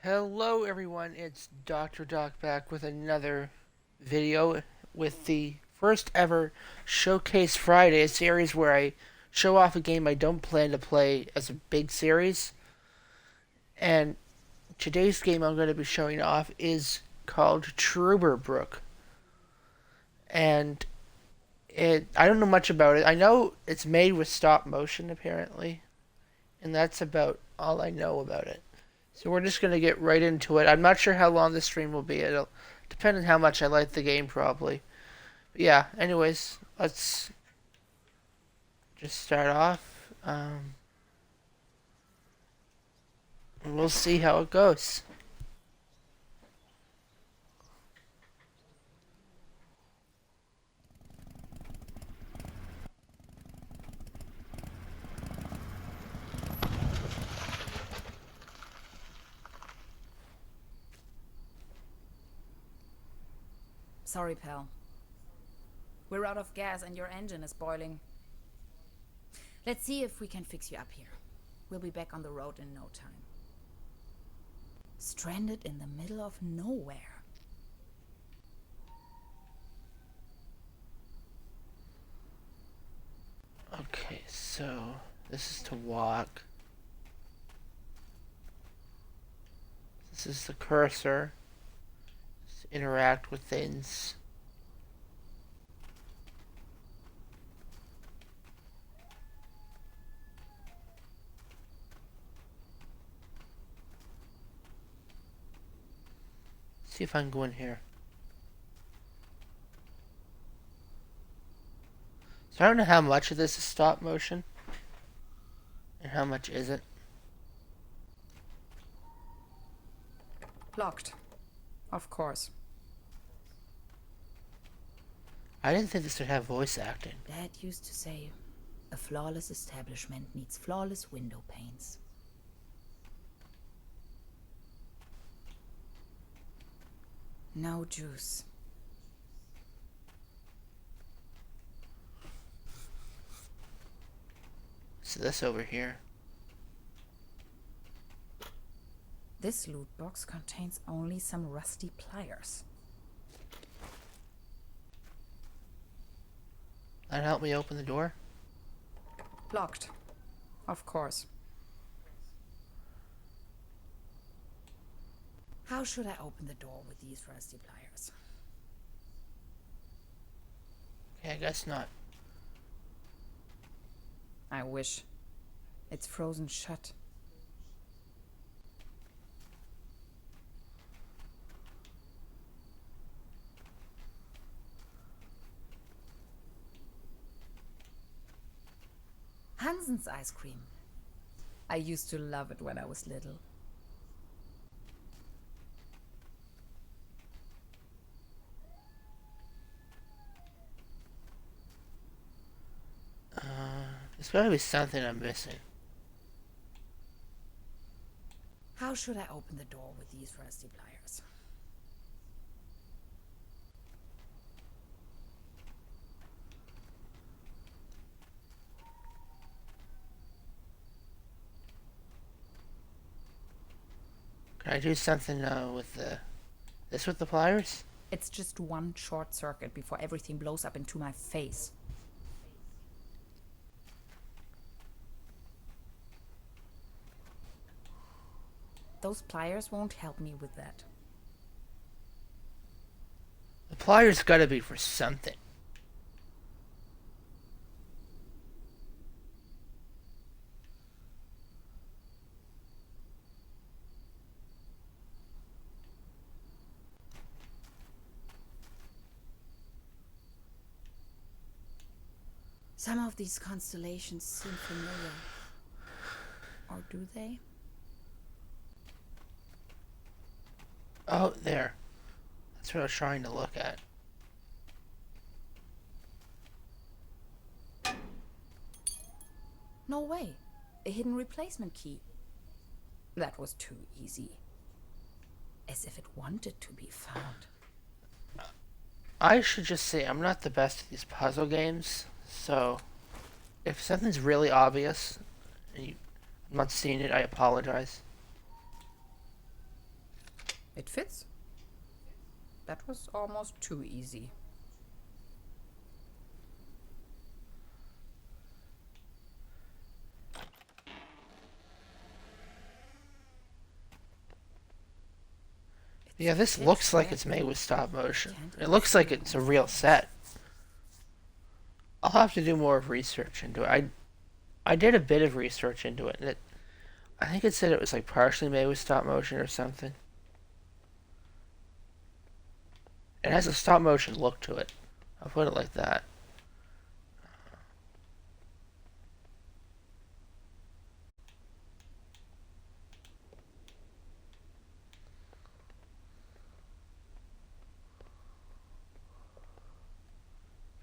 Hello everyone, it's Dr. Doc back with another video with the first ever Showcase Friday, a series where I show off a game I don't plan to play as a big series. And today's game I'm going to be showing off is called Trüberbrook. And I don't know much about it. I know it's made with stop motion apparently, and that's about all I know about it. So we're just going to get right into it. I'm not sure how long this stream will be. It'll depend on how much I like the game, probably. But yeah, anyways, let's just start off. And we'll see how it goes. Sorry, pal. We're out of gas and your engine is boiling. Let's see if we can fix you up here. We'll be back on the road in no time. Stranded in the middle of nowhere. Okay, so this is to walk. This is the cursor. Just interact with things. See if I can go in here. So I don't know how much of this is stop motion and how much isn't. Locked. Of course. I didn't think this would have voice acting. Dad used to say, a flawless establishment needs flawless window panes. No juice. So this over here. This loot box contains only some rusty pliers. That help me open the door? Locked. Of course. How should I open the door with these rusty pliers? Okay, I guess not. I wish. It's frozen shut. Hansen's ice cream. I used to love it when I was little. There's gotta be something I'm missing. How should I open the door with these rusty pliers? Can I do something with the pliers? It's just one short circuit before everything blows up into my face. Those pliers won't help me with that. The pliers gotta be for something. Some of these constellations seem familiar. Or do they? Oh, there. That's what I was trying to look at. No way. A hidden replacement key. That was too easy. As if it wanted to be found. I should just say I'm not the best at these puzzle games, so if something's really obvious and I'm not seeing it, I apologize. It fits. That was almost too easy. Yeah, this Pitch looks like black. it's made with stop motion. Can't It even looks see like my it's a own real face. set. I'll have to do more research into it. I did a bit of research into it, and I think it said it was like partially made with stop motion or something. It has a stop motion look to it. I'll put it like that.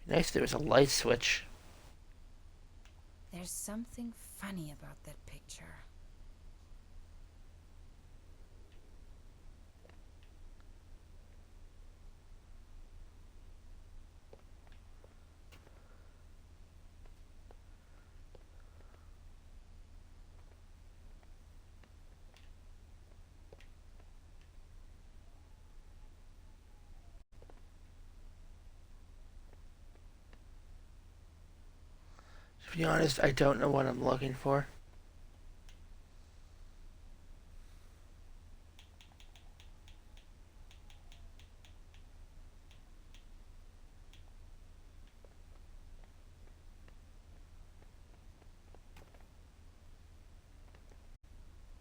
Nice if there was a light switch. There's something funny about that picture. To be honest, I don't know what I'm looking for.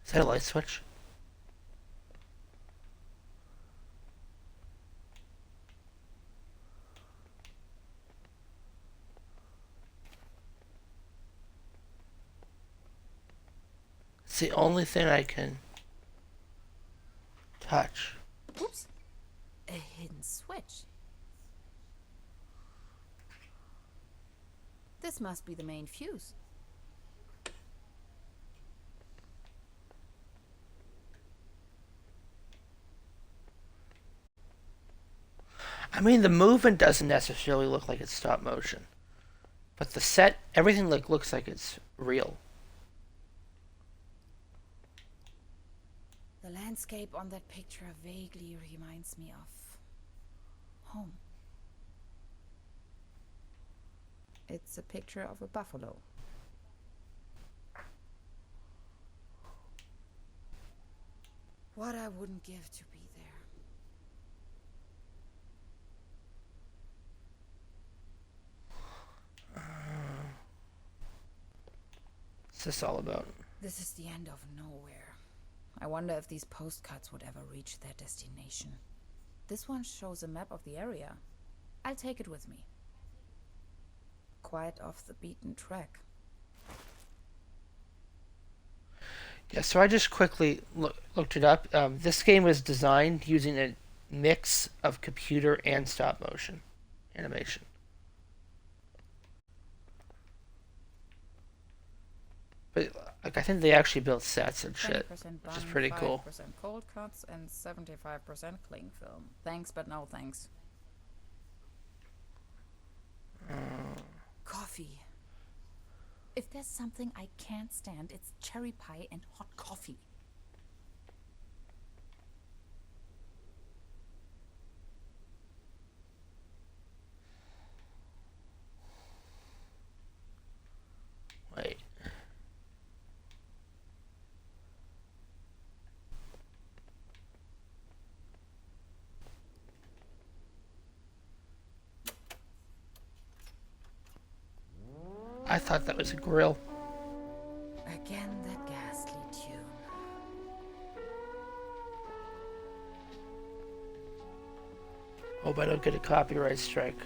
Is that a light switch? It's the only thing I can touch. Oops. A hidden switch. This must be the main fuse. I mean, the movement doesn't necessarily look like it's stop motion, but the set, everything looks like it's real. The landscape on that picture vaguely reminds me of home. It's a picture of a buffalo. What I wouldn't give to be there. What's this all about? This is the end of nowhere. I wonder if these postcards would ever reach their destination. This one shows a map of the area. I'll take it with me. Quite off the beaten track. Yeah, so I just quickly looked it up. This game was designed using a mix of computer and stop motion animation. But like, I think they actually built sets and shit, 20% which is bun, pretty cool. 5% cold cuts, and 75% cling film. Thanks, but no thanks. Coffee. If there's something I can't stand, it's cherry pie and hot coffee. Wait. I thought that was a grill. Again, that ghastly tune. Hope I don't get a copyright strike.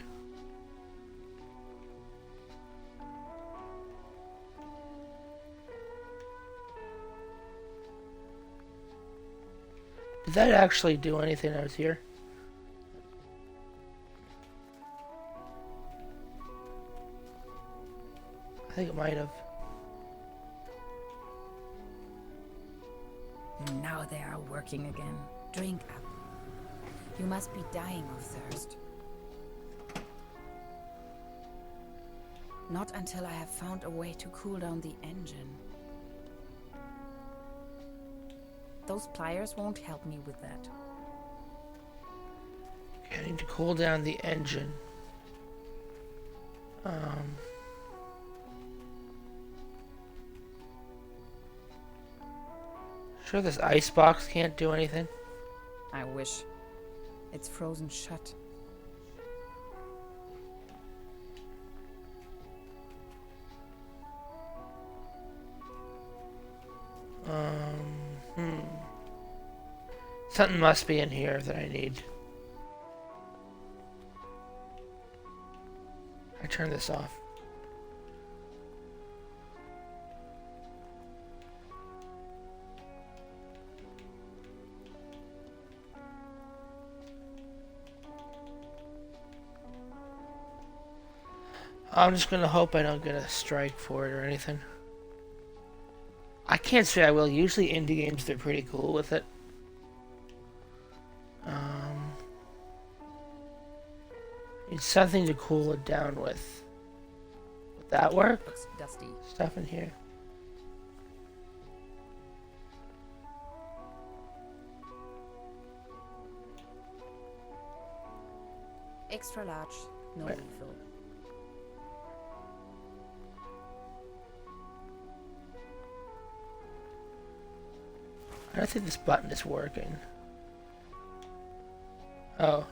Did that actually do anything I was here? I think it might have. Now they are working again. Drink up. You must be dying of thirst. Not until I have found a way to cool down the engine. Those pliers won't help me with that. I need to cool down the engine. Um, sure this ice box can't do anything. I wish. It's frozen shut. Hmm. Something must be in here that I need. I turn this off. I'm just gonna hope I don't get a strike for it or anything. I can't say I will. Usually indie games, they're pretty cool with it. Need something to cool it down with. Would that work? Looks dusty. Stuff in here. Extra large, no Wait. refill. I don't think this button is working. Oh.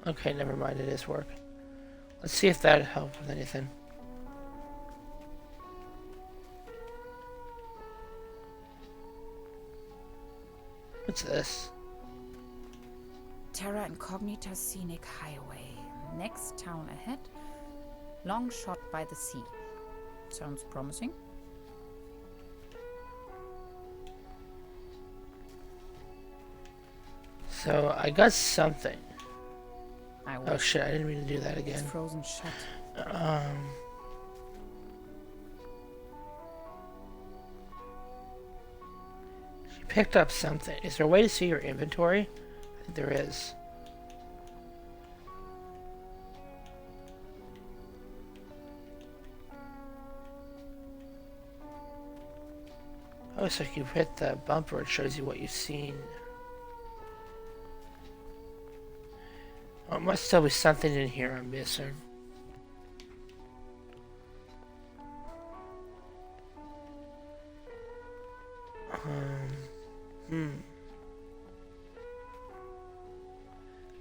Okay, never mind, it is working. Let's see if that helps with anything. What's this? Terra Incognita Scenic Highway. Next town ahead. Long shot by the sea. Sounds promising. So, I got something. I Oh wish. shit, I didn't mean to do that It's again. frozen shut. She picked up something. Is there a way to see your inventory? I think there is. Oh, so if you hit the bumper, it shows you what you've seen. Oh, it must still be something in here I'm missing.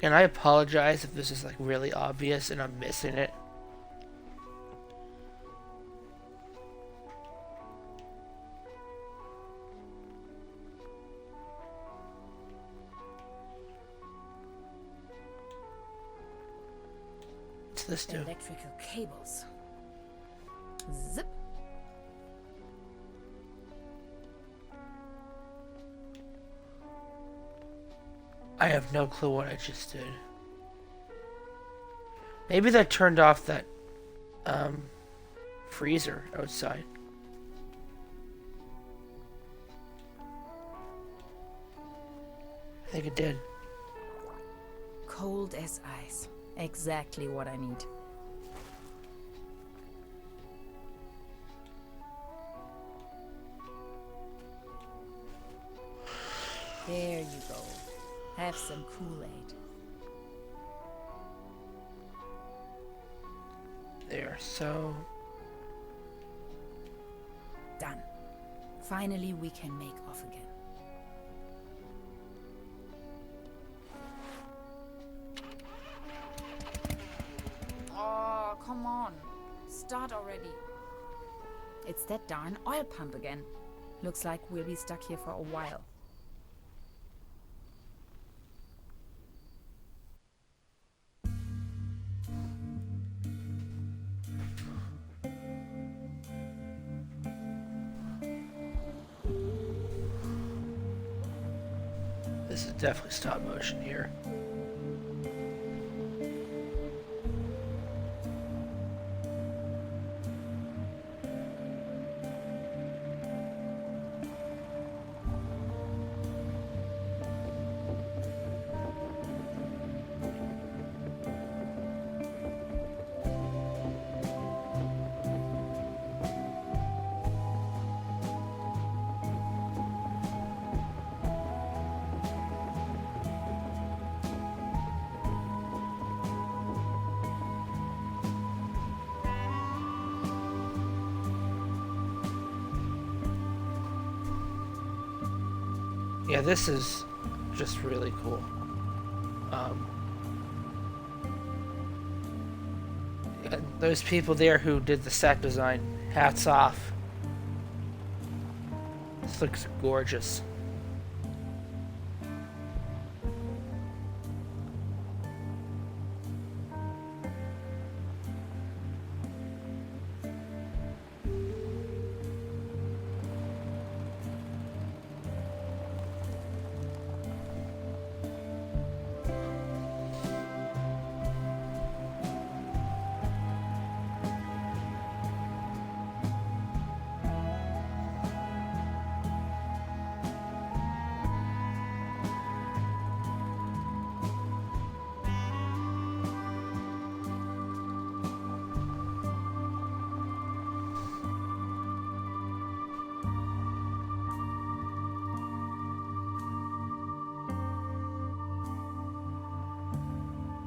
Again, I apologize if this is like really obvious and I'm missing it. What's this do? Electrical cables. Zip. I have no clue what I just did. Maybe that turned off that freezer outside. I think it did. Cold as ice. Exactly what I need. There you go. Have some Kool-Aid. There, so Done. Finally, we can make off again. Oh, come on. Start already. It's that darn oil pump again. Looks like we'll be stuck here for a while. this is definitely stop motion here. Yeah, this is just really cool. Um, and those people there who did the set design, hats off. This looks gorgeous.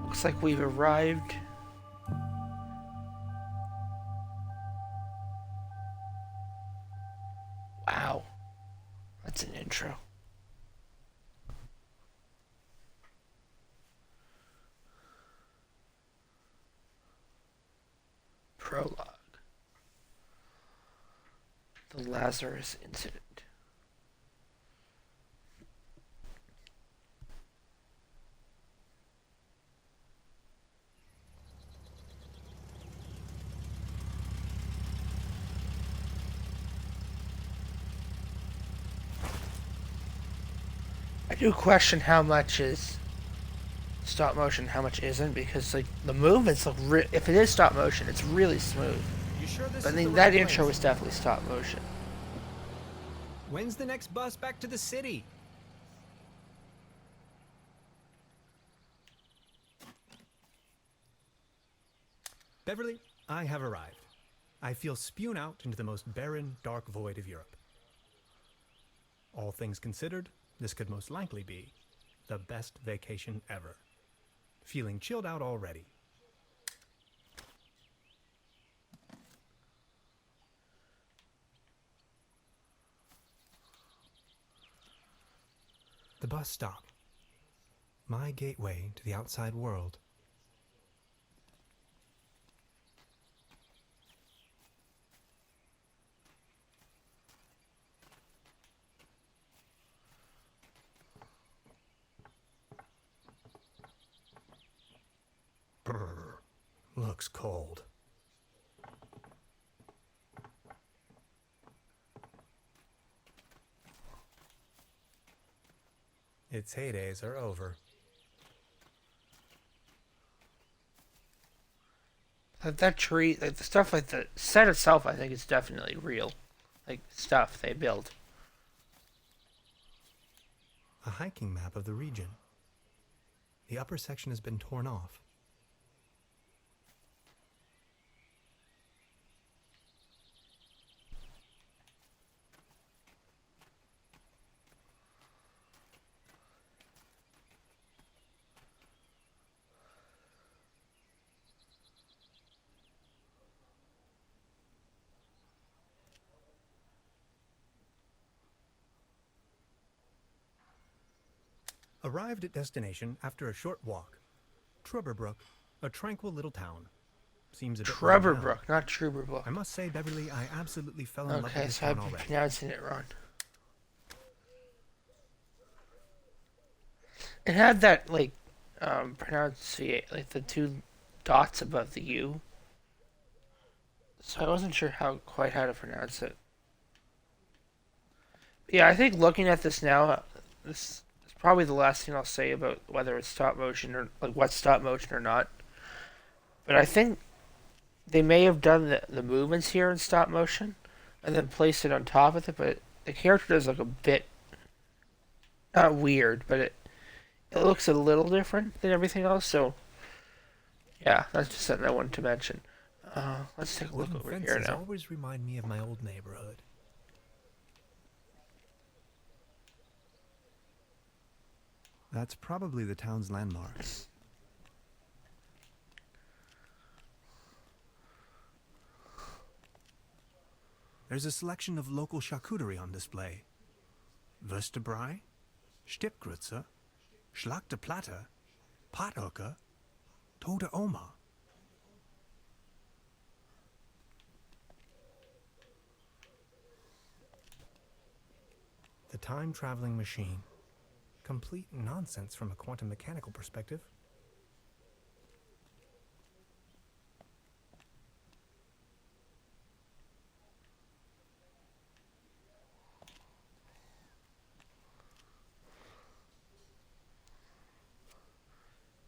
Looks like we've arrived. Wow, that's an intro. Prologue. The Lazarus Incident. I do question how much is stop motion, how much isn't, because like the movements look. If it is stop motion, it's really smooth. You sure this But I is mean, the that right intro place? was definitely stop motion. When's the next bus back to the city? Beverly, I have arrived. I feel spewed out into the most barren, dark void of Europe. All things considered, this could most likely be the best vacation ever. Feeling chilled out already. The bus stop. My gateway to the outside world. Brr, looks cold. Its heydays are over. That tree, like the stuff, like the set itself, I think is definitely real, like stuff they built. A hiking map of the region. The upper section has been torn off. Arrived at destination after a short walk. Trüberbrook, a tranquil little town. Seems a bit run down. Trüberbrook, not Trüberbrook. I must say, Beverly, I absolutely fell in love with Okay, this so town I'm already. pronouncing it wrong. It had that like pronunciate, like the two dots above the U. So I wasn't sure quite how to pronounce it. Yeah, I think looking at this now, this is probably the last thing I'll say about whether it's stop motion or like what's stop motion or not. But I think they may have done the movements here in stop motion and then placed it on top of it, but the character does look a bit not weird, but it looks a little different than everything else. So yeah, that's just something I wanted to mention. Let's take a look Wooden over here fences now. always remind me of my old neighborhood. That's probably the town's landmark. There's a selection of local charcuterie on display. Vertebrae, Stippgrütze, Schlagte Platte, Pothoeke, Tote Oma. The time-traveling machine. Complete nonsense from a quantum mechanical perspective.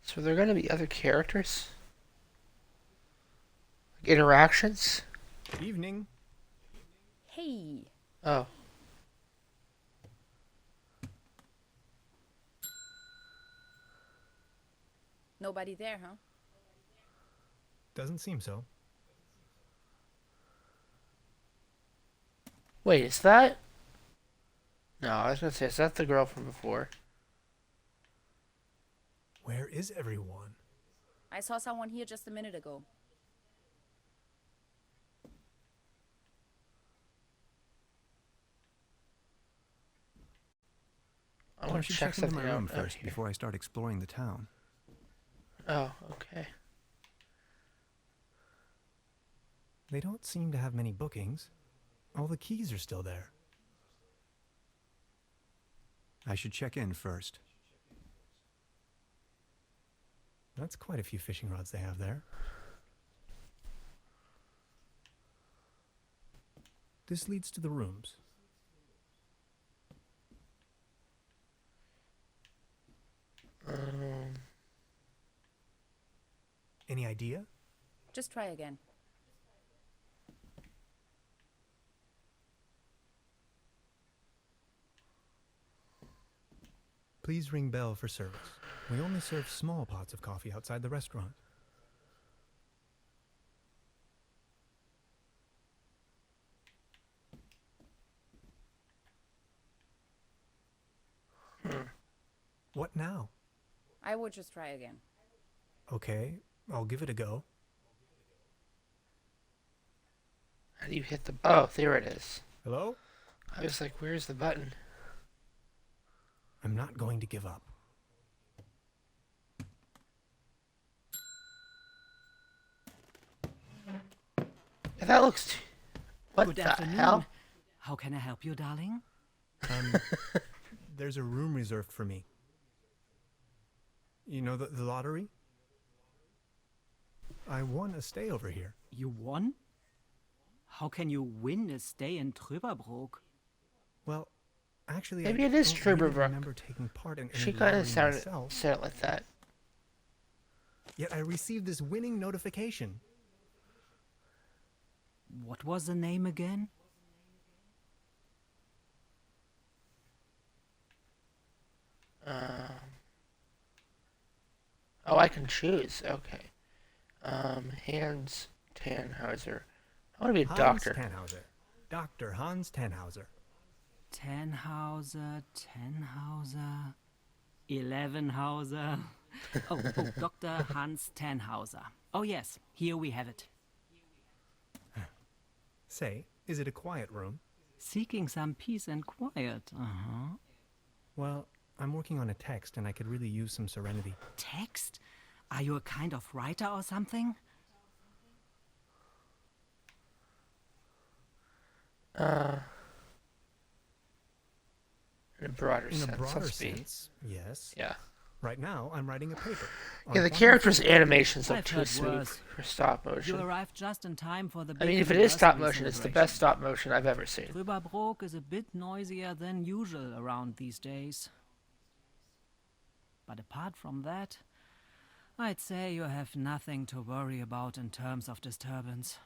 So there are going to be other characters? Like interactions? Evening. Hey. Oh. Nobody there, huh? Doesn't seem so. Wait, is that... No, I was going to say, is that the girl from before? Where is everyone? I saw someone here just a minute ago. I I want to should check check into something my room out first here. before I start exploring the town. Oh, okay. They don't seem to have many bookings. All the keys are still there. I should check in first. That's quite a few fishing rods they have there. This leads to the rooms. Any idea? Just try again. Please ring bell for service. We only serve small pots of coffee outside the restaurant. What now? I would just try again. Okay, I'll give it a go. How do you hit the... Oh, there it is. Hello? I was like, where's the button? I'm not going to give up. Yeah, that looks... What Good the afternoon. hell? How can I help you, darling? There's a room reserved for me. You know the lottery? I won a stay over here. You won? How can you win a stay in Trüberbrook? Well, actually, Maybe I it is don't really Trüberbrook. remember taking part in She any kind lottery of sounded myself. said it like that. Yet I received this winning notification. What was the name again? Oh, I can choose. Okay. Hans Tannhauser. I want to be a Hans doctor. Tannhauser. Dr. Hans Tannhauser. Tannhauser, 11hauser. Oh, Dr. Hans Tannhauser. Oh yes, here we have it. Say, is it a quiet room? Seeking some peace and quiet. Uh-huh. Well, I'm working on a text and I could really use some serenity. Text? Are you a kind of writer or something? In a broader In a sense. broader Let's be. sense, yes. Yeah. Right now, I'm writing a paper. on Yeah, the quantum character's physics. animations look I've too heard sweet worse. for stop You motion. arrived just in time for the I mean, big if it is stop anniversary motion, it's the celebration. best stop motion I've ever seen. Trüberbrook is a bit noisier than usual around these days. But apart from that, I'd say you have nothing to worry about in terms of disturbance.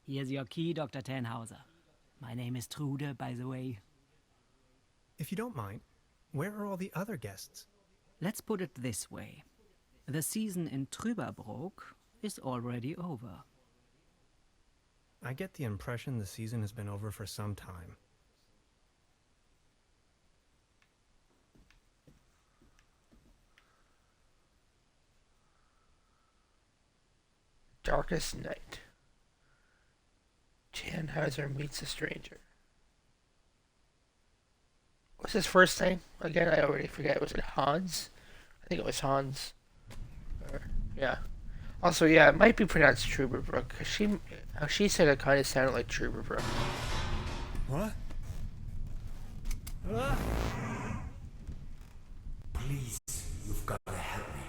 Here's your key, Dr. Tannhauser. My name is Trude, by the way. If you don't mind, where are all the other guests? Let's put it this way. The season in Trüberbrook is already over. I get the impression the season has been over for some time. Darkest Night. Tannhauser meets a stranger. Was his first name? Again, I already forget. Was it Hans? I think it was Hans. Or, yeah. Also, yeah, it might be pronounced Trüberbrook. Cause how she said it kind of sounded like Trüberbrook. What? Please, you've got to help me.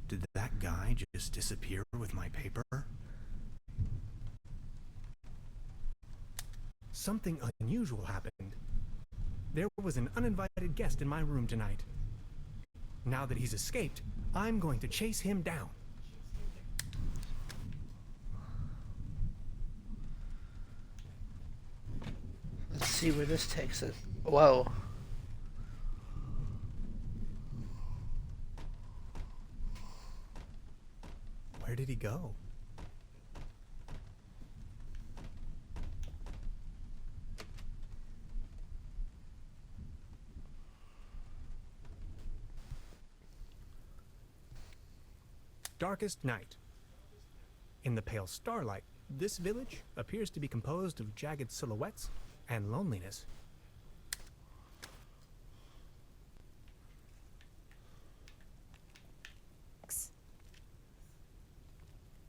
Did that guy just disappear with my paper? Something unusual happened. There was an uninvited guest in my room tonight. Now that he's escaped, I'm going to chase him down. Let's see where this takes us. Whoa. Where did he go? Darkest night. In the pale starlight, this village appears to be composed of jagged silhouettes and loneliness.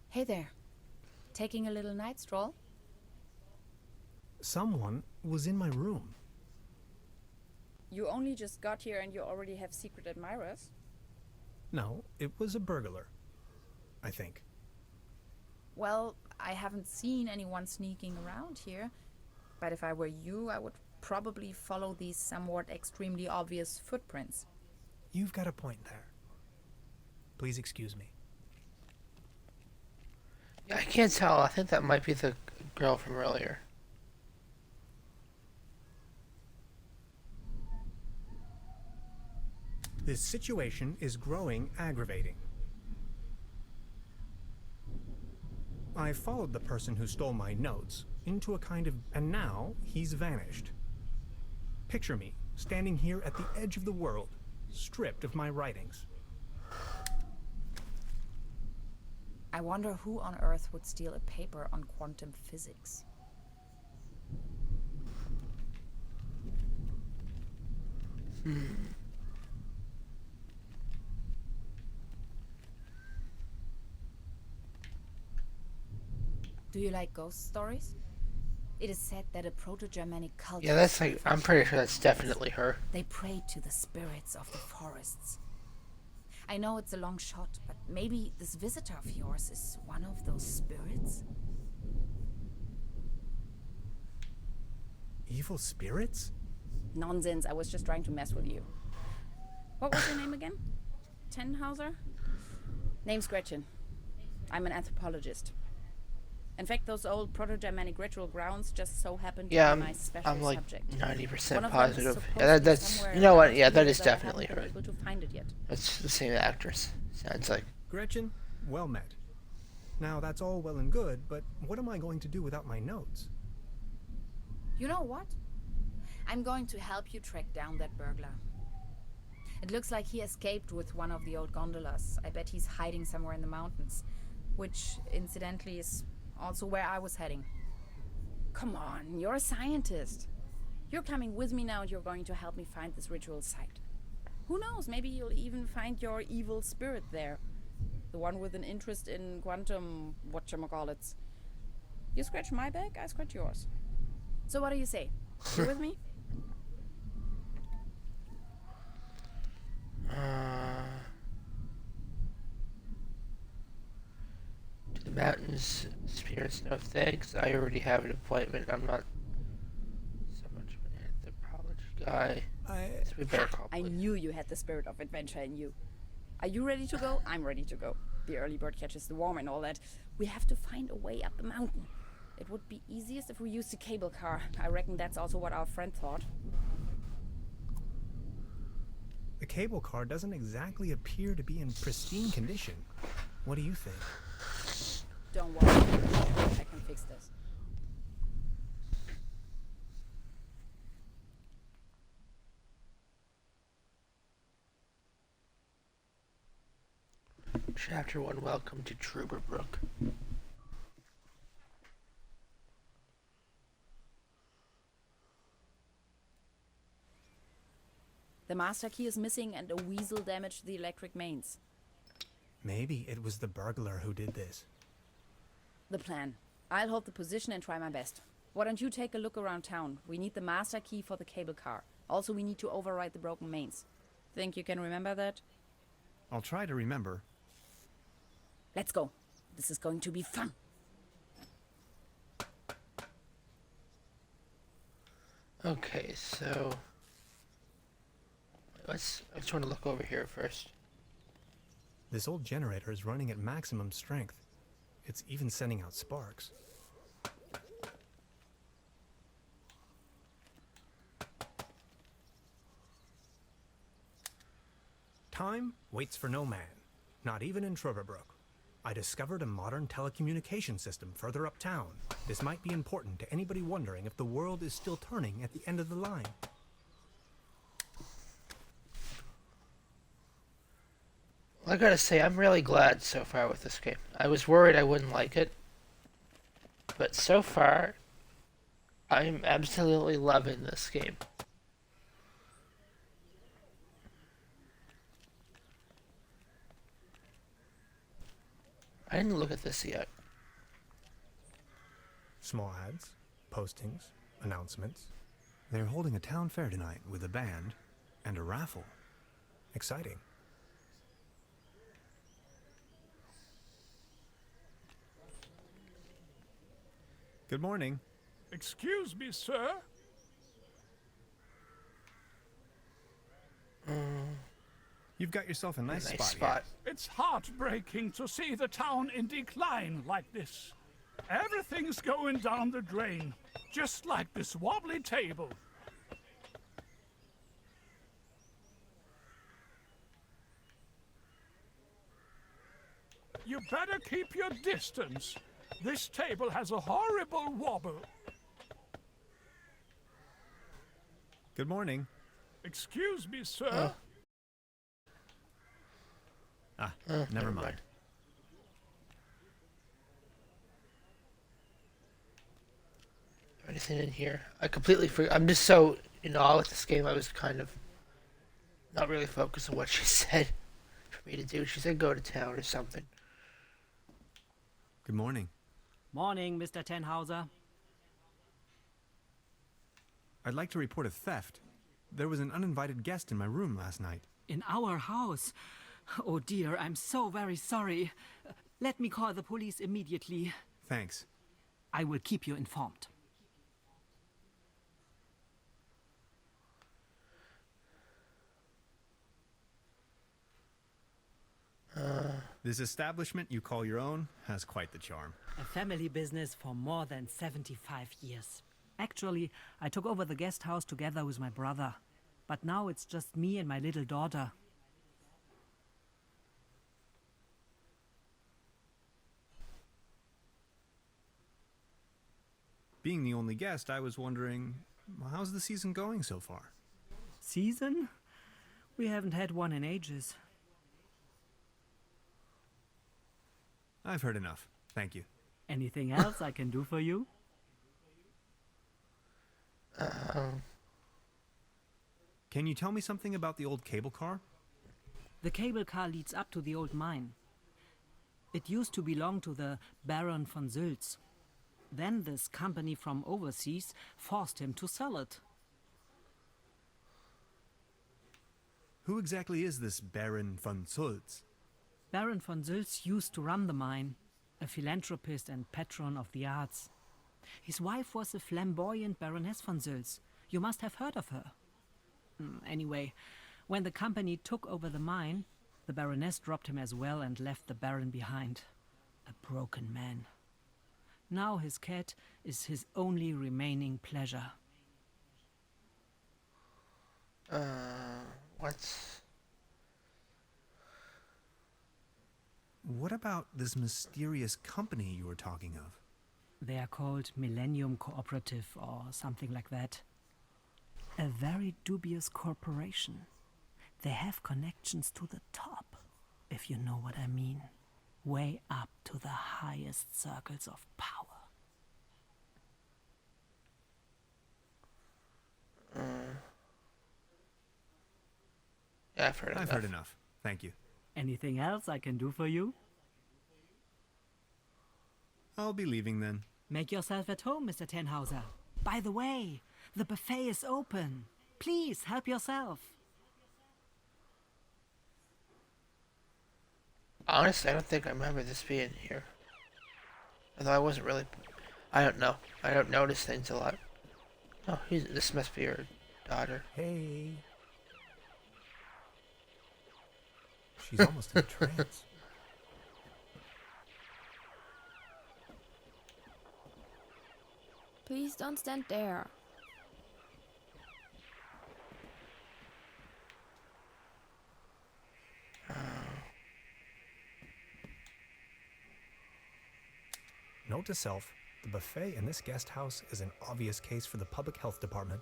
Hey there. Taking a little night stroll? Someone was in my room. You only just got here and you already have secret admirers? No, it was a burglar, I think. Well, I haven't seen anyone sneaking around here. But if I were you, I would probably follow these somewhat extremely obvious footprints. You've got a point there. Please excuse me. Yeah, I can't tell. I think that might be the girl from earlier. This situation is growing aggravating. I followed the person who stole my notes into a kind of... and now he's vanished. Picture me standing here at the edge of the world, stripped of my writings. I wonder who on Earth would steal a paper on quantum physics. Do you like ghost stories? It is said that a Proto-Germanic culture... Yeah, that's like, I'm pretty sure that's definitely her. They prayed to the spirits of the forests. I know it's a long shot, but maybe this visitor of yours is one of those spirits? Evil spirits? Nonsense, I was just trying to mess with you. What was your name again? Tenhauser? Name's Gretchen. I'm an anthropologist. In fact, those old Proto-Germanic ritual grounds just so happen to Yeah, be my special I'm like subject. 90% One of them is positive. supposed Yeah, to be that's, somewhere you know what? around Yeah, that here, is but I definitely haven't her. been able to find it yet. That's the same actress. Sounds like. Gretchen, well met. Now that's all well and good, but what am I going to do without my notes? You know what? I'm going to help you track down that burglar. It looks like he escaped with one of the old gondolas. I bet he's hiding somewhere in the mountains, which incidentally is also where I was heading. Come on, you're a scientist. You're coming with me now and you're going to help me find this ritual site. Who knows, maybe you'll even find your evil spirit there. The one with an interest in quantum whatchamacallits. You scratch my back, I scratch yours. So what do you say? You with me? To the mountains, spirits, no thanks. I already have an appointment. I'm not so much of an anthropology guy. So we better call I police. knew you had the spirit of adventure in you. Are you ready to go? I'm ready to go. The early bird catches the worm and all that. We have to find a way up the mountain. It would be easiest if we used a cable car. I reckon that's also what our friend thought. The cable car doesn't exactly appear to be in pristine condition. What do you think? Don't worry. I can fix this. Chapter 1, Welcome to Trüberbrook. The master key is missing and a weasel damaged the electric mains. Maybe it was the burglar who did this. The plan. I'll hold the position and try my best. Why don't you take a look around town? We need the master key for the cable car. Also, we need to override the broken mains. Think you can remember that? I'll try to remember. Let's go. This is going to be fun. Okay, so I just want to look over here first. This old generator is running at maximum strength. It's even sending out sparks. Time waits for no man, not even in Trüberbrook. I discovered a modern telecommunication system further uptown. This might be important to anybody wondering if the world is still turning at the end of the line. I gotta say, I'm really glad so far with this game. I was worried I wouldn't like it, but so far, I'm absolutely loving this game. I didn't look at this yet. Small ads, postings, announcements. They're holding a town fair tonight with a band and a raffle. Exciting. Good morning. Excuse me, sir. You've got yourself a nice, Nice spot. It's heartbreaking to see the town in decline like this. Everything's going down the drain, just like this wobbly table. You better keep your distance. This table has a horrible wobble. Good morning. Excuse me, sir. Never mind. Anything in here? I completely forgot. I'm just so in awe with this game. I was kind of not really focused on what she said for me to do. She said go to town or something. Good morning. Morning, Mr. Tenhauser. I'd like to report a theft. There was an uninvited guest in my room last night. In our house? Oh dear, I'm so very sorry. Let me call the police immediately. Thanks. I will keep you informed. This establishment you call your own has quite the charm. A family business for more than 75 years. Actually, I took over the guest house together with my brother. But now it's just me and my little daughter. Being the only guest, I was wondering, how's the season going so far? Season? We haven't had one in ages. I've heard enough. Thank you. Anything else I can do for you? Can you tell me something about the old cable car? The cable car leads up to the old mine. It used to belong to the Baron von Sülz. Then this company from overseas forced him to sell it. Who exactly is this Baron von Sülz? Baron von Sülz used to run the mine, a philanthropist and patron of the arts. His wife was a flamboyant Baroness von Sülz. You must have heard of her. Anyway, when the company took over the mine, the Baroness dropped him as well and left the Baron behind. A broken man. Now his cat is his only remaining pleasure. What about this mysterious company you were talking of? They are called Millennium Cooperative or something like that. A very dubious corporation. They have connections to the top, if you know what I mean. Way up to the highest circles of power. Yeah, I've heard I've enough. heard enough. Thank you. Anything else I can do for you? I'll be leaving then. Make yourself at home, Mr. Tenhauser. By the way, the buffet is open. Please help yourself. Honestly, I don't think I remember this being here. Although I wasn't really... I don't know. I don't notice things a lot. Oh, this must be her daughter. Hey. She's almost in a trance. Please don't stand there. Note to self, the buffet in this guest house is an obvious case for the public health department.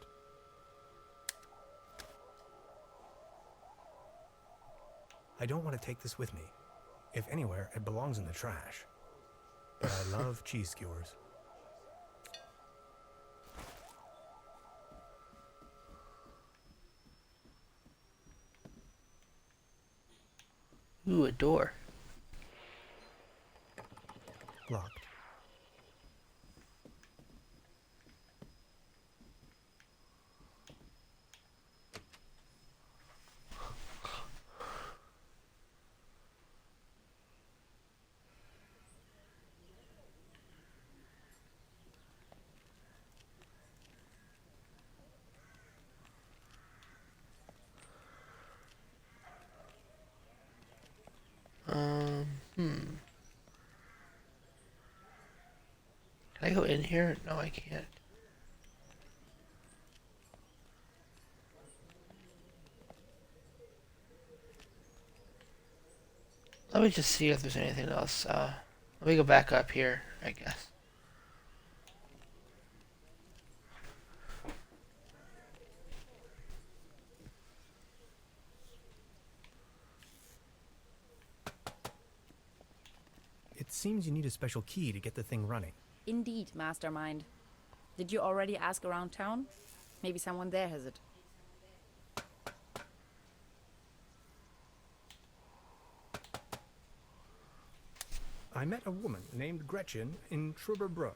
I don't want to take this with me. If anywhere, it belongs in the trash. But I love cheese skewers. Ooh, a door. Locked. Can I go in here? No, I can't. Let me just see if there's anything else. Let me go back up here, I guess. It seems you need a special key to get the thing running. Indeed, mastermind. Did you already ask around town? Maybe someone there has it. I met a woman named Gretchen in Trüberbrook.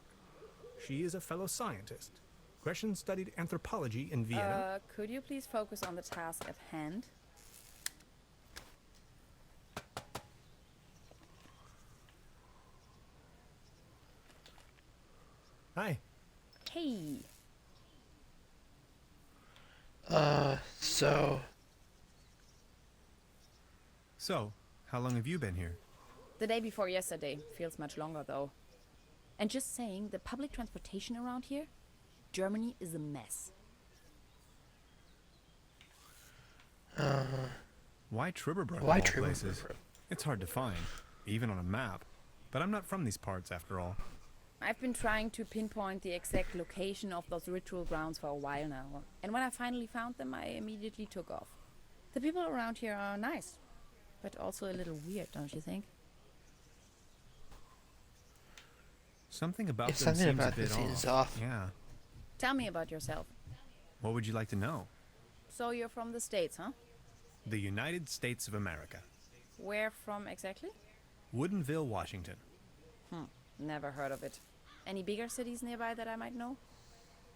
She is a fellow scientist. Gretchen studied anthropology in Vienna. Could you please focus on the task at hand? Hi. Hey, So... So, how long have you been here? the day before yesterday. Feels much longer though. And just saying, the public transportation around here, Germany is a mess. Why Trüberbrook? Why of all places? Trüberbrook? It's hard to find, even on a map. But I'm not from these parts, after all. I've been trying to pinpoint the exact location of those ritual grounds for a while now. And when I finally found them, I immediately took off. The people around here are nice, but also a little weird, don't you think? Something about Yeah, them something seems about a bit this seems off. off. Yeah. Tell me about yourself. What would you like to know? So you're from the States, huh? The United States of America. Where from exactly? Woodinville, Washington. Never heard of it. Any bigger cities nearby that I might know?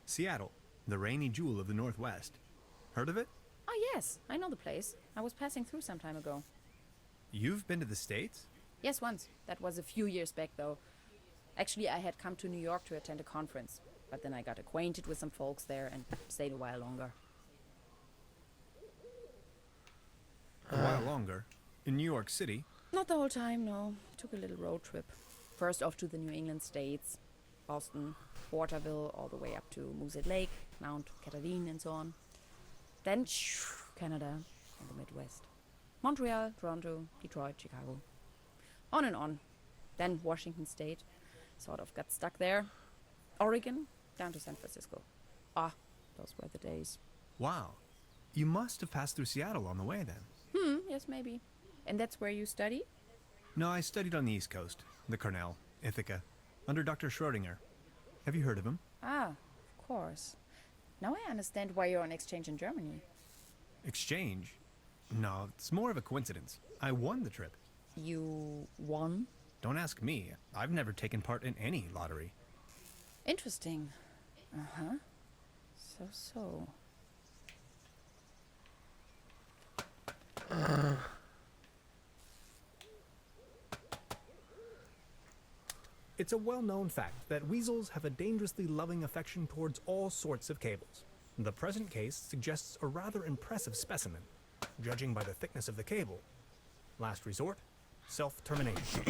Seattle, the rainy jewel of the Northwest. Heard of it? Oh yes, I know the place. I was passing through some time ago. You've been to the States? Yes, once. That was a few years back though. Actually, I had come to New York to attend a conference, but then I got acquainted with some folks there and stayed a while longer. A while longer. In New York City? Not the whole time, no. Took a little road trip. First off to the New England states, Boston, Waterville, all the way up to Moosehead Lake, Mount Catherine and so on. Then Canada and the Midwest. Montreal, Toronto, Detroit, Chicago. On and on. Then Washington State. Sort of got stuck there. Oregon, down to San Francisco. Ah, those were the days. Wow. You must have passed through Seattle on the way then. Yes, maybe. And that's where you study? No, I studied on the East Coast. The Cornell, Ithaca, under Dr. Schrodinger. Have you heard of him? Ah, of course. Now I understand why you're on exchange in Germany. Exchange? No, it's more of a coincidence. I won the trip. You won? Don't ask me. I've never taken part in any lottery. Interesting. Uh-huh. So. It's a well-known fact that weasels have a dangerously loving affection towards all sorts of cables. The present case suggests a rather impressive specimen, judging by the thickness of the cable. Last resort, self-termination.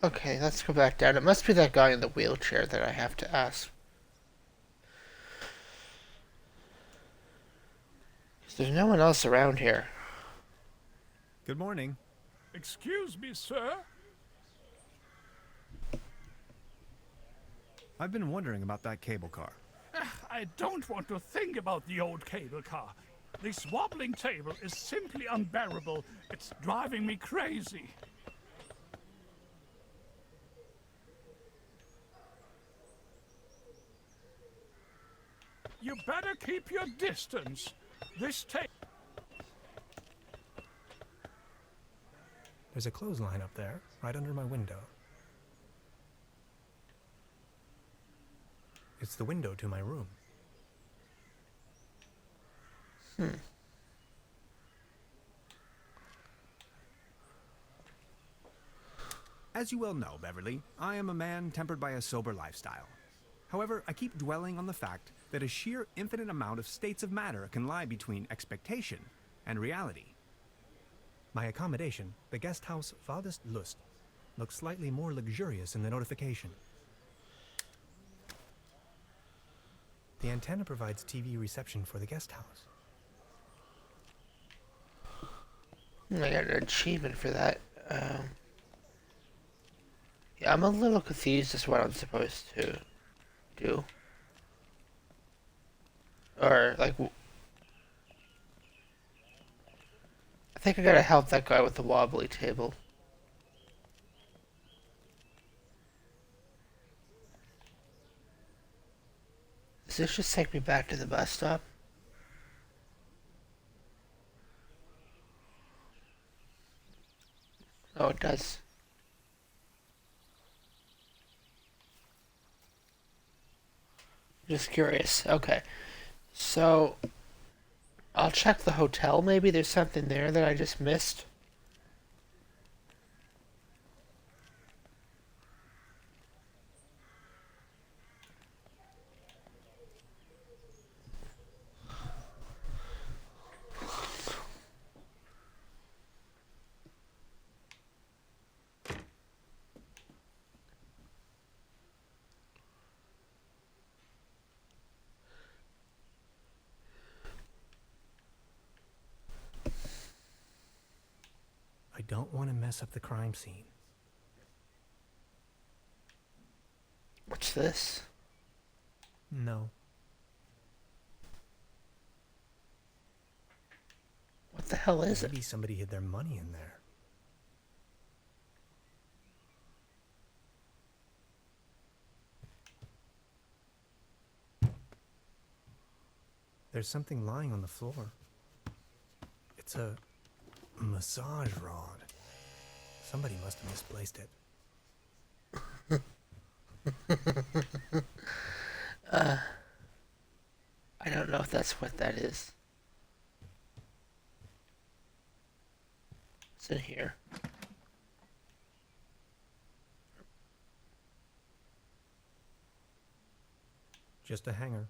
Okay, let's go back down. It must be that guy in the wheelchair that I have to ask. 'Cause there's no one else around here. Good morning. Excuse me, sir. I've been wondering about that cable car. I don't want to think about the old cable car. This wobbling table is simply unbearable. It's driving me crazy. You better keep your distance. This table... There's a clothesline up there, right under my window. It's the window to my room. As you well know, Beverly, I am a man tempered by a sober lifestyle. However, I keep dwelling on the fact that a sheer infinite amount of states of matter can lie between expectation and reality. My accommodation, the guest house Vadest Lust, looks slightly more luxurious in the notification. The antenna provides TV reception for the guest house. I got an achievement for that. Yeah, I'm a little confused as to what I'm supposed to do. Or, like, I think I gotta help that guy with the wobbly table. Does this just take me back to the bus stop? Oh, it does. Just curious. Okay. So, I'll check the hotel. Maybe there's something there that I just missed. I don't want to mess up the crime scene. What's this? No. What the hell is it? Maybe somebody hid their money in there. There's something lying on the floor. It's a massage rod. Somebody must have misplaced it. I don't know if that's what that is. It's in here. Just a hanger.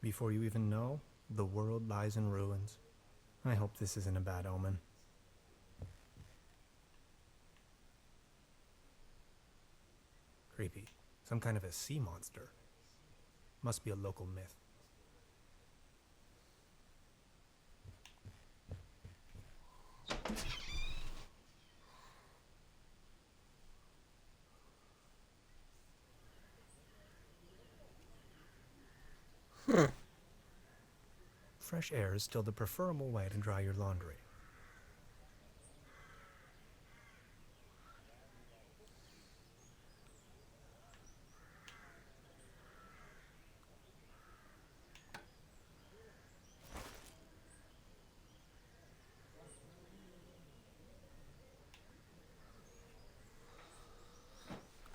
Before you even know, the world lies in ruins. I hope this isn't a bad omen. Creepy. Some kind of a sea monster. Must be a local myth. fresh air is still the preferable way to dry your laundry.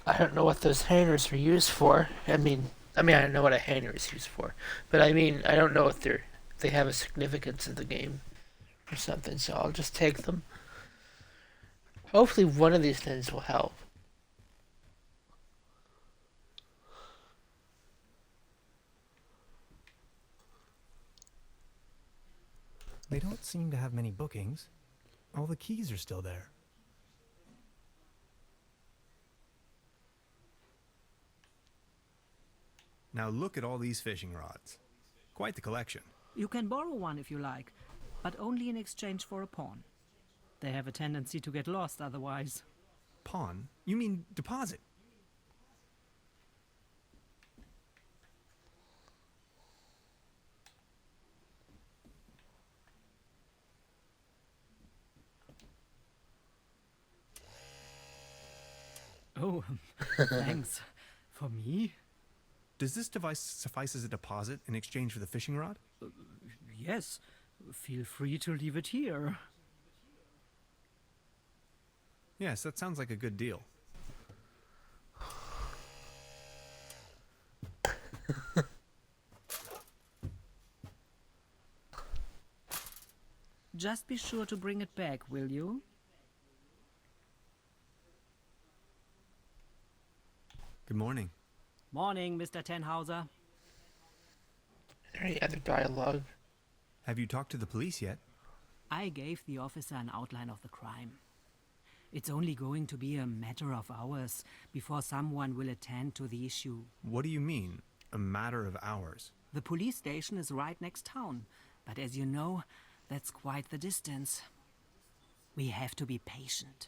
I don't know what those hangers are used for. I don't know what a hanger is used for, but I don't know if they have a significance in the game or something. So I'll just take them. Hopefully, one of these things will help. They don't seem to have many bookings. All the keys are still there. Now look at all these fishing rods. Quite the collection. You can borrow one if you like, but only in exchange for a pawn. They have a tendency to get lost otherwise. Pawn? You mean deposit? Oh, thanks. For me? Does this device suffice as a deposit in exchange for the fishing rod? Yes. Feel free to leave it here. Yes, that sounds like a good deal. Just be sure to bring it back, will you? Good morning. Morning, Mr. Tenhauser. Is there any other dialogue? Have you talked to the police yet? I gave the officer an outline of the crime. It's only going to be a matter of hours before someone will attend to the issue. What do you mean, a matter of hours? The police station is right next town, but as you know, that's quite the distance. We have to be patient.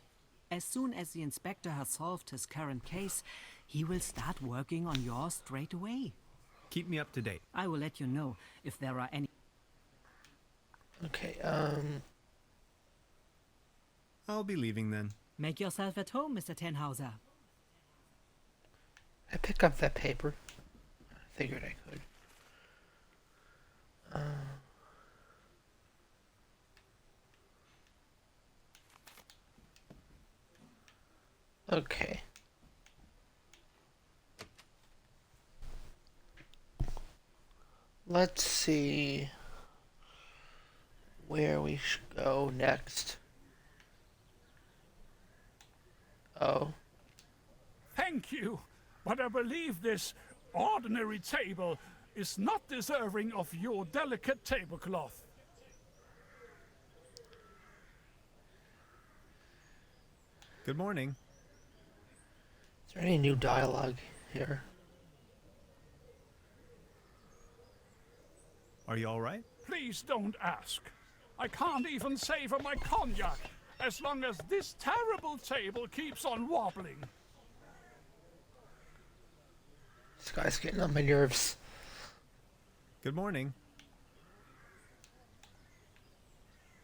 As soon as the inspector has solved his current case, he will start working on yours straight away. Keep me up to date. I will let you know if there are any... Okay, I'll be leaving then. Make yourself at home, Mr. Tenhauser. I pick up that paper. I figured I could. Okay. Let's see where we should go next. Oh. Thank you, but I believe this ordinary table is not deserving of your delicate tablecloth. Good morning. Is there any new dialogue here? Are you all right? Please don't ask. I can't even savor my cognac as long as this terrible table keeps on wobbling. This guy's getting on my nerves. Good morning.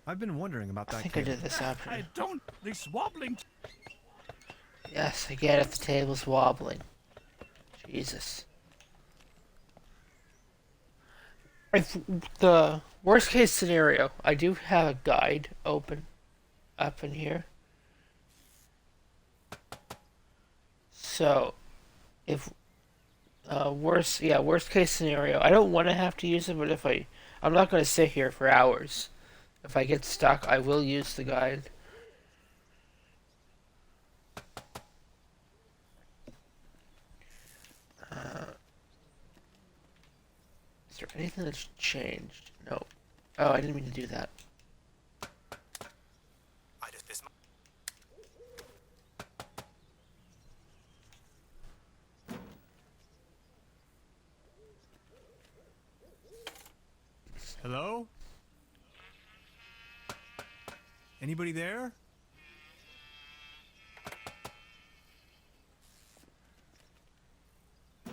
I've been wondering about I that think I table. did this after. I don't. This wobbling. Yes, I get it. The table's wobbling. Jesus. If the worst case scenario, I do have a guide open up in here. So, if worst case scenario, I don't want to have to use it, but I'm not going to sit here for hours. If I get stuck, I will use the guide. Is there anything that's changed? No. Oh, I didn't mean to do that. Hello? Anybody there?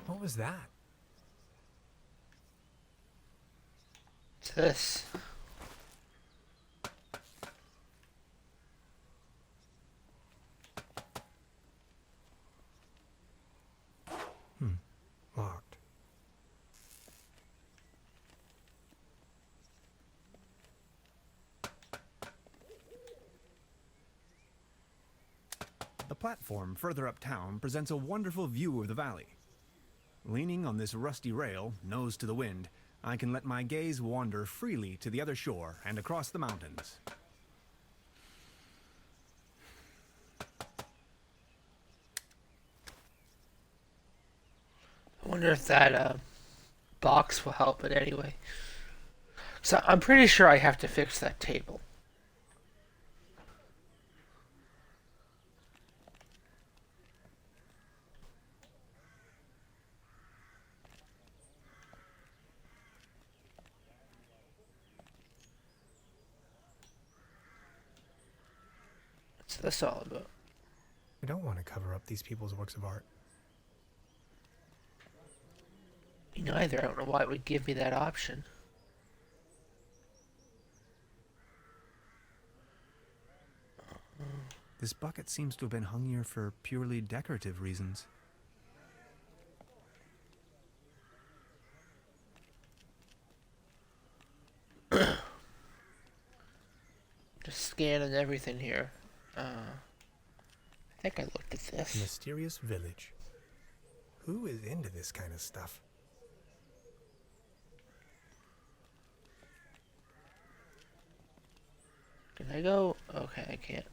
What was that? It's this? Locked. The platform further uptown presents a wonderful view of the valley. Leaning on this rusty rail, nose to the wind, I can let my gaze wander freely to the other shore and across the mountains. I wonder if that box will help it anyway. So I'm pretty sure I have to fix that table. What's this all about? I don't want to cover up these people's works of art. Me neither. I don't know why it would give me that option. This bucket seems to have been hung here for purely decorative reasons. Just scanning everything here. I think I looked at this. Mysterious village. Who is into this kind of stuff? Can I go? Okay, I can't.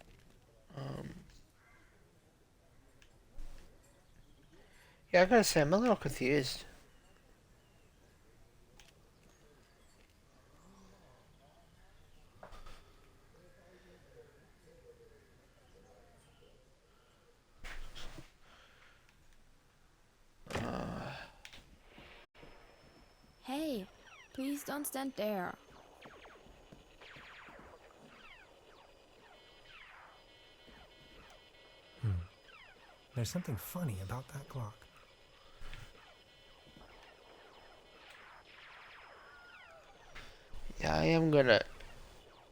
Yeah, I gotta say, I'm a little confused. Hey, please don't stand there. There's something funny about that clock. Yeah, I am gonna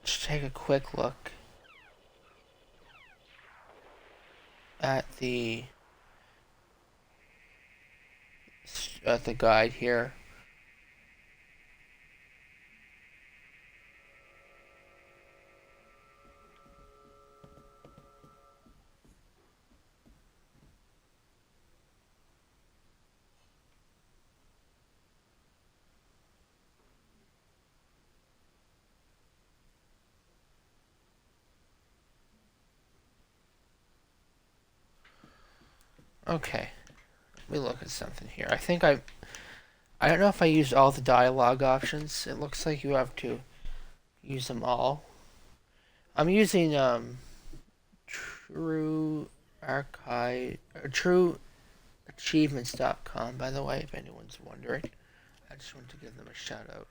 just take a quick look at the guide here. Okay, let me look at something here. I don't know if I used all the dialogue options. It looks like you have to use them all. I'm using TrueAchievements.com, by the way, if anyone's wondering. I just want to give them a shout out.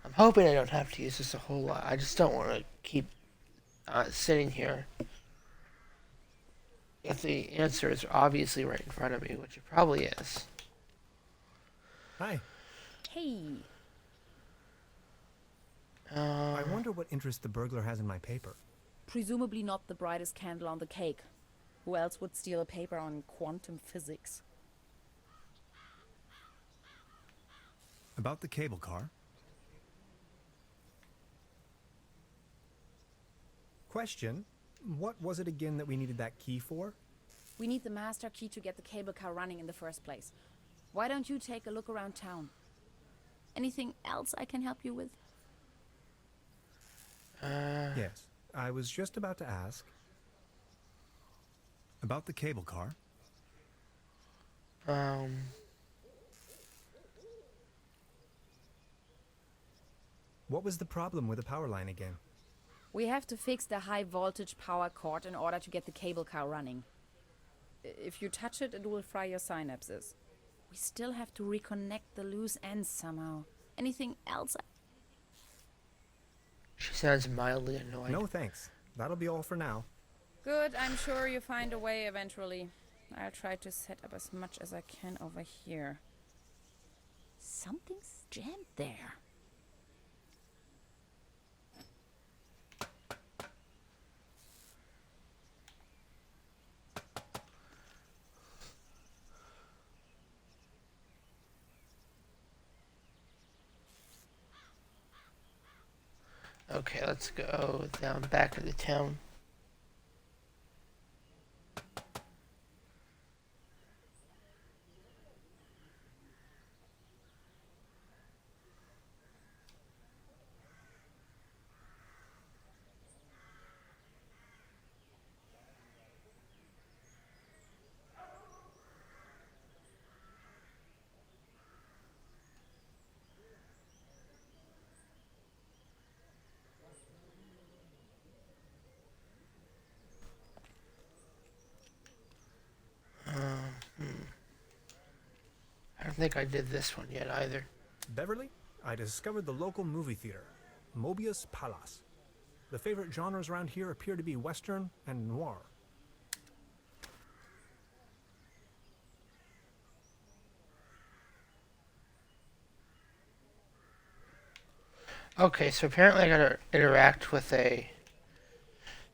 I'm hoping I don't have to use this a whole lot. I just don't want to keep sitting here if the answer is obviously right in front of me, which it probably is. Hi. Hey, I wonder what interest the burglar has in my paper. presumably not the brightest candle on the cake. Who else would steal a paper on quantum physics? About the cable car. Question. What was it again that we needed that key for? We need the master key to get the cable car running in the first place. Why don't you take a look around town? Anything else I can help you with? Yes. I was just about to ask. About the cable car. What was the problem with the power line again? We have to fix the high voltage power cord in order to get the cable car running. If you touch it, it will fry your synapses. We still have to reconnect the loose ends somehow. Anything else? She sounds mildly annoyed. No thanks. That'll be all for now. Good, I'm sure you find a way eventually. I'll try to set up as much as I can over here. Something's jammed there. Okay, let's go down back into town. I don't think I did this one yet either. Beverly, I discovered the local movie theater, Mobius Palace. The favorite genres around here appear to be Western and noir. Okay, so apparently I gotta interact with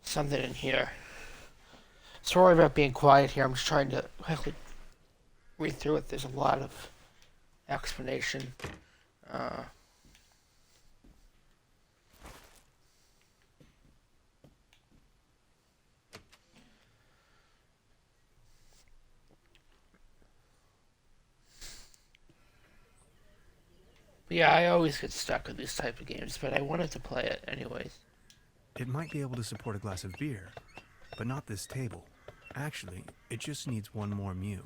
something in here. Sorry about being quiet here. I'm just trying to quickly read through it. There's a lot of explanation. Uh, yeah, I always get stuck with these type of games, but I wanted to play it anyways. It might be able to support a glass of beer, but not this table. Actually, it just needs one more mew.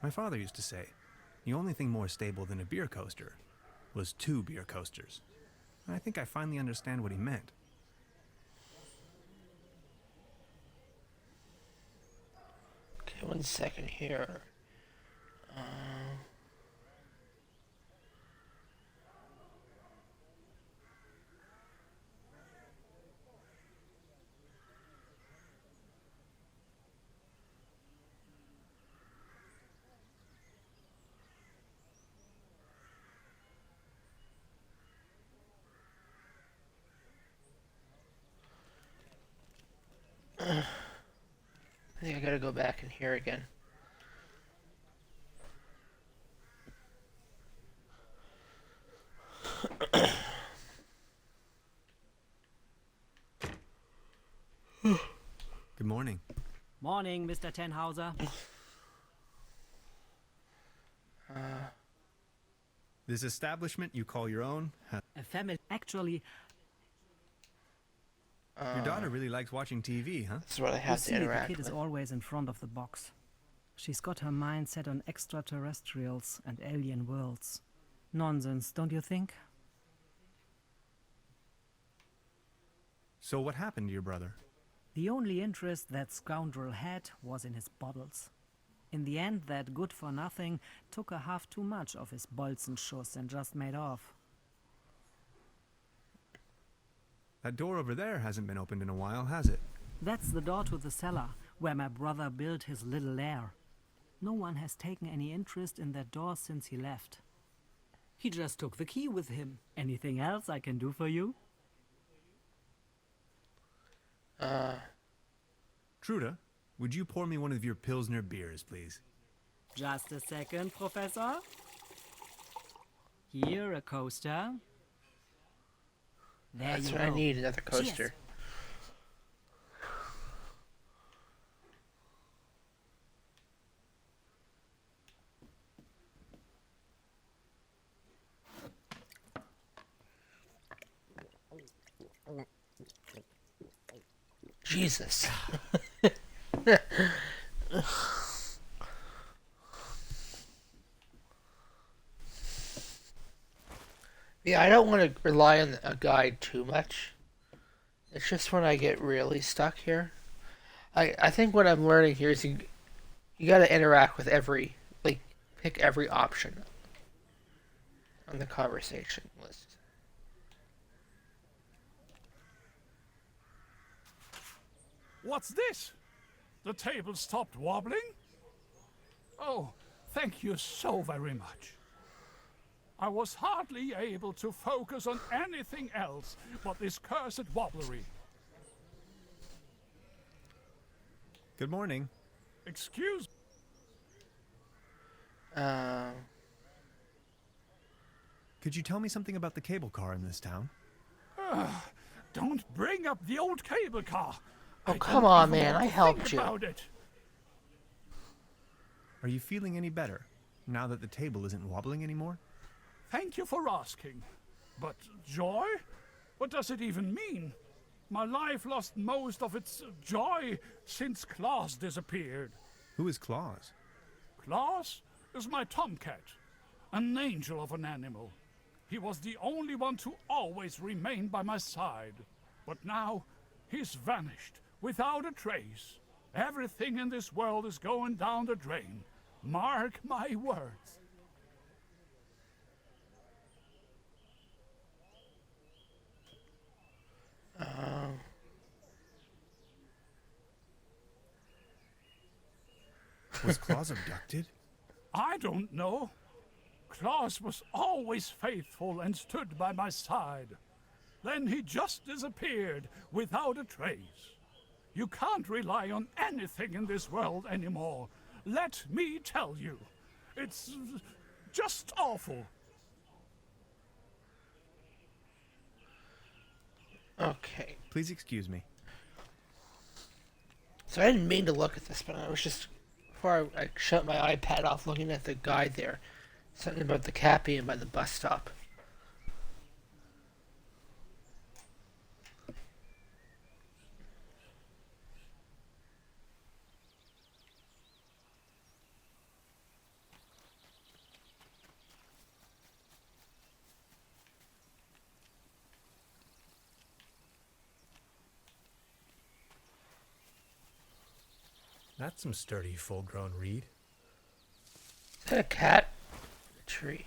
My father used to say, the only thing more stable than a beer coaster was 2 beer coasters. I think I finally understand what he meant. Okay, 1 second here. I think I gotta go back in here again. Good morning. Morning, Mr. Tenhauser. This establishment you call your own? A family. Actually, Your daughter really likes watching TV, huh? This is what I you have see, to the interact kid is with. always in front of the box. She's got her mind set on extraterrestrials and alien worlds. Nonsense, don't you think? So what happened to your brother? The only interest that scoundrel had was in his bottles. In the end, that good-for-nothing took a half too much of his Bolzenschuss and just made off. That door over there hasn't been opened in a while, has it? That's the door to the cellar, where my brother built his little lair. No one has taken any interest in that door since he left. He just took the key with him. Anything else I can do for you? Truda, would you pour me one of your Pilsner beers, please? Just a second, Professor. Here, a coaster. There That's you what go. I need, another coaster. Cheers. Jesus. Yeah, I don't want to rely on a guide too much. It's just when I get really stuck here. I think what I'm learning here is you got to interact with pick every option on the conversation list. What's this? The table stopped wobbling? Oh, thank you so very much. I was hardly able to focus on anything else but this cursed wobblery. Good morning. Could you tell me something about the cable car in this town? Don't bring up the old cable car. Oh, I come don't on, even man. want I to helped think you. about it. Are you feeling any better now that the table isn't wobbling anymore? Thank you for asking. But joy? What does it even mean? My life lost most of its joy since Klaus disappeared. Who is Claus? Klaus is my tomcat, an angel of an animal. He was the only one to always remain by my side. But now, he's vanished, without a trace. Everything in this world is going down the drain. Mark my words. Was Claus abducted? I don't know. Klaus was always faithful and stood by my side. Then he just disappeared without a trace. You can't rely on anything in this world anymore. Let me tell you. It's just awful. Okay. Please excuse me. So I didn't mean to look at this, but I was just, before I shut my iPad off, looking at the guide there. Something about the cat being by the bus stop. That's some sturdy, full-grown reed. Is that a cat? A tree.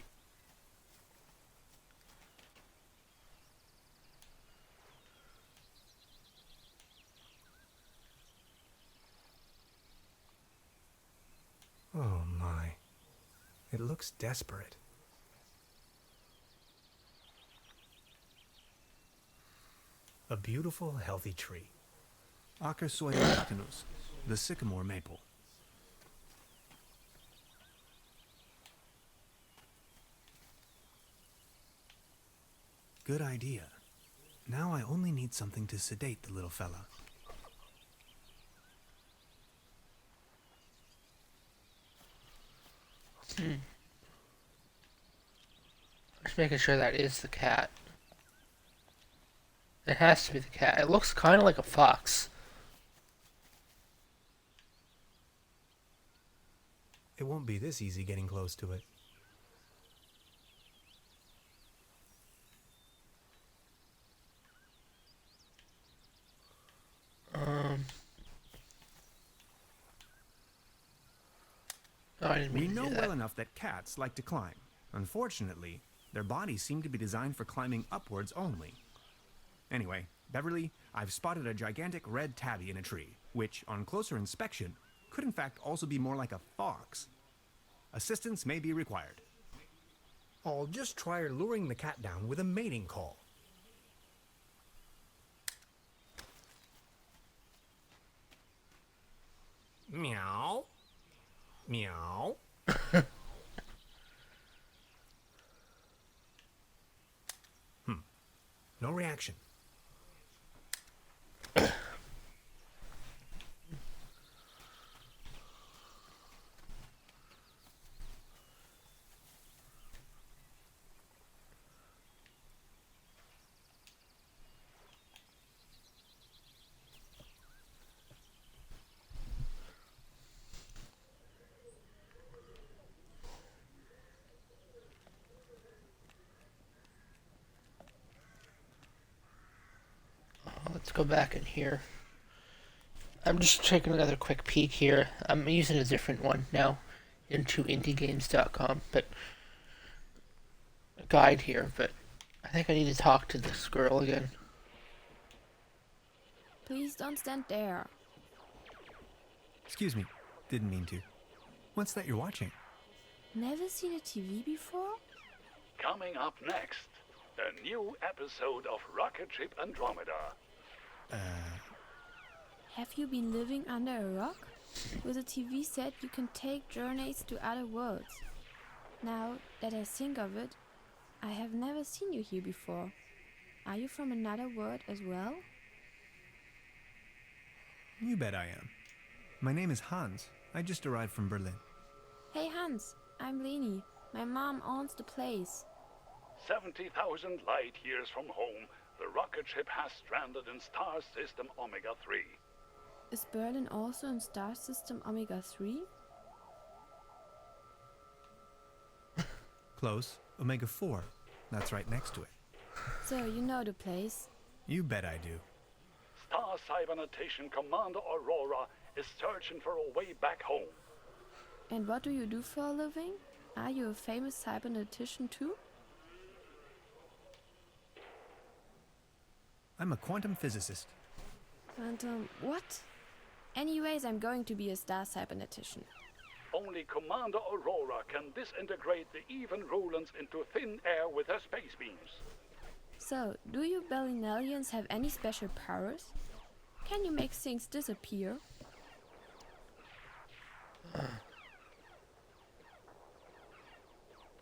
Oh my. It looks desperate. A beautiful, healthy tree. Acersoida lactinus, the sycamore maple. Good idea. Now I only need something to sedate the little fella. Just making sure that is the cat. It has to be the cat. It looks kind of like a fox. It won't be this easy getting close to it. Oh, I didn't We mean to know do that. well enough that cats like to climb. Unfortunately, their bodies seem to be designed for climbing upwards only. Anyway, Beverly, I've spotted a gigantic red tabby in a tree, which, on closer inspection, could in fact also be more like a fox. Assistance may be required. I'll just try luring the cat down with a mating call. Meow. Meow. No reaction. Let's go back in here. I'm just taking another quick peek here. I'm using a different one now, into indiegames.com, but a guide here, but I think I need to talk to this girl again. Please don't stand there. Excuse me, didn't mean to. What's that you're watching? Never seen a TV before? Coming up next, a new episode of Rocket Ship Andromeda. Have you been living under a rock? With a TV set, you can take journeys to other worlds. Now that I think of it, I have never seen you here before. Are you from another world as well? You bet I am. My name is Hans. I just arrived from Berlin. Hey Hans, I'm Leni. My mom owns the place. 70,000 light years from home, the rocket ship has stranded in star system Omega 3. Is Berlin also in star system Omega 3? Close. Omega 4. That's right next to it. So you know the place. You bet I do. Star Cybernetation Commander Aurora is searching for a way back home. And what do you do for a living? Are you a famous cybernetician too? I'm a quantum physicist. And what? Anyways, I'm going to be a star cybernetician. Only Commander Aurora can disintegrate the even Rulans into thin air with her space beams. So, do you Berlinalians have any special powers? Can you make things disappear?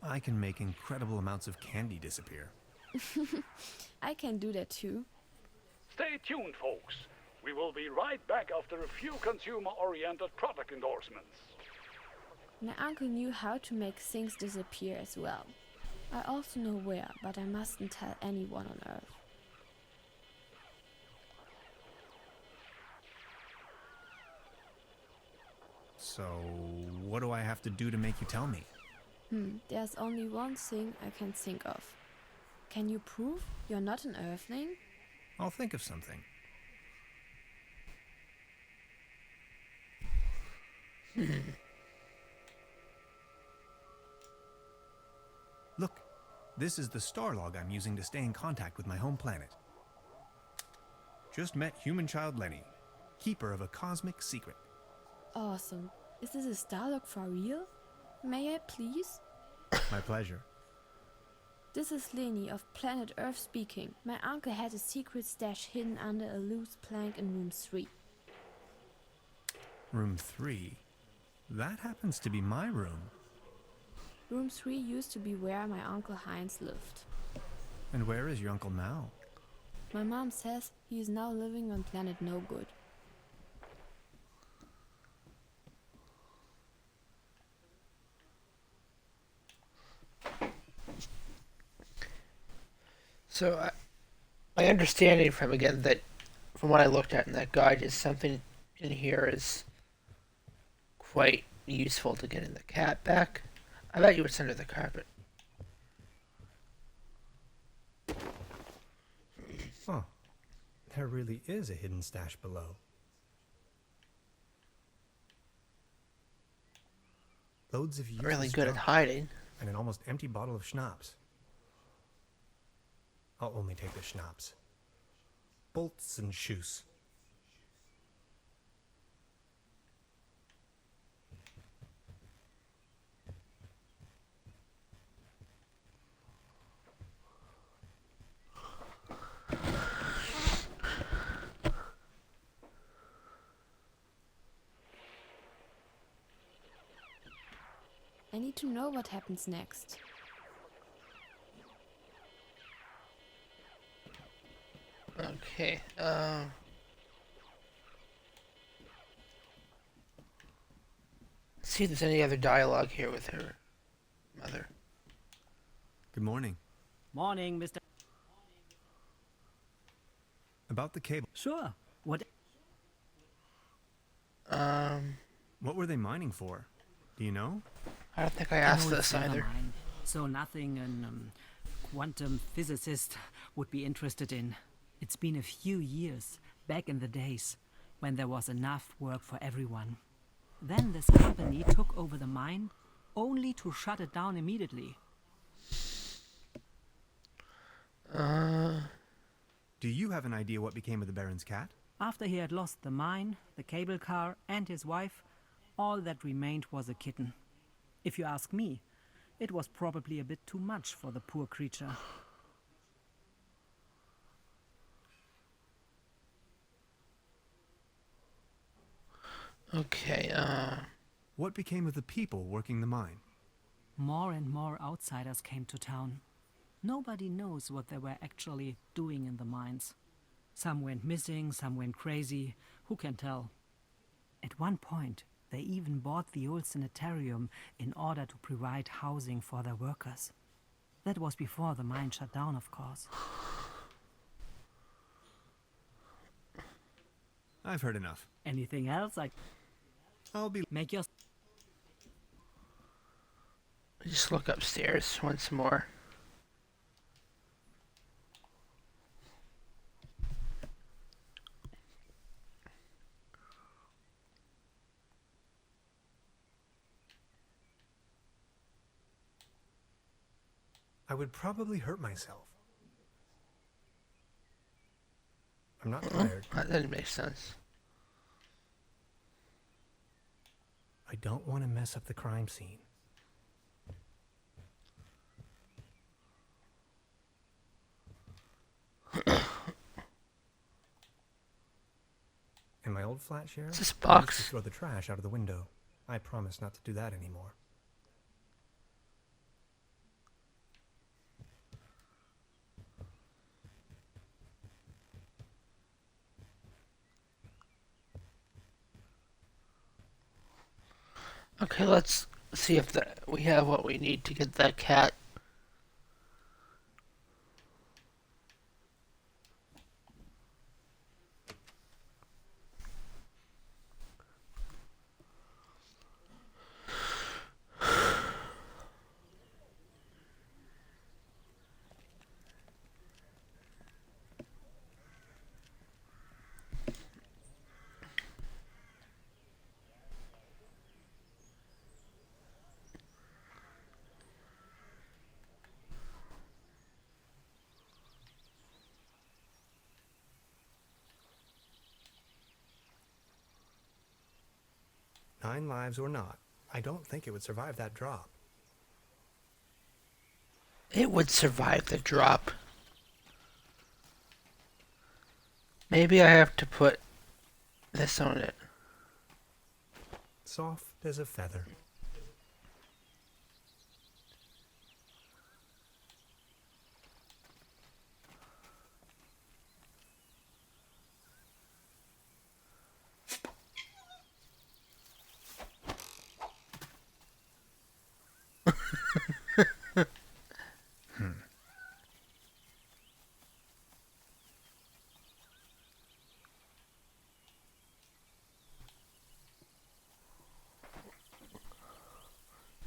I can make incredible amounts of candy disappear. I can do that too. Stay tuned, folks. We will be right back after a few consumer-oriented product endorsements. My uncle knew how to make things disappear as well. I also know where, but I mustn't tell anyone on Earth. So, what do I have to do to make you tell me? There's only one thing I can think of. Can you prove you're not an Earthling? I'll think of something. Look, this is the star log I'm using to stay in contact with my home planet. Just met human child Lenny, keeper of a cosmic secret. Awesome. Is this a Starlog for real? May I please? My pleasure. This is Leni of planet Earth speaking. My uncle had a secret stash hidden under a loose plank in room 3. Room 3? That happens to be my room. Room 3 used to be where my uncle Heinz lived. And where is your uncle now? My mom says he is now living on planet No Good. So, my understanding from again that, from what I looked at in that guide, is something in here is quite useful to getting the cat back. I bet you it's under the carpet. Oh, there really is a hidden stash below. Loads of useless Really good at junk hiding. and an almost empty bottle of schnapps. I'll only take the schnapps. Bolts and shoes. I need to know what happens next. Okay, see if there's any other dialogue here with her mother. Good morning. Morning, Mr. About the cable. Sure. What? What were they mining for? Do you know? I don't think I Oh, asked it's this never either. mind. So nothing a quantum physicist would be interested in. It's been a few years, back in the days, when there was enough work for everyone. Then this company took over the mine, only to shut it down immediately. Do you have an idea what became of the Baron's cat? After he had lost the mine, the cable car, and his wife, all that remained was a kitten. If you ask me, it was probably a bit too much for the poor creature. Okay, What became of the people working the mine? More and more outsiders came to town. Nobody knows what they were actually doing in the mines. Some went missing, some went crazy. Who can tell? At one point, they even bought the old sanitarium in order to provide housing for their workers. That was before the mine shut down, of course. I've heard enough. Anything else? I'll be... Make your... Just look upstairs once more. I would probably hurt myself. I'm not tired. That doesn't make sense. I don't want to mess up the crime scene. In my old flat share, What's this I used box? to throw the trash out of the window. I promise not to do that anymore. Okay, let's see if we have what we need to get that cat. Nine lives or not, I don't think it would survive that drop. It would survive the drop. Maybe I have to put this on it. Soft as a feather.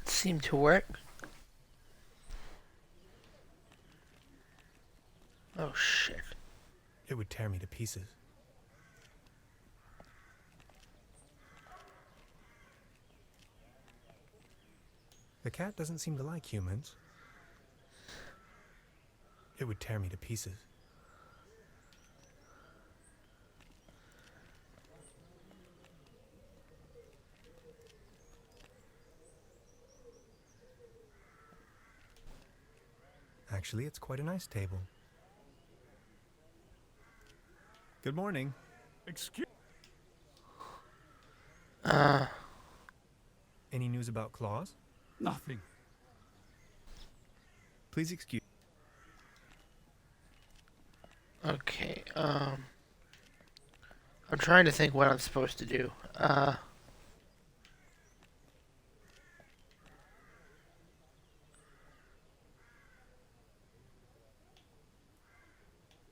It seemed to work. Oh shit. It would tear me to pieces. The cat doesn't seem to like humans. It would tear me to pieces. Actually, it's quite a nice table. Good morning. Excuse. Any news about Claus? Nothing. Please excuse. Okay, I'm trying to think what I'm supposed to do.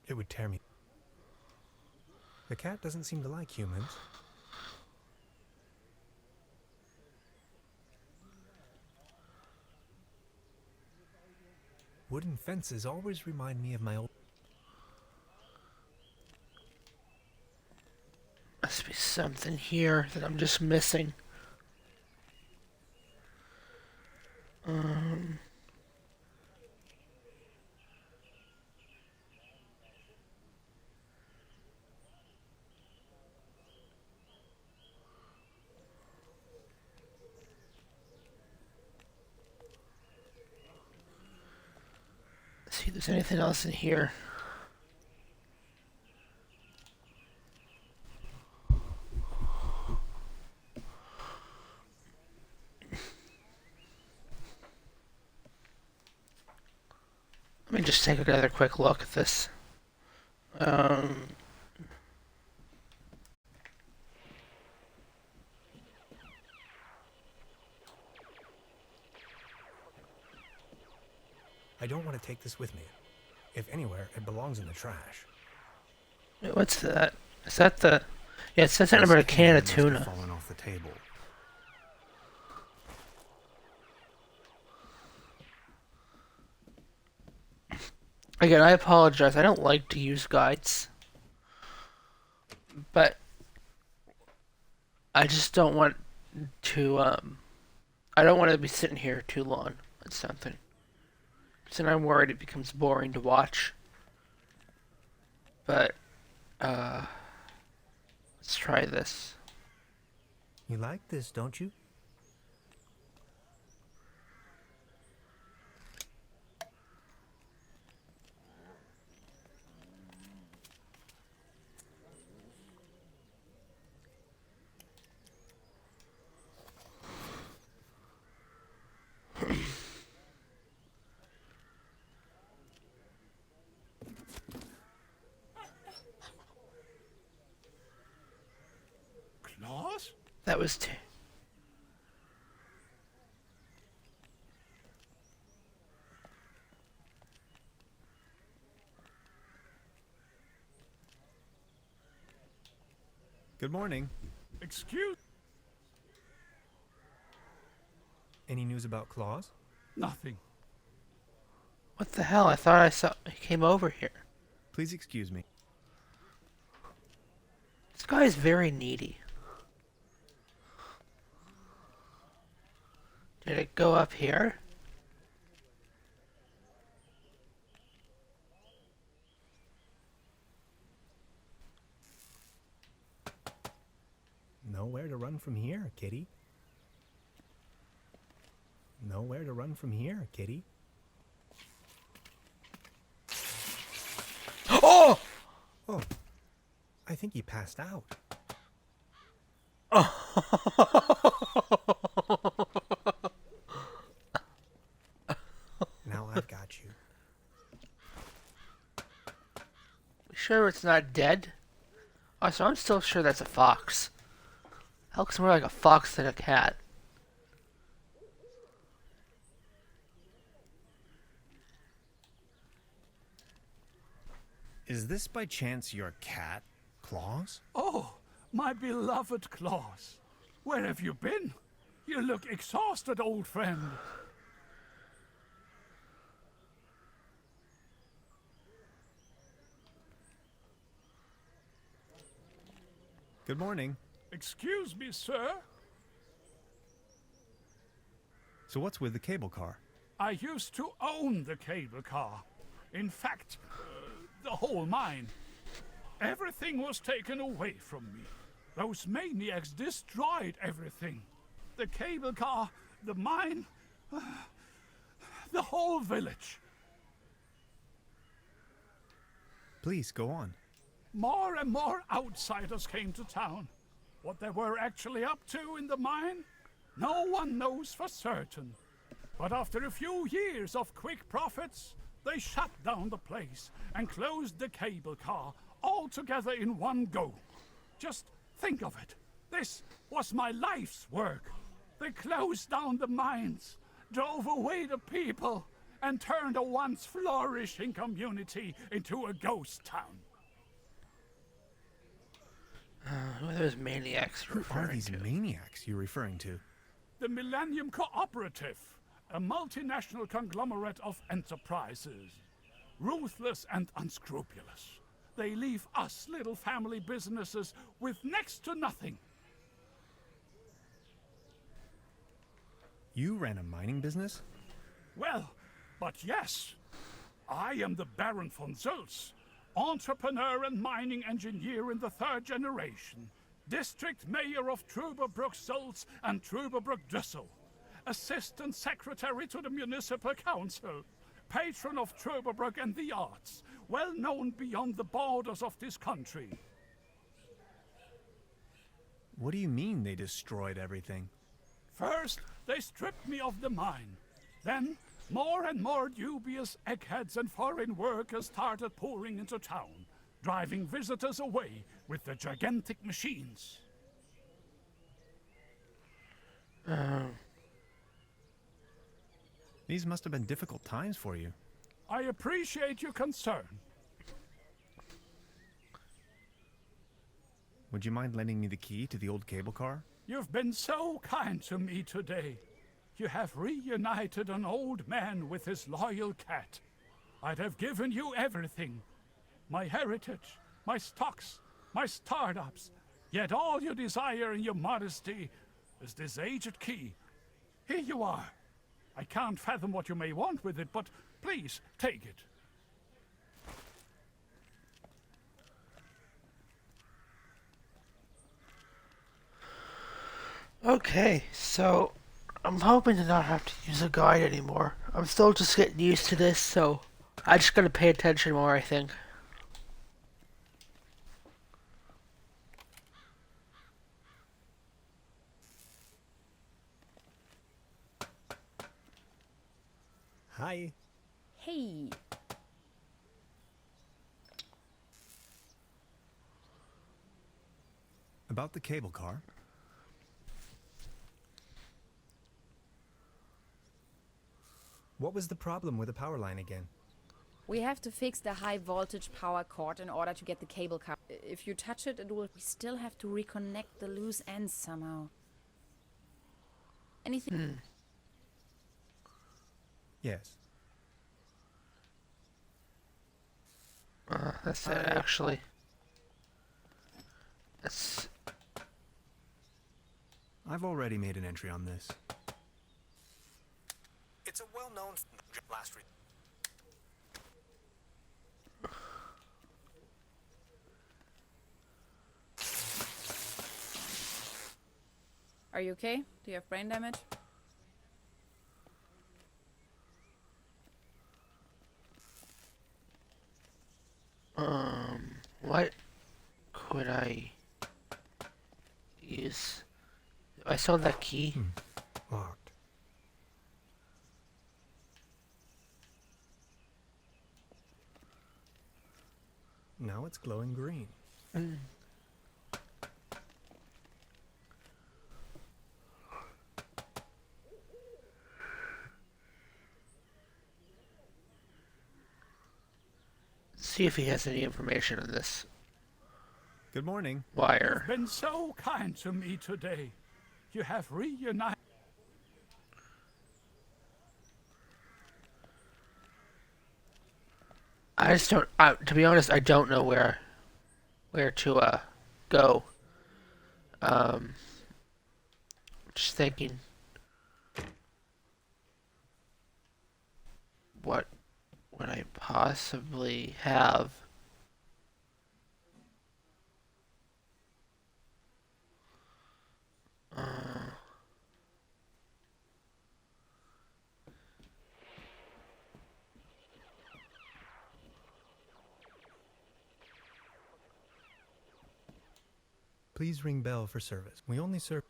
It would tear me. The cat doesn't seem to like humans. Wooden fences always remind me of my old... Must be something here that I'm just missing. See if there's anything else in here. Let me just take another quick look at this. Um, I don't want to take this with me. If anywhere, it belongs in the trash. what's that? Is that the... Yeah, it says something about a can of tuna. Fallen off the table. Again, I apologize. I don't like to use guides. But I just don't want to, I don't want to be sitting here too long on something. So I'm worried it becomes boring to watch. But, let's try this. You like this, don't you? Claus? That was Good morning. Excuse? Any news about Claus? Nothing. What the hell? I thought I saw he came over here. Please excuse me. This guy is very needy. Did it go up here? Nowhere to run from here, kitty. Nowhere to run from here, kitty. Oh! Oh, I think he passed out. Now I've got you. Sure it's not dead? Also, I'm still sure that's a fox. That looks more like a fox than a cat. Is this by chance your cat, Claus? Oh, my beloved Claus. Where have you been? You look exhausted, old friend. Good morning. Excuse me, sir. So what's with the cable car? I used to own the cable car. In fact, the whole mine. Everything was taken away from me. Those maniacs destroyed everything. The cable car, the mine, the whole village. Please, go on. More and more outsiders came to town. What they were actually up to in the mine, no one knows for certain. But after a few years of quick profits, they shut down the place and closed the cable car all together in one go. Just think of it. This was my life's work. They closed down the mines, drove away the people, and turned a once flourishing community into a ghost town. Who are those maniacs you're Who are referring these to? maniacs you're referring to? The Millennium Cooperative, a multinational conglomerate of enterprises. Ruthless and unscrupulous. They leave us little family businesses with next to nothing. You ran a mining business? Well, but yes, I am the Baron von Zölz, entrepreneur and mining engineer in the third generation, district mayor of Trüberbrook Zölz and Trüberbrook Düssel, assistant secretary to the municipal council, patron of Trüberbrook and the arts, well known beyond the borders of this country. What do you mean they destroyed everything? First, they stripped me of the mine. Then, more and more dubious eggheads and foreign workers started pouring into town, driving visitors away with the gigantic machines. These must have been difficult times for you. I appreciate your concern. Would you mind lending me the key to the old cable car? You've been so kind to me today. You have reunited an old man with his loyal cat. I'd have given you everything. My heritage, my stocks, my startups. Yet all you desire in your modesty is this aged key. Here you are. I can't fathom what you may want with it, but please take it. Okay, so I'm hoping to not have to use a guide anymore. I'm still just getting used to this, so I just gotta pay attention more, I think. Hi. Hey, About the cable car? What was the problem with the power line again? We have to fix the high voltage power cord in order to get the cable car. If you touch it, it will. We still have to reconnect the loose ends somehow. Anything? Yes. That's it, actually. That's... I've already made an entry on this. It's a well-known last re- Are you okay? Do you have brain damage? What could I use? I saw that key. Locked. Now it's glowing green. See if he has any information on this Good morning. wire. Been so kind to me today. You have reunited. I just don't. To be honest, I don't know where to go. Just thinking, what would I possibly have? Please ring bell for service. We only serve.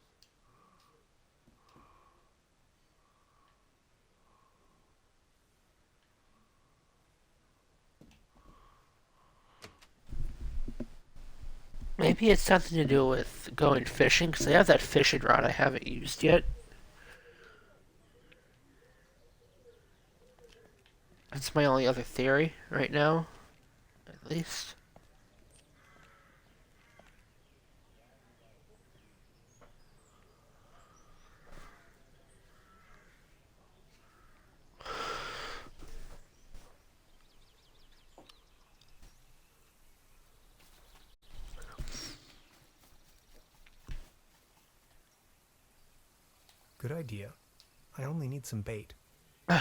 Maybe it's something to do with going fishing, because I have that fishing rod I haven't used yet. That's my only other theory right now, at least. Good idea. I only need some bait. Well,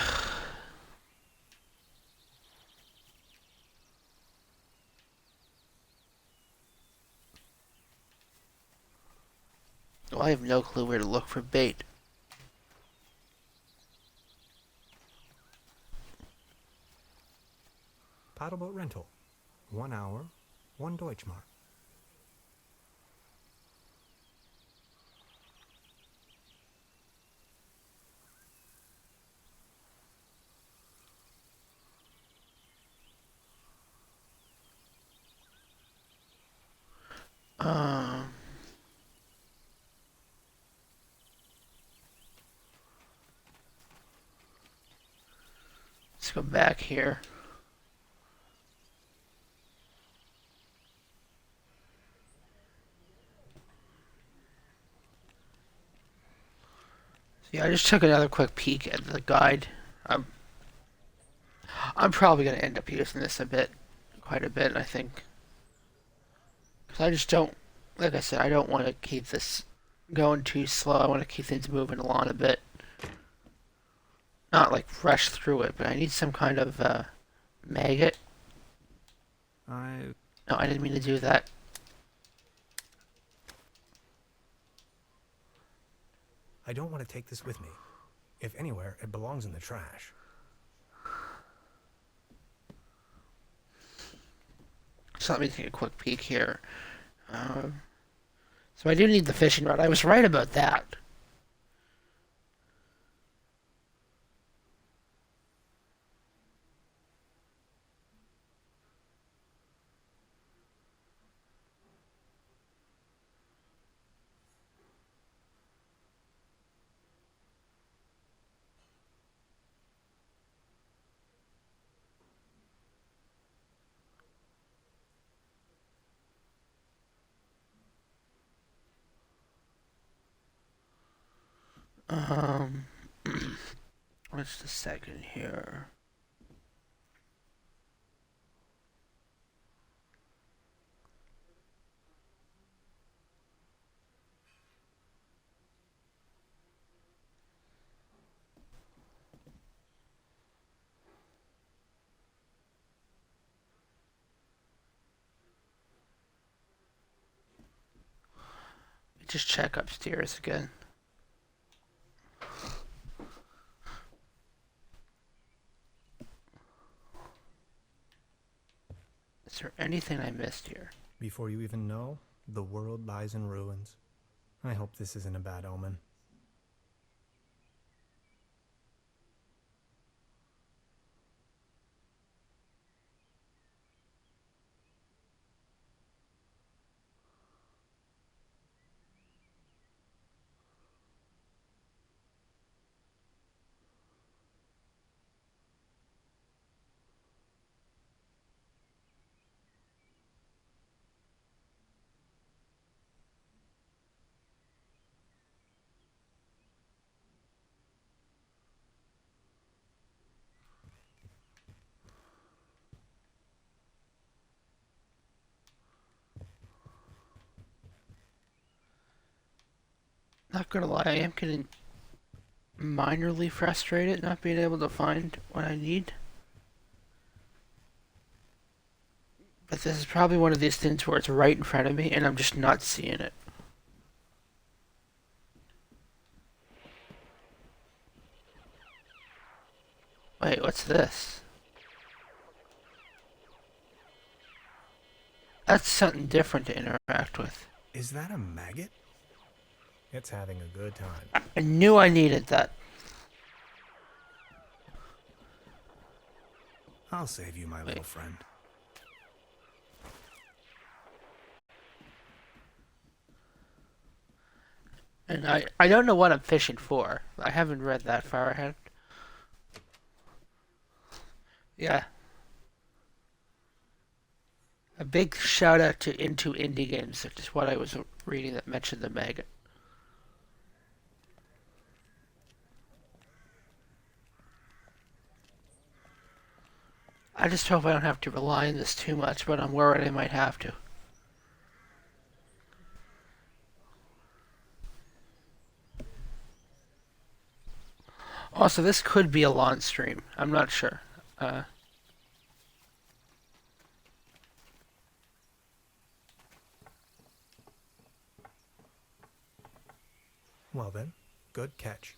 I have no clue where to look for bait. Paddleboat rental. 1 hour, 1 Deutschmark. Let's go back here. Yeah, I just took another quick peek at the guide. I'm probably going to end up using this quite a bit, I think. Because I just don't, like I said, I don't want to keep this going too slow. I want to keep things moving along a bit. Not like rush through it, but I need some kind of maggot. I... No, I didn't mean to do that. I don't want to take this with me. If anywhere, it belongs in the trash. So let me take a quick peek here. So I do need the fishing rod. I was right about that. Um, what's the second here? Just check upstairs again. Is there anything I missed here? Before you even know, the world lies in ruins. I hope this isn't a bad omen. Not gonna lie, I am getting minorly frustrated not being able to find what I need. But this is probably one of these things where it's right in front of me and I'm just not seeing it. Wait, what's this? That's something different to interact with. Is that a maggot? It's having a good time. I knew I needed that. I'll save you, my little friend. And I don't know what I'm fishing for. I haven't read that far ahead. Yeah. A big shout out to Into Indie Games, which is what I was reading that mentioned the maggot. I just hope I don't have to rely on this too much, but I'm worried I might have to. Also, this could be a launch stream. I'm not sure. Well then, good catch.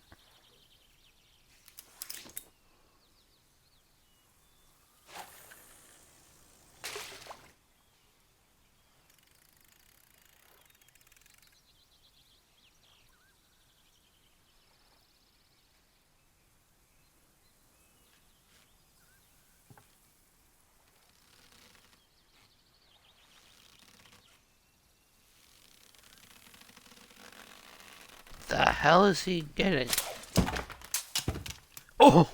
The hell is he getting? Oh!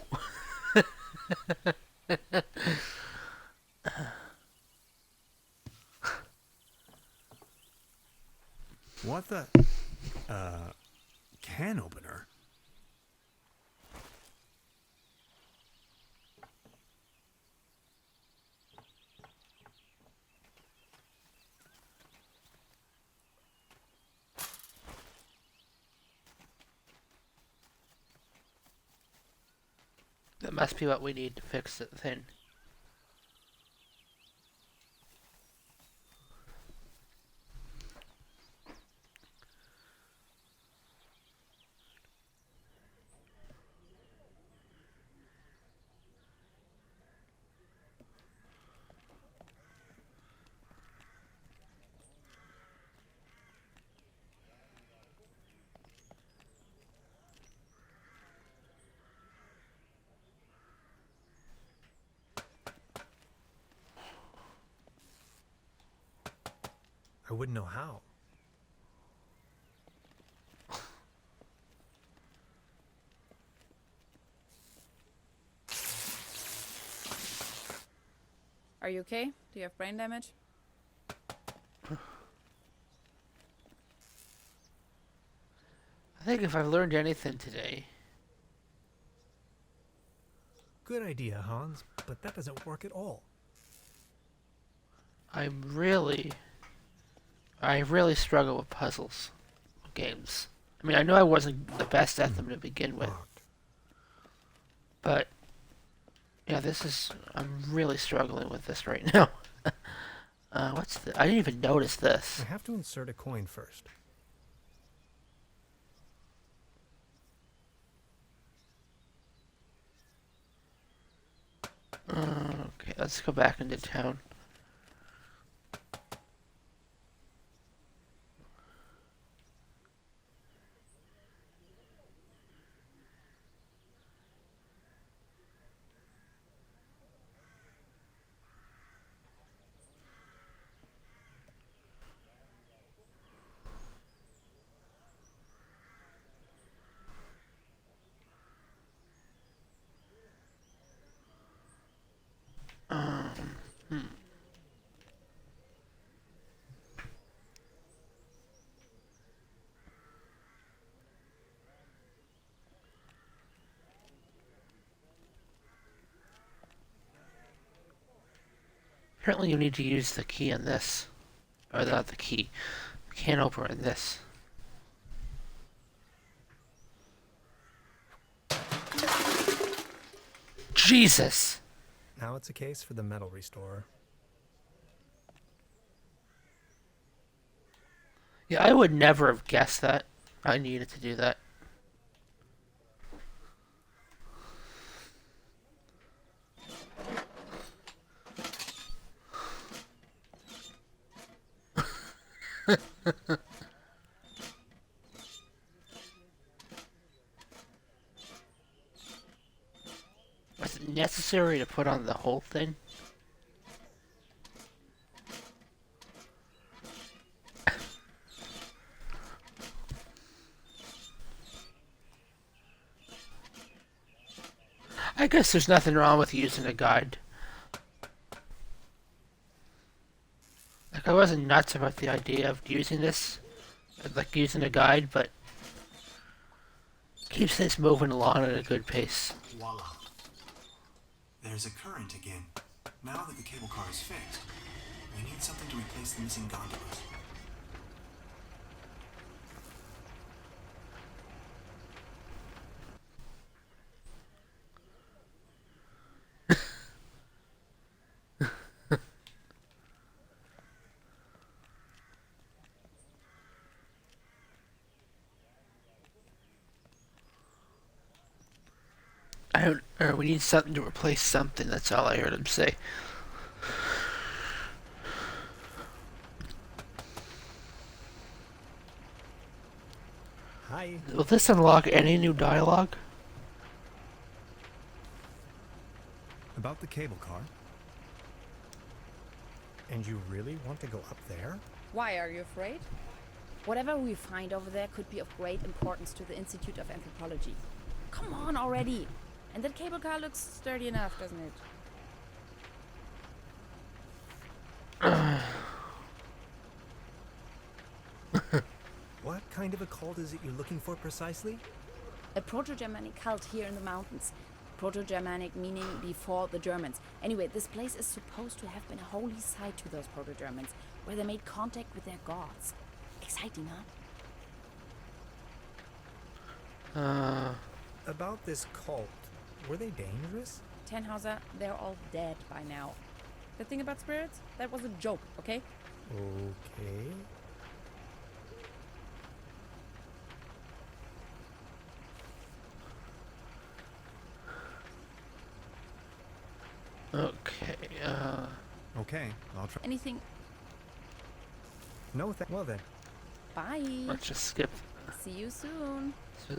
What the? Can opener? That must be what we need to fix the thing. I wouldn't know how. Are you okay? Do you have brain damage? I think if I've learned anything today, Good idea, Hans, but that doesn't work at all. I really struggle with puzzles games. I mean, I know I wasn't the best at them to begin with, Locked. but yeah, I'm really struggling with this right now. What's the? I didn't even notice this. I have to insert a coin first. Okay, let's go back into town. Hmm. Apparently, you need to use the key on this, or not the key, the can opener in this. Jesus! Now it's a case for the metal restorer. Yeah, I would never have guessed that I needed to do that. Was it necessary to put on the whole thing? I guess there's nothing wrong with using a guide. Like, I wasn't nuts about the idea of using this, like using a guide, but keeps this moving along at a good pace. Voila. There's a current again. Now that the cable car is fixed, we need something to replace the missing gondolas. We need something to replace something, that's all I heard him say. Hi. Will this unlock any new dialogue? About the cable car? And you really want to go up there? Why, are you afraid? Whatever we find over there could be of great importance to the Institute of Anthropology. Come on already! And that cable car looks sturdy enough, doesn't it? What kind of a cult is it you're looking for precisely? A Proto-Germanic cult here in the mountains. Proto-Germanic meaning before the Germans. Anyway, this place is supposed to have been a holy site to those Proto-Germans, where they made contact with their gods. Exciting, huh? About this cult, were they dangerous? Tannhauser, they're all dead by now. The thing about spirits, that was a joke, okay? Okay. Okay, Okay, I'll try. Anything. No, well then. Bye. let's just skip. See you soon. So,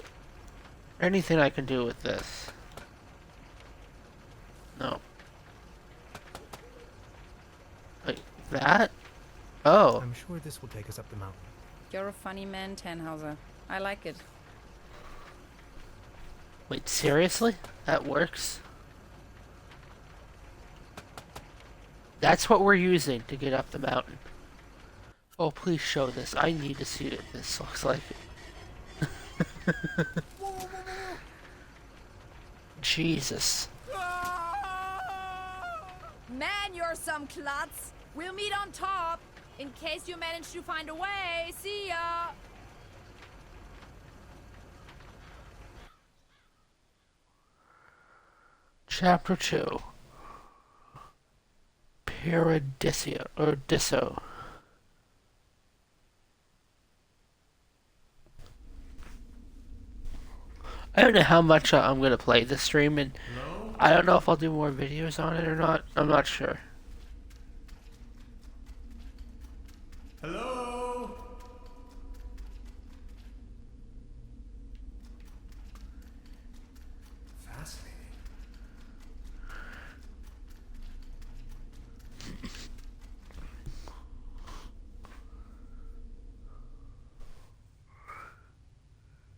anything I can do with this? No. Like that? Oh, I'm sure this will take us up the mountain. You're a funny man, Tannhauser. I like it. wait, seriously? That works? That's what we're using to get up the mountain. Oh, please show this. I need to see what this looks like. Jesus. Man, you're some klutz. We'll meet on top. In case you manage to find a way. See ya. Chapter 2. Paradiso, or Disso. I don't know how much I'm gonna play this stream, and I don't know if I'll do more videos on it or not. I'm not sure. Hello? Fascinating.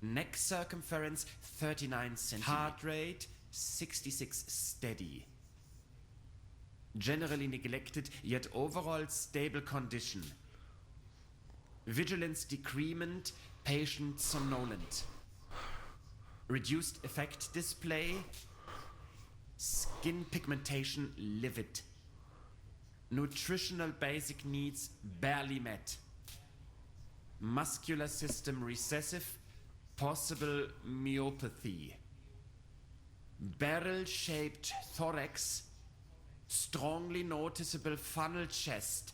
Neck circumference 39 centimeters. Heart rate 66 steady. Generally neglected, yet overall stable condition. Vigilance decrement, patient somnolent. Reduced effect display. Skin pigmentation livid. Nutritional basic needs barely met. Muscular system recessive. Possible myopathy. Barrel-shaped thorax. Strongly noticeable funnel chest.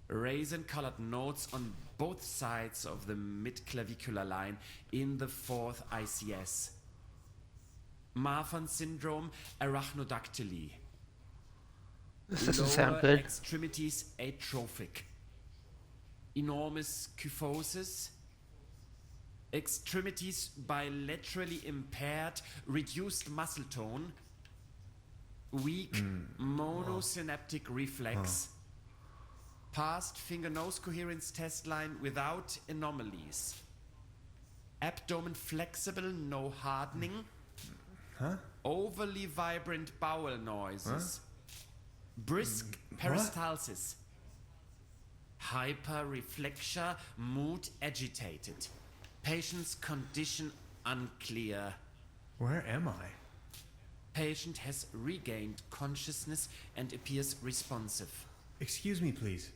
Raisin-colored nodes on both sides of the mid-clavicular line in the fourth ICS. Marfan syndrome, arachnodactyly. This doesn't Lower sound good. extremities atrophic. Enormous kyphosis. Extremities bilaterally impaired, reduced muscle tone. Weak monosynaptic reflex. Past finger-nose coherence test line without anomalies. Abdomen flexible, no hardening. Overly vibrant bowel noises. Brisk peristalsis. Hyperreflexia, mood agitated. Patient's condition unclear. Where am I? Patient has regained consciousness and appears responsive. Excuse me, please.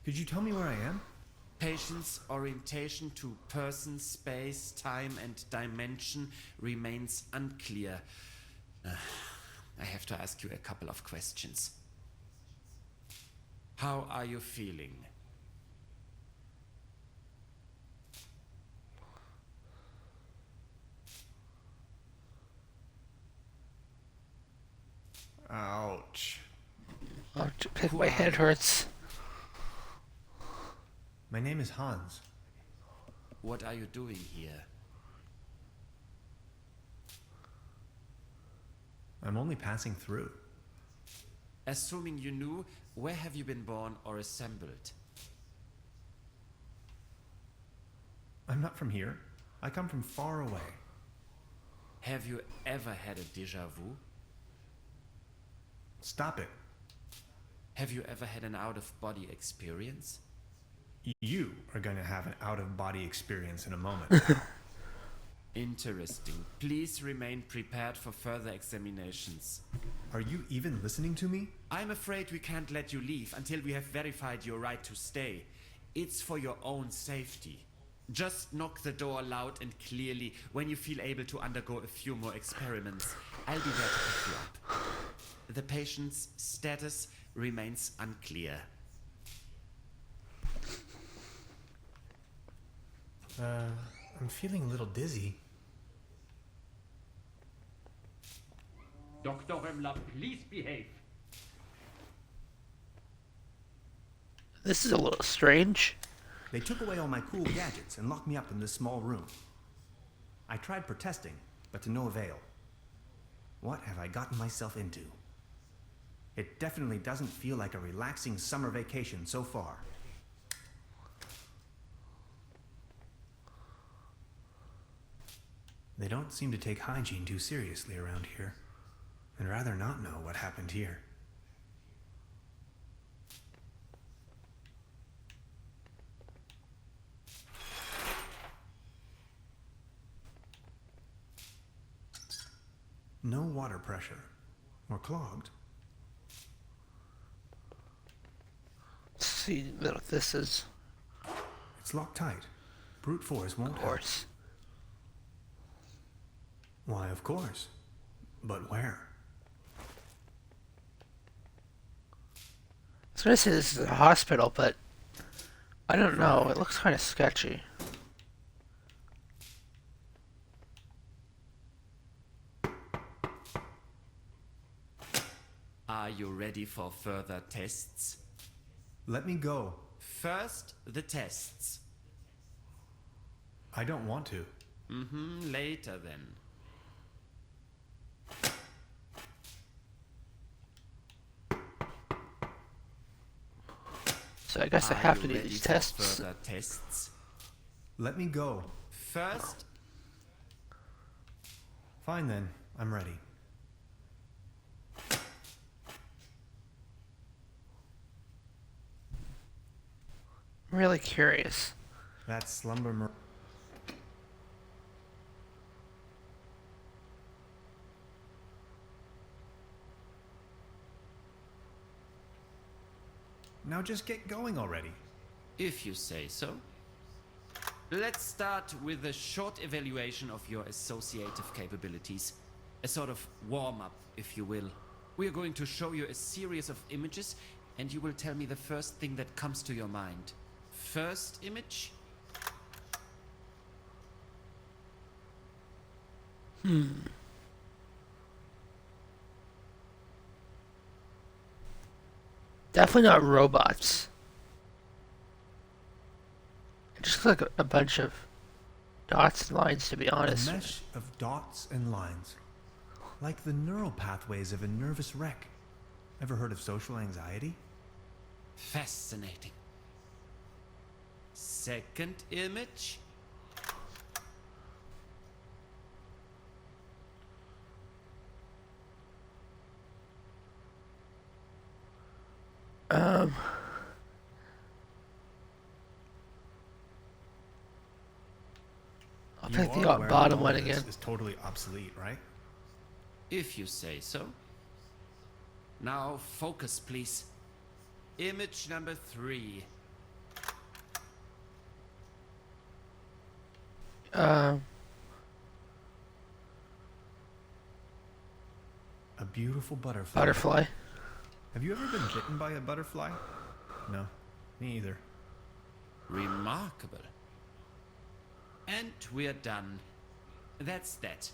Could you tell me where I am? Patient's orientation to person, space, time, and dimension remains unclear. I have to ask you a couple of questions. How are you feeling? Ouch. Oh, my head hurts. My name is Hans. What are you doing here? I'm only passing through. Assuming you knew, where have you been born or assembled? I'm not from here. I come from far away. Have you ever had a déjà vu? Stop it. Have you ever had an out-of-body experience? You are going to have an out-of-body experience in a moment. Interesting. Please remain prepared for further examinations. Are you even listening to me? I'm afraid we can't let you leave until we have verified your right to stay. It's for your own safety. Just knock the door loud and clearly when you feel able to undergo a few more experiments. I'll be there to pick you up. The patient's status remains unclear. I'm feeling a little dizzy. Dr. Remmler, please behave. This is a little strange. They took away all my cool gadgets and locked me up in this small room. I tried protesting, but to no avail. What have I gotten myself into? It definitely doesn't feel like a relaxing summer vacation so far. They don't seem to take hygiene too seriously around here. I'd rather not know what happened here. No water pressure. Or clogged. Let's see what this is. It's locked tight. Brute force won't Of help. course. Why, of course. But where? I was gonna say this is a hospital, but I don't know. It looks kind of sketchy. Are you ready for further tests? Let me go. First, the tests. I don't want to. Later then. So I guess I Are have you to do ready these for tests. further tests? Let me go. First, Fine then. I'm ready. I'm really curious. That's slumber. Now just get going already. if you say so. Let's start with a short evaluation of your associative capabilities. A sort of warm-up, if you will. We are going to show you a series of images, and you will tell me the first thing that comes to your mind. First image? Definitely not robots. It just looks like a bunch of dots and lines, to be A honest. mesh of dots and lines. Like the neural pathways of a nervous wreck. Ever heard of social anxiety? Fascinating. Second image? I'll You pick the are aware bottom all one of this again. is totally obsolete, right? If you say so. Now focus, please. Image number 3. Um, A beautiful butterfly. butterfly. Have you ever been bitten by a butterfly? No, me either. Remarkable. And we're done. That's that.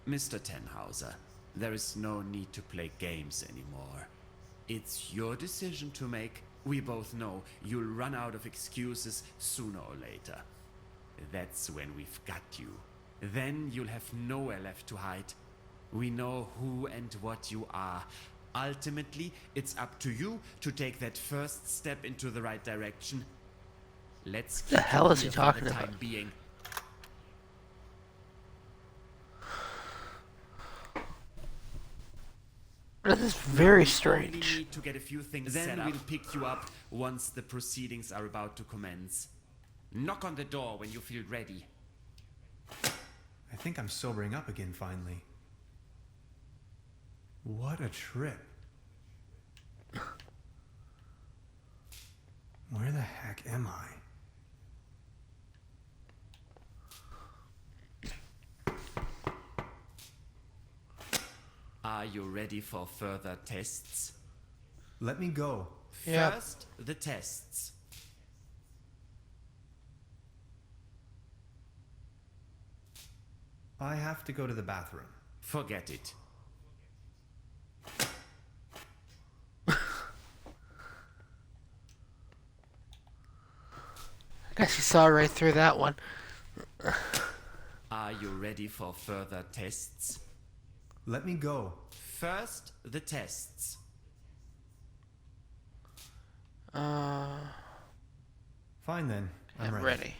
Mr. Tenhauser, there is no need to play games anymore. It's your decision to make. We both know you'll run out of excuses sooner or later. That's when we've got you. Then you'll have nowhere left to hide. We know who and what you are. Ultimately, it's up to you to take that first step into the right direction. Let's keep The hell you is he here for talking the about? time being. This is very We strange. need to get a few things set up. Then we'll pick you up once the proceedings are about to commence. Knock on the door when you feel ready. I think I'm sobering up again finally. What a trip. Where the heck am I? Are you ready for further tests? Let me go. Yep. First, the tests. I have to go to the bathroom. Forget it. I guess you saw right through that one. Are you ready for further tests? Let me go. First, the tests. Uh, Fine then. I'm I'm ready. ready.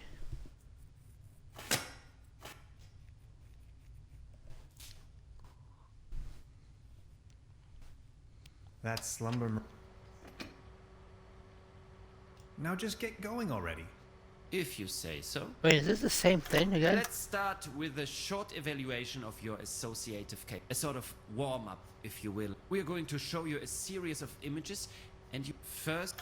That's slumber. Now just get going already. If you say so. Wait, is this the same thing again? Let's start with a short evaluation of your associative case. A sort of warm-up, if you will. We are going to show you a series of images, and you first...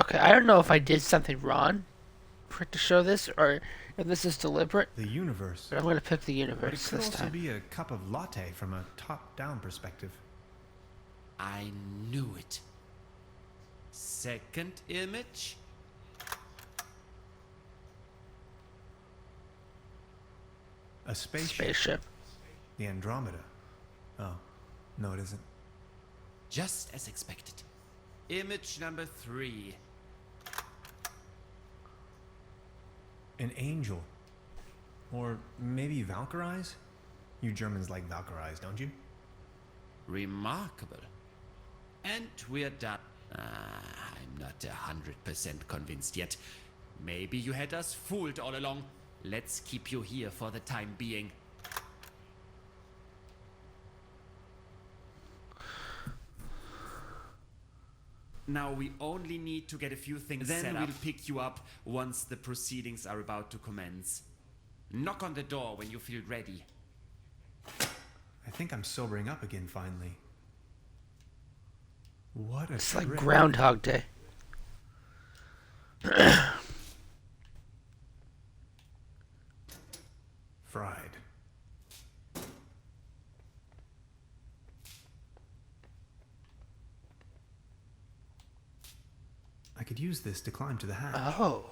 Okay, I don't know if I did something wrong for it to show this, or if this is deliberate, The universe. but I'm going to pick the But it universe could this also time. be a cup of latte from a top-down perspective. I knew it. Second image. A spaceship. Spaceship. The Andromeda. Oh, no it isn't. Just as expected. Image number 3. An angel. Or maybe Valkyries? You Germans like Valkyries, don't you? Remarkable. And we're done. I'm not 100% convinced yet. Maybe you had us fooled all along. Let's keep you here for the time being. Now we only need to get a few things set up. Then we'll pick you up once the proceedings are about to commence. Knock on the door when you feel ready. I think I'm sobering up again finally. What a It's like trip. Groundhog Day. Fried. I could use this to climb to the hatch. Oh.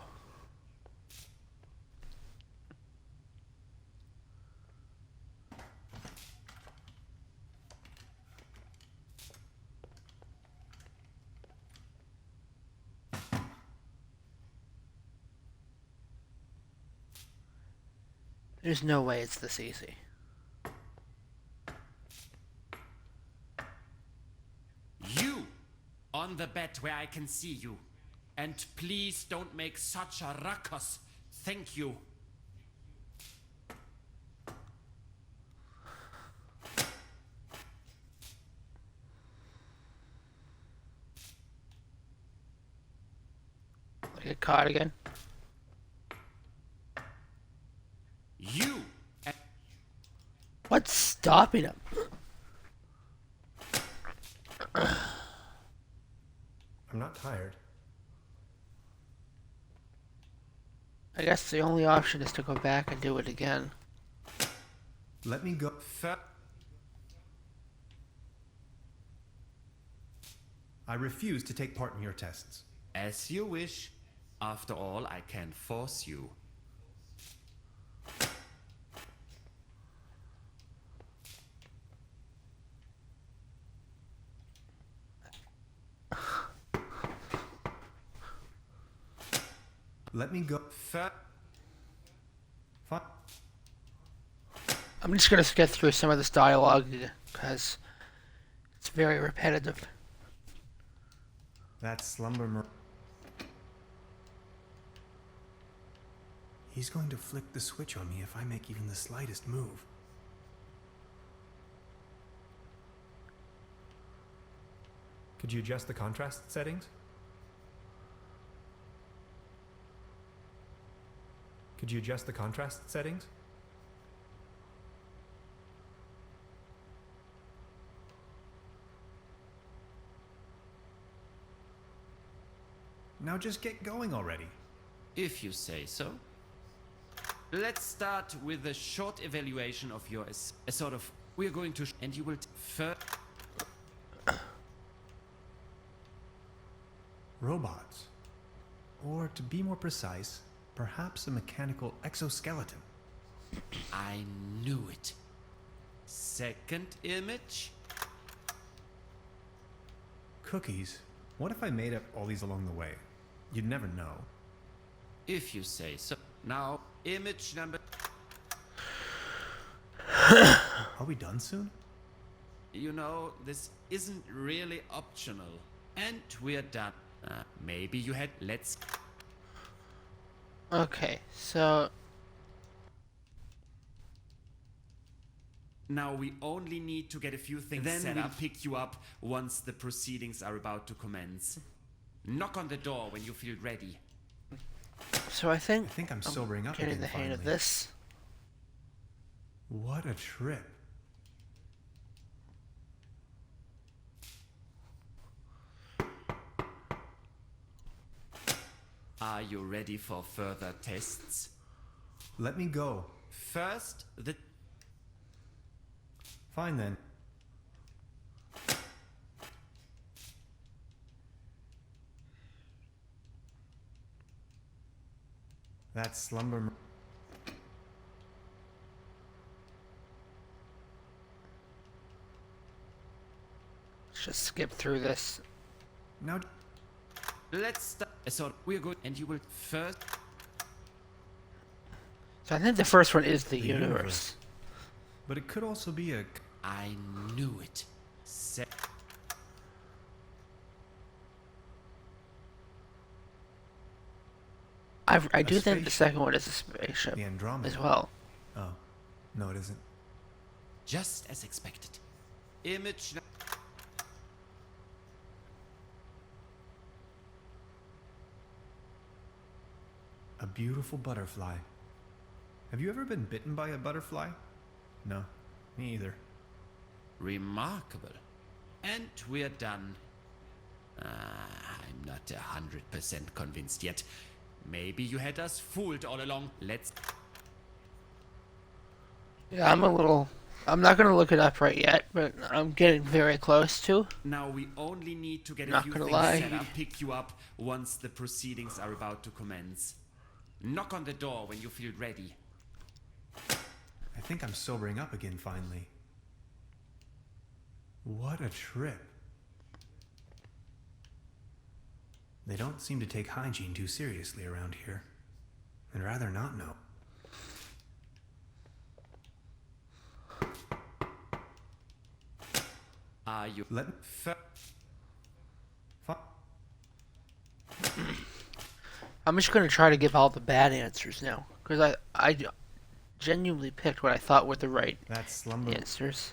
There's no way it's this easy. You! On the bed where I can see you. And please don't make such a ruckus. Thank you. I get caught again. You! What's stopping him? I'm not tired. I guess the only option is to go back and do it again. Let me go. I refuse to take part in your tests. As you wish. After all, I can't force you. Let me go. Fir- Fine. I'm just going to get through some of this dialogue because it's very repetitive. That's slumber. He's going to flick the switch on me if I make even the slightest move. Could you adjust the contrast settings? Could you adjust the contrast settings? Now just get going already. If you say so. Let's start with a short evaluation of your a sort of we're going to and you will first. Robots. Or to be more precise, perhaps a mechanical exoskeleton. I knew it. Second image. Cookies? What if I made up all these along the way? You'd never know. If you say so. Now, image number. Are we done soon? You know, this isn't really optional. And we're done. Maybe you had. Let's. Okay, so Now we only need to get a few things set up. Then we'll pick you up once the proceedings are about to commence. Knock on the door when you feel ready. I think I'm sobering up getting again the hang finally. of this. What a trip. Are you ready for further tests? Let me go. First, the Fine then. That slumber. Let's just skip through this. Now. let's start. So we're good, and you will first. So I think the first one is the universe. Universe. But it could also be a. I knew it. I do think the spaceship. second one is a spaceship The Andromeda. as well. Oh. No, it isn't. Just as expected. Image. A beautiful butterfly. Have you ever been bitten by a butterfly? No, me either. Remarkable. And we're done. I'm not 100% convinced yet. Maybe you had us fooled all along. Let's. Yeah, I'm not gonna look it up right yet, but I'm getting very close to. Now we only need to get a Not few gonna things lie. set up. Pick you up once the proceedings are about to commence. Knock on the door when you feel ready. I think I'm sobering up again finally. What a trip. They don't seem to take hygiene too seriously around here. I'd rather not know. Are you Let me. I'm just gonna try to give all the bad answers now, because I genuinely picked what I thought were the right That slumber. answers.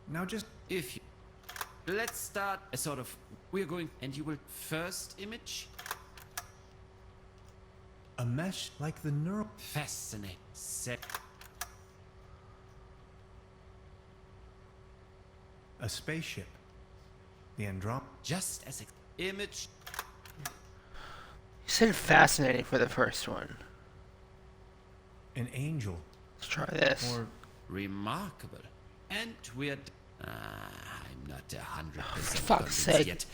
Now just. if you let's start a sort of we're going and you will first image A mesh like the neural. fascinate set A spaceship. The Andromeda. just as image You said fascinating for the first one. An angel. Let's try this. Or. remarkable and we're I'm not 100% fuck's convinced sake. yet.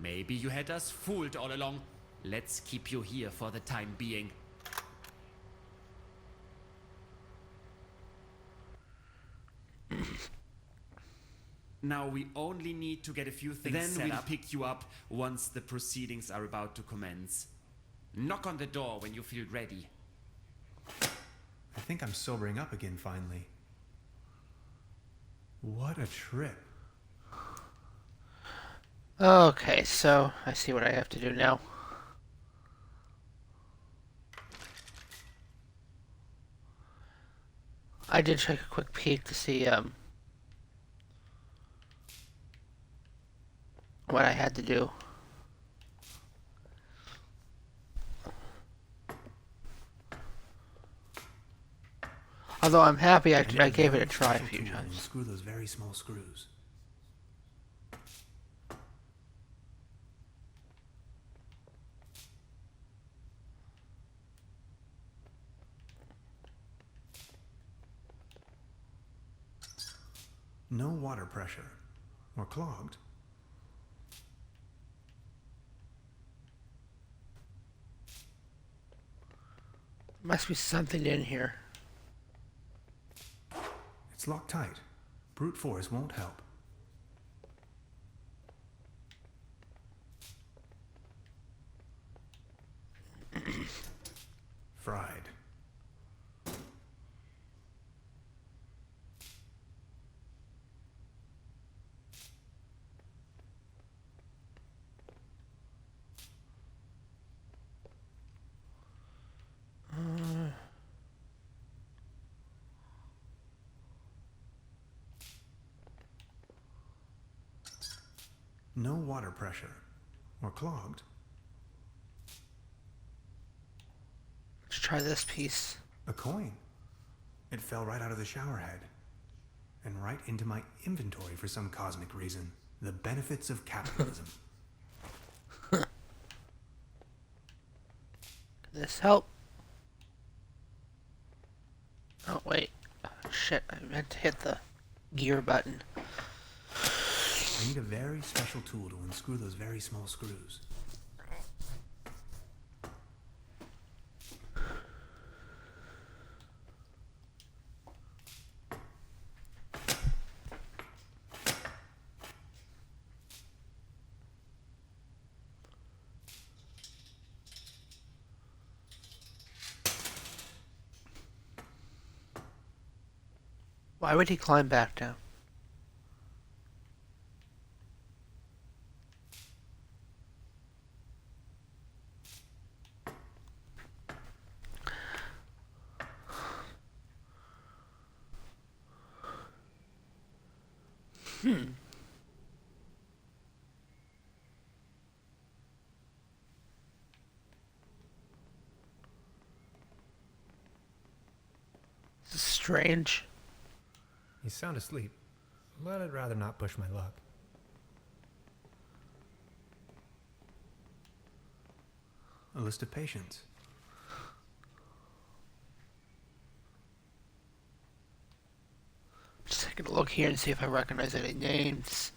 Maybe you had us fooled all along. Let's keep you here for the time being. Now we only need to get a few things set up. Then we'll pick you up once the proceedings are about to commence. Knock on the door when you feel ready. I think I'm sobering up again finally. What a trip. Okay, so I see what I have to do now. I did take a quick peek to see what I had to do. Although I'm happy I need gave it a very try a special few tool to times. unscrew those very small screws. No water pressure. Or clogged. Must be something in here. It's locked tight. Brute force won't help. Fried. No water pressure. Or clogged. Let's try this piece. A coin. It fell right out of the shower head. And right into my inventory for some cosmic reason. The benefits of capitalism. Can this help? Oh, wait. Shit, I meant to hit the gear button. I need a very special tool to unscrew those very small screws. Why would he climb back down? This is strange. He's sound asleep, but I'd rather not push my luck. A list of patients. Just taking a look here and see if I recognize any names.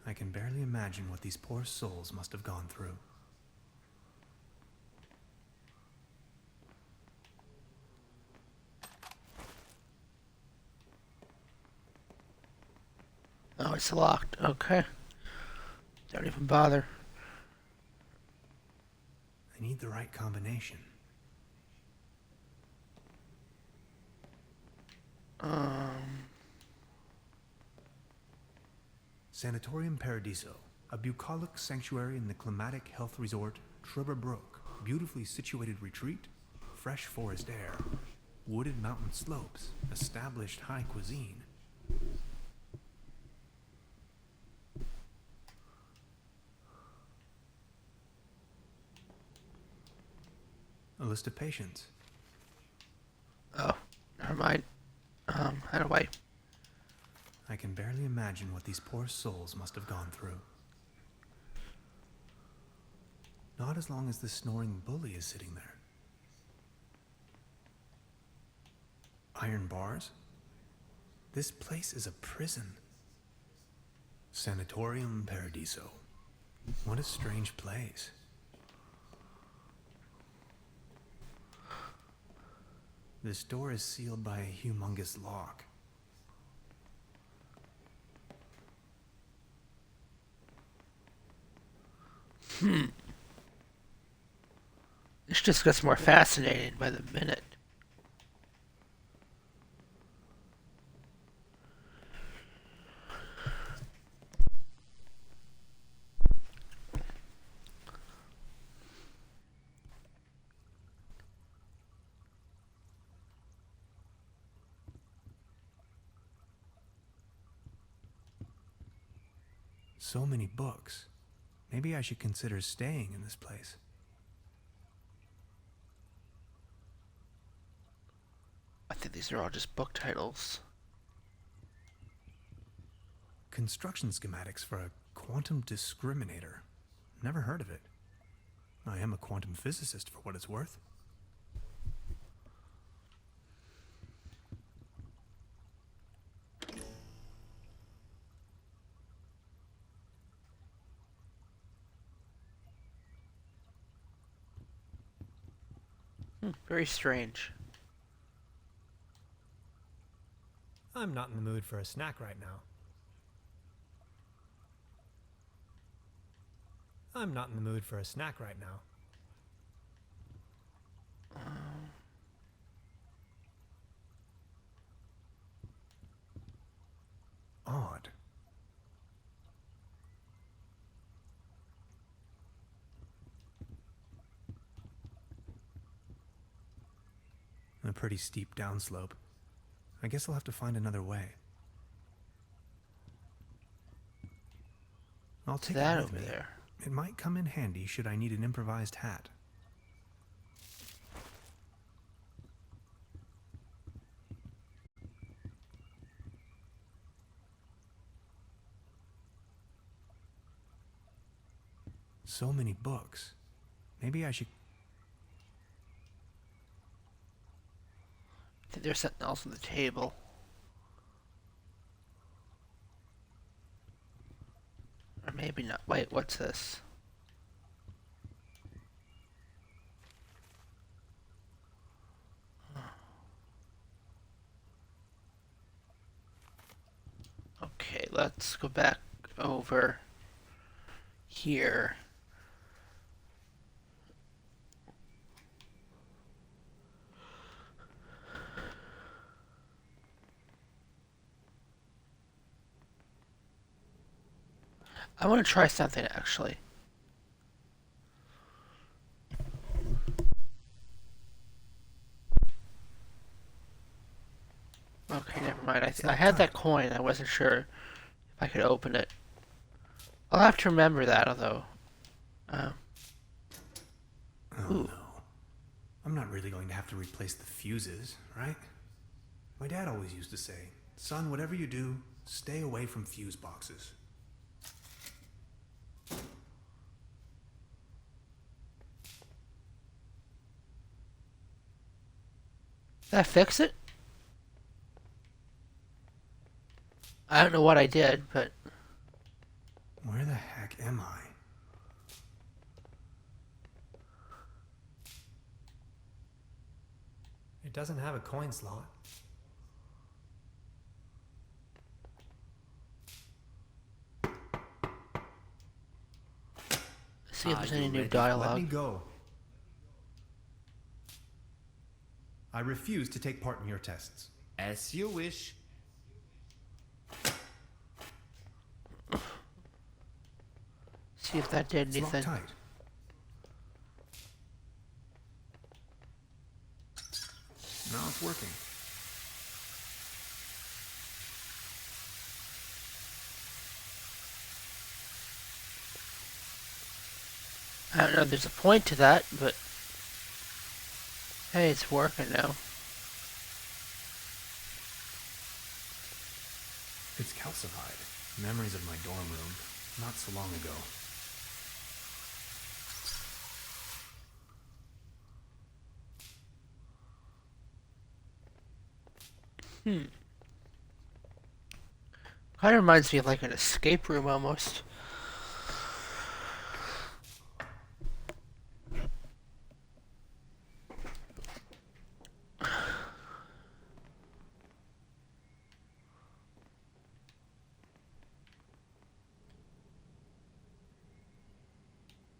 I can barely imagine what these poor souls must have gone through. Oh, it's locked. Okay. Don't even bother. I need the right combination. Sanatorium Paradiso, a bucolic sanctuary in the climatic health resort Trüberbrook. Beautifully situated retreat, fresh forest air, wooded mountain slopes, established high cuisine. A list of patients. Oh, never mind. How do I... I can barely imagine what these poor souls must have gone through. Not as long as this snoring bully is sitting there. Iron bars? This place is a prison. Sanatorium Paradiso. What a strange place. This door is sealed by a humongous lock. This just gets more fascinating by the minute. So many books. Maybe I should consider staying in this place. I think these are all just book titles. Construction schematics for a quantum discriminator. Never heard of it. I am a quantum physicist for what it's worth. Very strange. I'm not in the mood for a snack right now. I'm not in the mood for a snack right now. Odd. A pretty steep downslope. I guess I'll have to find another way. I'll take That it with over me. there. It might come in handy should I need an improvised hat. So many books. Maybe I should... I think there's something else on the table. Or maybe not. Wait, what's this? Okay, let's go back over here. I want to try something actually. Okay, never mind. I had that coin. I wasn't sure if I could open it. I'll have to remember that, although. Oh Ooh. no. I'm not really going to have to replace the fuses, right? My dad always used to say, son, whatever you do, stay away from fuse boxes. Did I fix it? I don't know what I did, but Where the heck am I? It doesn't have a coin slot. see if Are there's you any new ready? dialogue. Let me go. I refuse to take part in your tests. As you wish. See if that did It's locked anything. tight. Now it's working. I don't know if there's a point to that, but hey, it's working now. It's calcified. Memories of my dorm room, not so long ago. Kind of reminds me of like an escape room almost.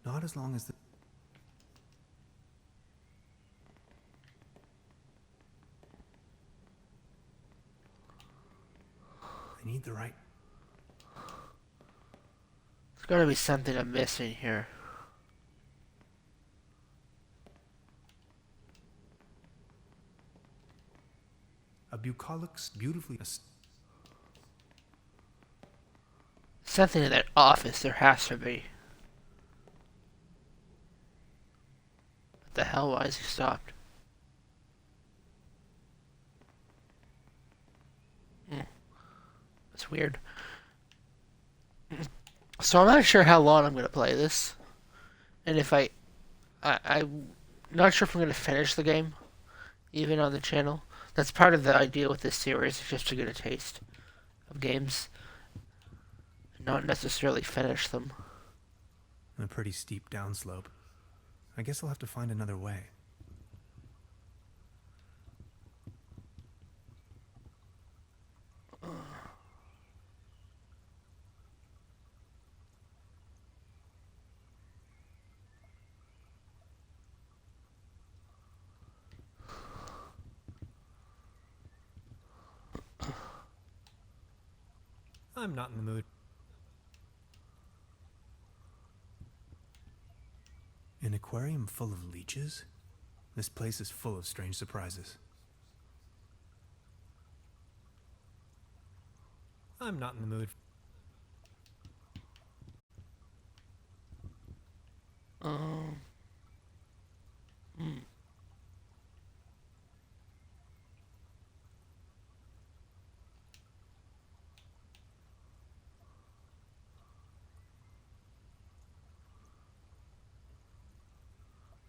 Not as long as the... I need the right... There's gotta be something I'm missing here. A bucolic, beautifully... Something in that office, there has to be. What the hell, why is he stopped? That's weird. So I'm not sure how long I'm gonna play this. And if I'm not sure if I'm gonna finish the game, even on the channel. That's part of the idea with this series, is just to get a taste of games. Not necessarily finish them. A pretty steep downslope. I guess I'll have to find another way. I'm not in the mood. An aquarium full of leeches? This place is full of strange surprises. I'm not in the mood.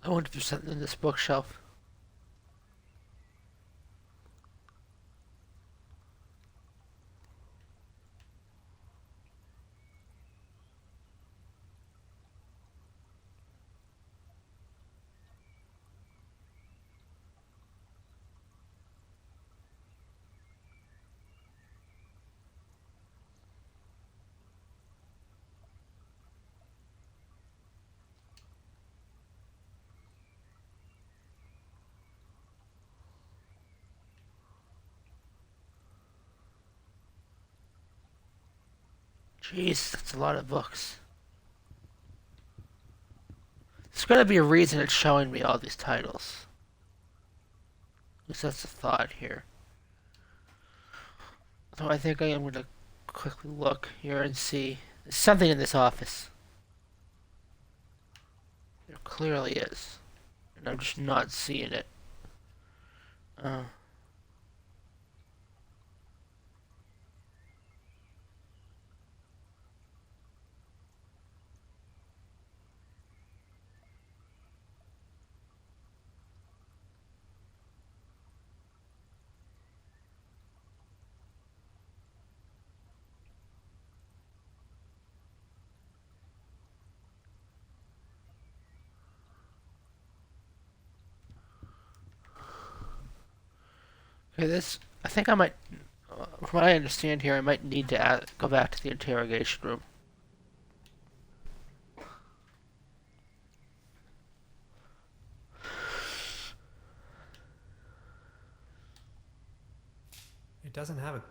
I wonder if there's something in this bookshelf. Jeez, that's a lot of books. There's gotta be a reason it's showing me all these titles. At least that's the thought here. So I think I am gonna quickly look here and see. There's something in this office. There clearly is. And I'm just not seeing it. Okay, this, I think I might, from what I understand here, I might need to go back to the interrogation room. It doesn't have a...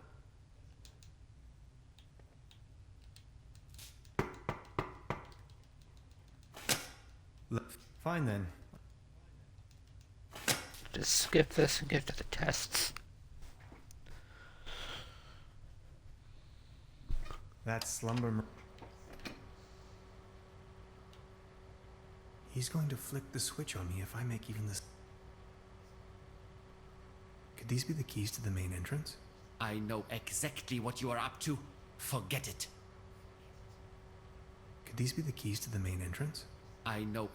Fine then. Just skip this and get to the tests. That slumber... He's going to flick the switch on me if I make even this... Could these be the keys to the main entrance? I know exactly what you are up to. Forget it. Could these be the keys to the main entrance? I know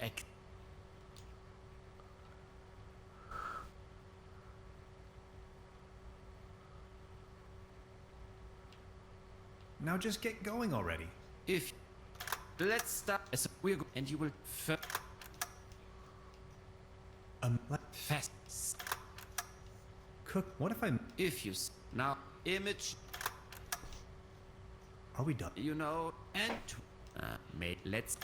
Now just get going already. If let's start as we're and you will fast Cook, what if I'm... if you now image Are we done? you know and let's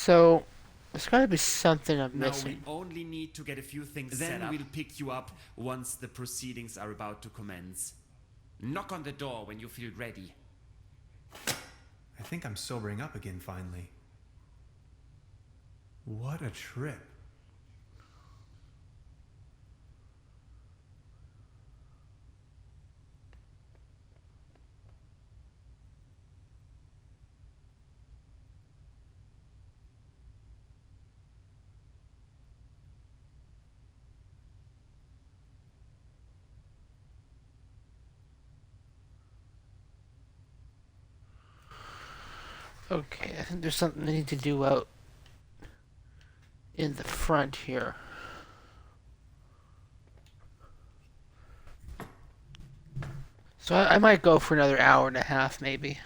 So, there's gotta be something I'm Now missing. we only need to get a few things set up. Then we'll pick you up once the proceedings are about to commence. Knock on the door when you feel ready. I think I'm sobering up again finally. What a trip. Okay, I think there's something I need to do out in the front here. So I might go for another hour and a half, maybe.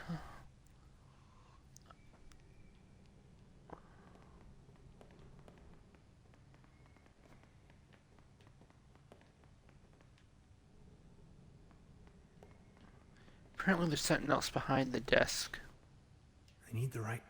Apparently there's something else behind the desk. I need the right...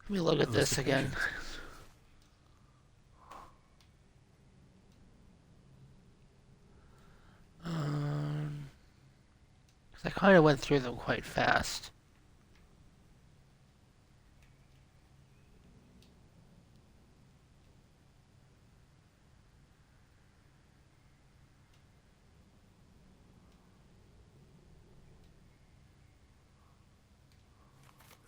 Let me look at list this of again. patients. 'Cause I kind of went through them quite fast.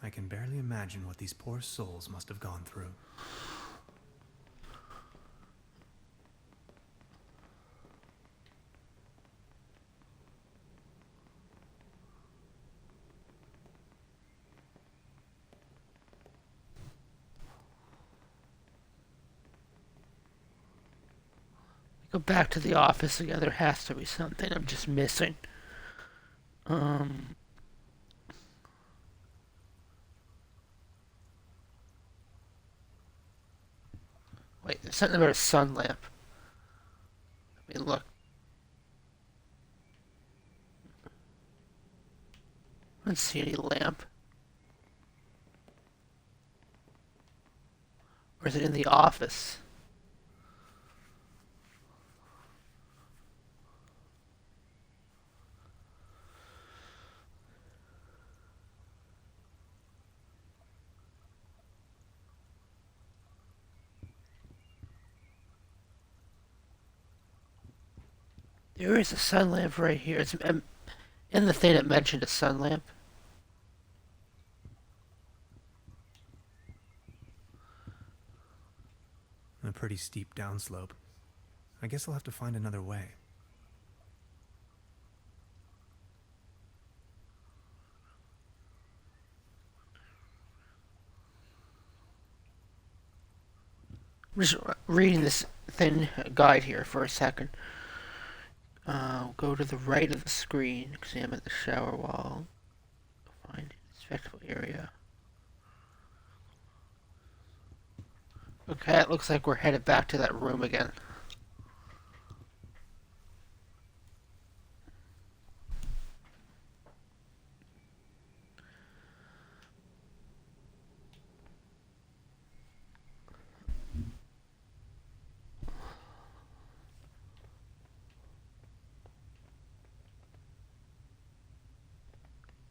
I can barely imagine what these poor souls must have gone through. Go back to the office again. There has to be something I'm just missing. Wait, there's something about a sun lamp. Let me look. I don't see any lamp. Or is it in the office? There is a sun lamp right here. It's in the thing it mentioned a sun lamp. A pretty steep downslope. I guess I'll have to find another way. I'm just reading this thin guide here for a second. Go to the right of the screen, examine the shower wall, find an inspectable area. Okay, it looks like we're headed back to that room again.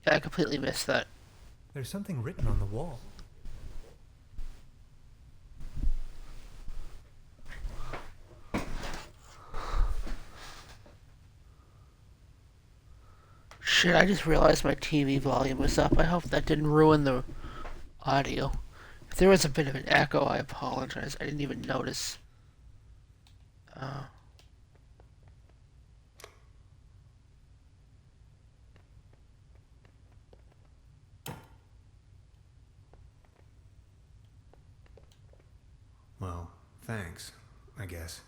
Yeah, I completely missed that. There's something written on the wall. Shit, I just realized my TV volume was up. I hope that didn't ruin the audio. If there was a bit of an echo, I apologize. I didn't even notice. Well, thanks, I guess.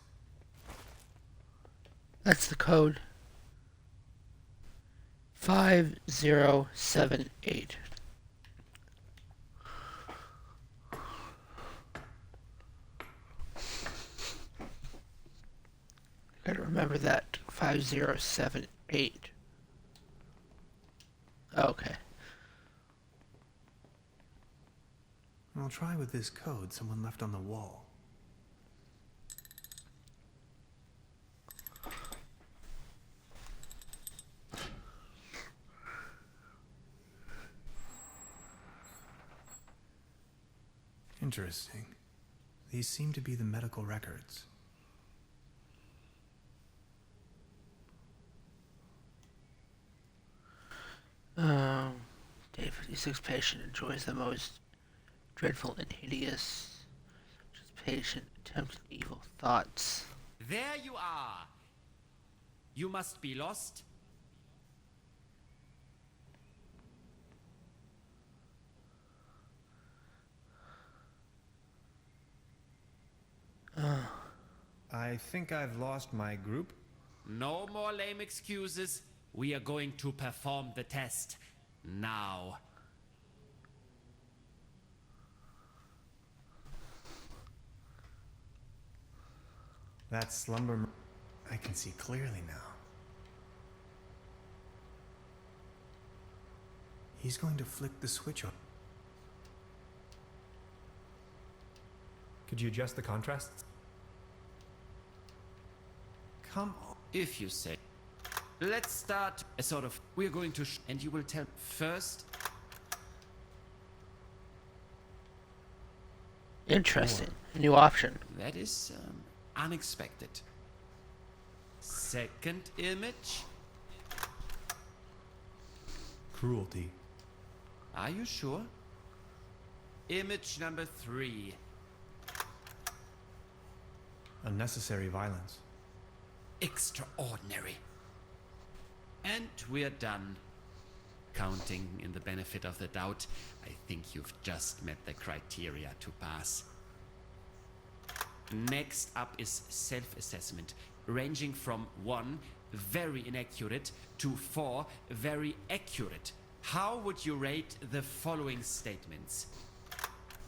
That's the code. 5078. Gotta remember that. 5078. Okay. I'll try with this code someone left on the wall. Interesting. These seem to be the medical records. Day 56 patient enjoys the most dreadful and hideous. Just patient attempted evil thoughts. There you are. You must be lost. I think I've lost my group. No more lame excuses. We are going to perform the test. Now. That slumber... I can see clearly now. He's going to flick the switch on. Could you adjust the contrasts? Come on. If you say. Let's start a sort of. We're going to. And you will tell first. Interesting. New option. That is unexpected. Second image. Cruelty. Are you sure? Image number 3. Unnecessary violence. Extraordinary. And we're done. Counting in the benefit of the doubt, I think you've just met the criteria to pass. Next up is self-assessment, ranging from 1, very inaccurate, to 4, very accurate. How would you rate the following statements?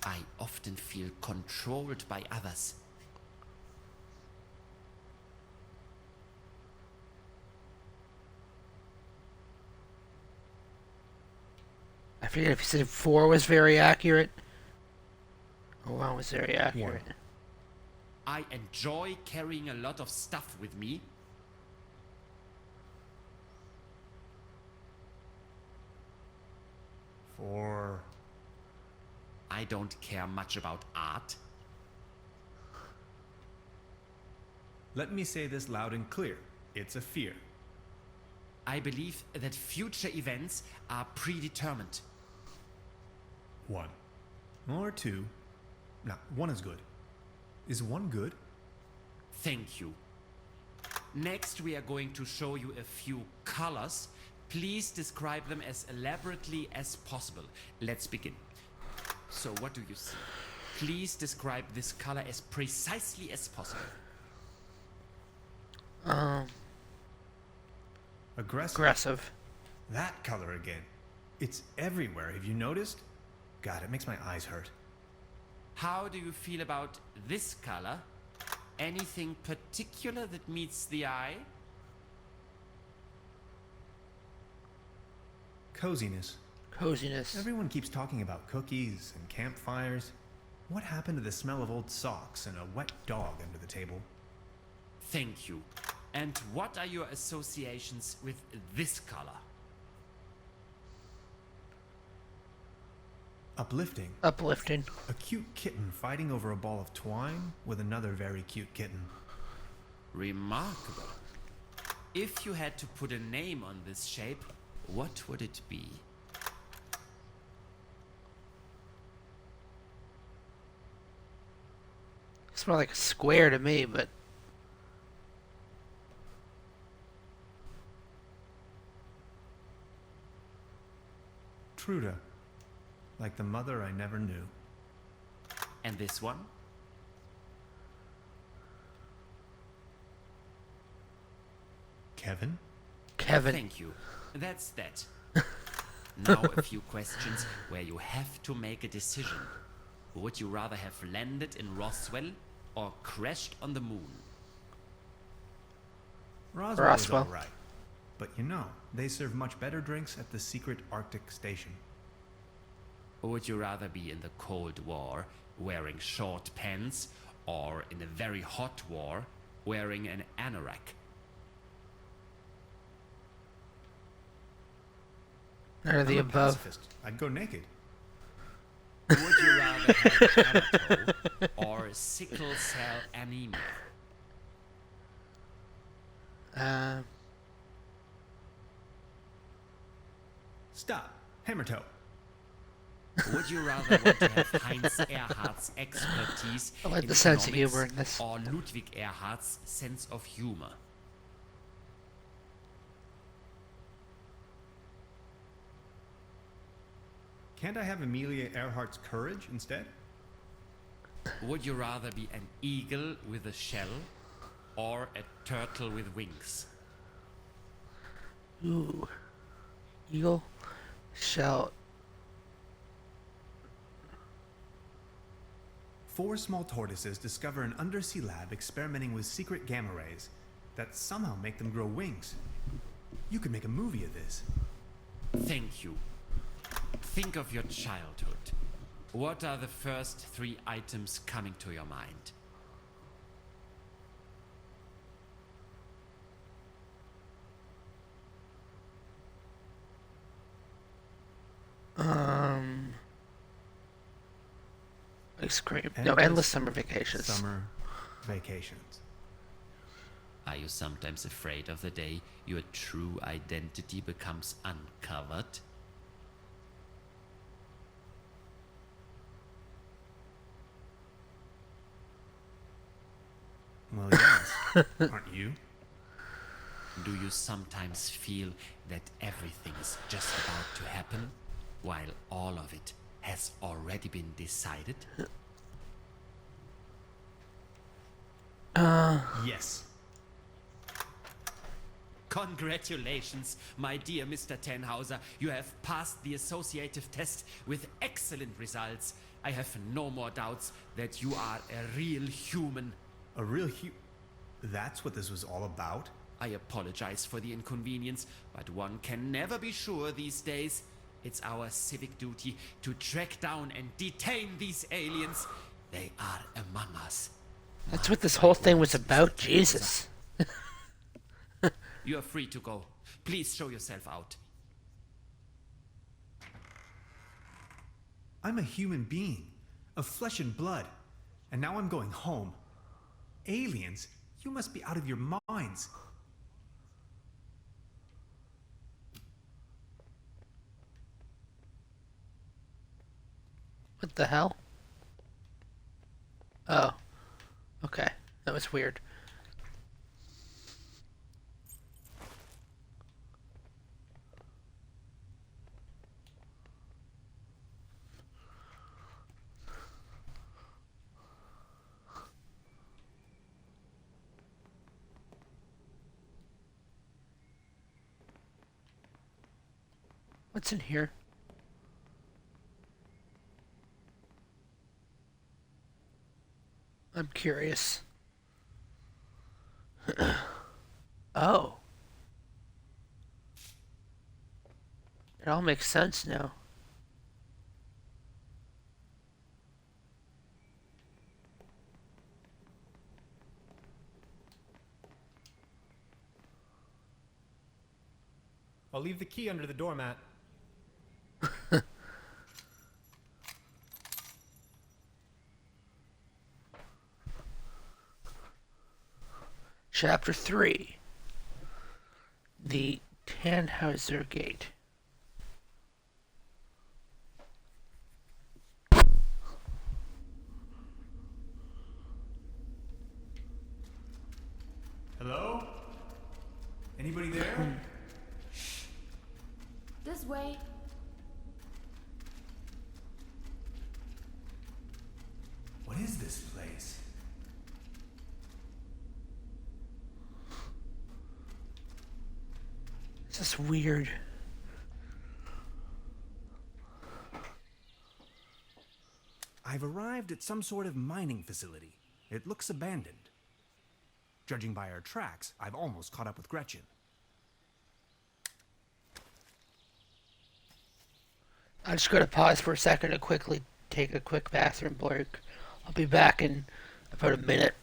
I often feel controlled by others. I forget if you said 4 was very accurate. Or 1 was very accurate. I enjoy carrying a lot of stuff with me. For... I don't care much about art. Let me say this loud and clear. It's a fear. I believe that future events are predetermined. 1. Or 2. No, 1 is good. Is 1 good? Thank you. Next, we are going to show you a few colors. Please describe them as elaborately as possible. Let's begin. So, what do you see? Please describe this color as precisely as possible. Aggressive. That color again. It's everywhere. Have you noticed? God, it makes my eyes hurt. How do you feel about this color? Anything particular that meets the eye? Coziness. Coziness. Everyone keeps talking about cookies and campfires. What happened to the smell of old socks and a wet dog under the table? Thank you. And what are your associations with this color? Uplifting. Uplifting. A cute kitten fighting over a ball of twine with another very cute kitten. Remarkable. If you had to put a name on this shape, what would it be? It's more like a square to me, but Truda. Like the mother I never knew. And this one? Kevin? Kevin. Thank you. That's that. Now a few questions where you have to make a decision. Would you rather have landed in Roswell or crashed on the moon? Roswell is Roswell. alright. But you know, they serve much better drinks at the secret Arctic station. Would you rather be in the Cold War wearing short pants or in a very hot war wearing an anorak? None of the I'm a above. pacifist. I'd go naked. Would you rather have Anatole or sickle cell anemia? Stop. Hammer toe. Would you rather want to have Heinz Erhardt's expertise I like in the sense of economics humor in this. or Ludwig Erhardt's sense of humor? Can't I have Amelia Earhart's courage instead? Would you rather be an eagle with a shell or a turtle with wings? Ooh. Eagle. Shell. 4 small tortoises discover an undersea lab experimenting with secret gamma rays that somehow make them grow wings. You could make a movie of this. Thank you. Think of your childhood. What are the first 3 items coming to your mind? Ice cream. No, endless summer vacations. Summer vacations. Are you sometimes afraid of the day your true identity becomes uncovered? Well, yes. Aren't you? Do you sometimes feel that everything is just about to happen, while all of it has already been decided? Yes. Congratulations, my dear Mr. Tenhauser. You have passed the associative test with excellent results. I have no more doubts that you are a real human. A real That's what this was all about? I apologize for the inconvenience, but one can never be sure these days. It's our civic duty to track down and detain these aliens. They are among us. That's what this whole thing was about. Jesus. You are free to go. Please show yourself out. I'm a human being, of flesh and blood, and now I'm going home. Aliens? You must be out of your minds. What the hell? Oh. Okay. That was weird. What's in here? I'm curious. Oh. It all makes sense now. I'll leave the key under the doormat. Chapter 3. The Tannhauser Gate. Hello? Anybody there? This way. What is this place? This is weird. I've arrived at some sort of mining facility. It looks abandoned. Judging by our tracks, I've almost caught up with Gretchen. I'm just going to pause for a second to quickly take a quick bathroom break. I'll be back in about a minute.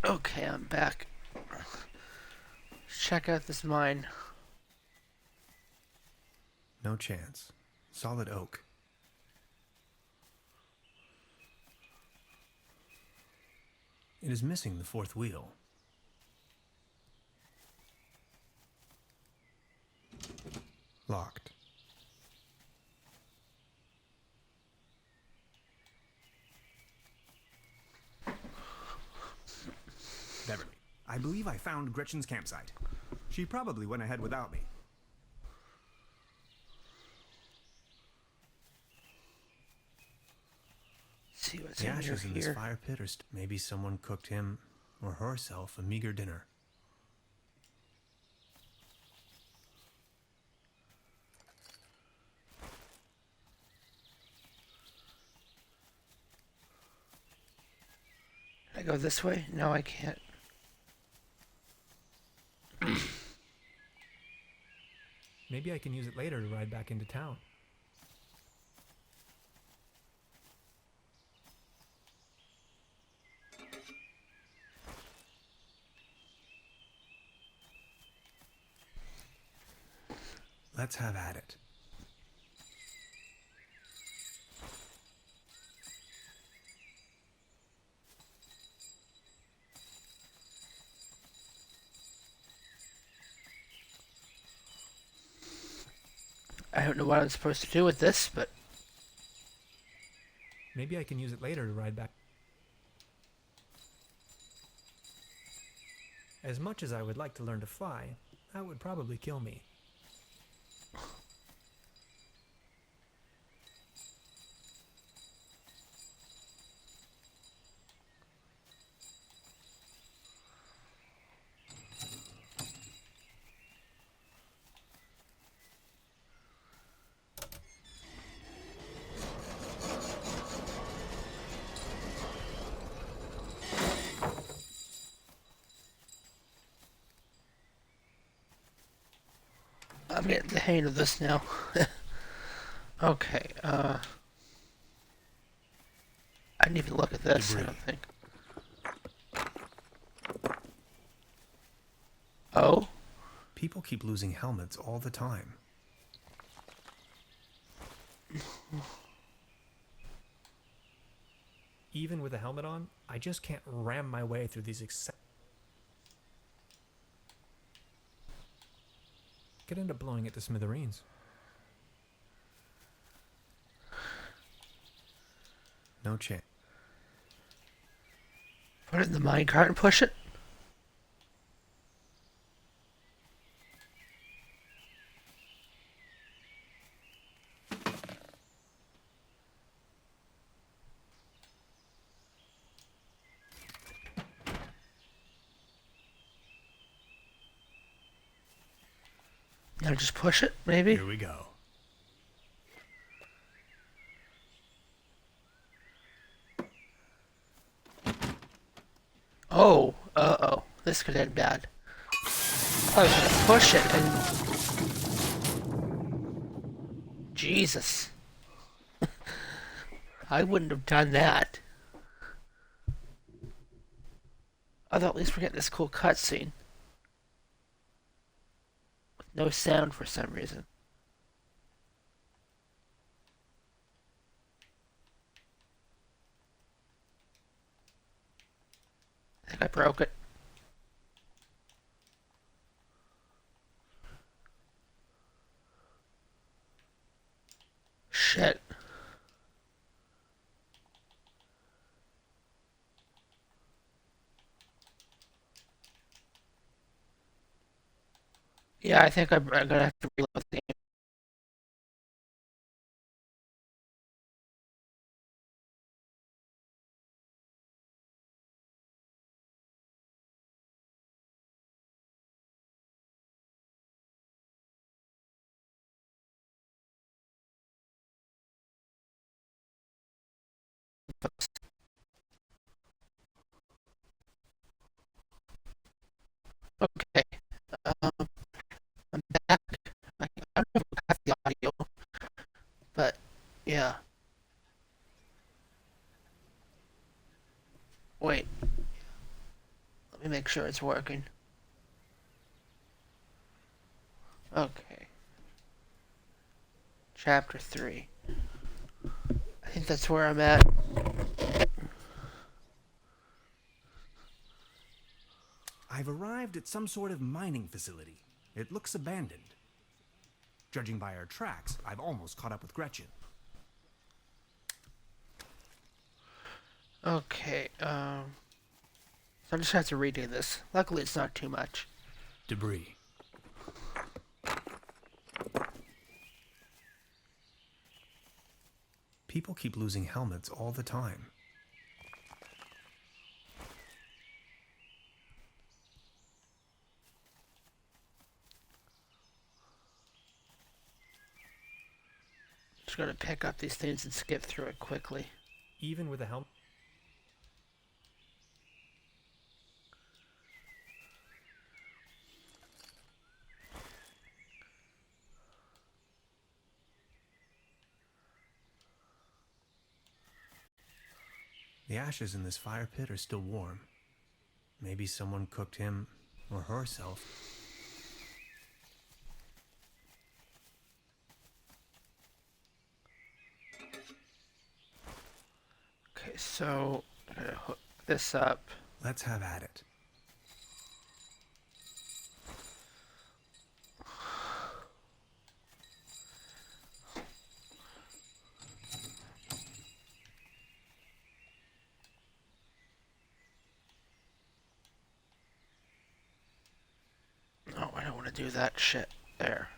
Okay, I'm back. Check out this mine. No chance. Solid oak. It is missing the fourth wheel. Locked. Beverly, I believe I found Gretchen's campsite. She probably went ahead without me. See what's The in ashes in this here. fire pit, or maybe someone cooked him or herself a meager dinner. Can I go this way? No, I can't. Maybe I can use it later to ride back into town. Let's have at it. I don't know what I'm supposed to do with this, but Maybe I can use it later to ride back. As much as I would like to learn to fly, that would probably kill me. I'm getting the hang of this now. Okay, I didn't even look at this, I Debris. don't think. Oh? People keep losing helmets all the time. Even with a helmet on, I just can't ram my way through these could end up blowing it to smithereens. No chance. Put it in the minecart and push it? Now just push it, maybe? Here we go. Oh, uh-oh. This could end bad. I was gonna push it and... Jesus. I wouldn't have done that. Although at least we're getting this cool cutscene. With no sound for some reason. I think I broke it. Shit. Yeah, I think I'm gonna have to reload the game. Okay. Um, I'm back. I don't know if I got the audio, but yeah. Wait. Let me make sure it's working. Okay. Chapter 3. I think that's where I'm at. I've arrived at some sort of mining facility. It looks abandoned. Judging by our tracks, I've almost caught up with Gretchen. Okay, so I just have to redo this. Luckily, it's not too much. Debris. People keep losing helmets all the time. Just gonna pick up these things and skip through it quickly. Even with a helmet? The ashes in this fire pit are still warm. Maybe someone cooked him or herself. Okay, so I'm gonna hook this up. Let's have at it. Oh, I don't want to do that shit there.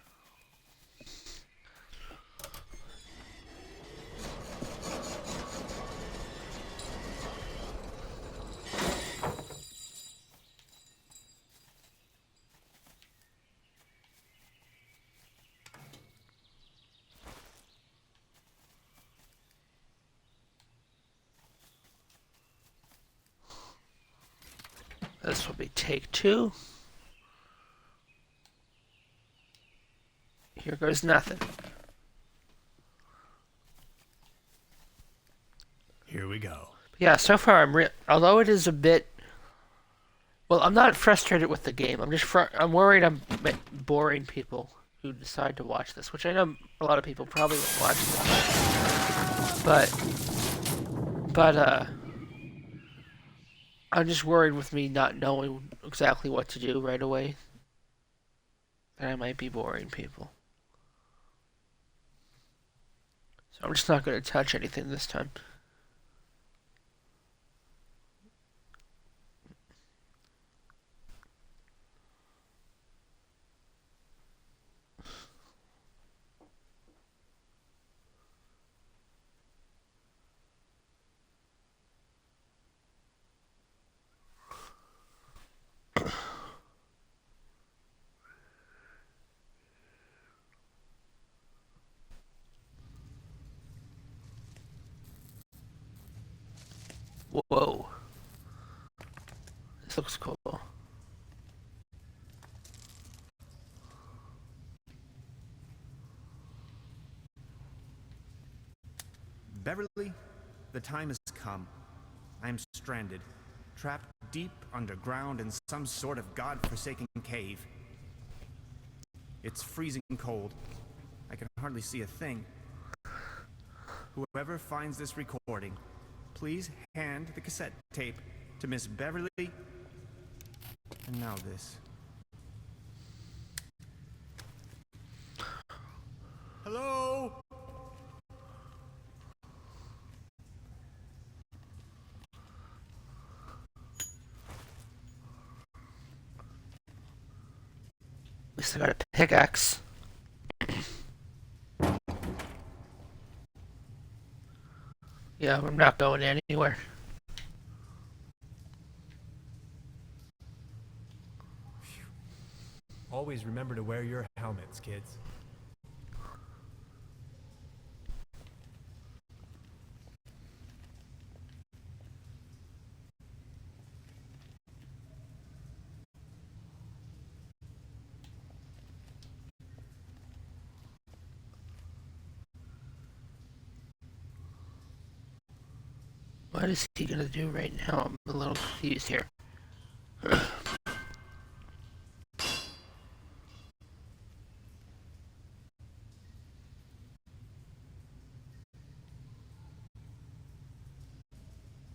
This will be take 2. Here goes nothing. Here we go. Yeah, so far although it is a bit. Well, I'm not frustrated with the game. I'm worried I'm boring people who decide to watch this, which I know a lot of people probably won't watch this. But I'm just worried with me not knowing exactly what to do right away. That I might be boring people. So I'm just not going to touch anything this time. Whoa. This looks cool. Beverly, the time has come. I am stranded. trapped deep underground in some sort of god-forsaken cave. It's freezing cold. I can hardly see a thing. Whoever finds this recording, please hand the cassette tape to Miss Beverly. And now this. Hello? At least I got a pickaxe. Yeah, I'm not going anywhere. Always remember to wear your helmets, kids. What is he gonna do right now? I'm a little confused here.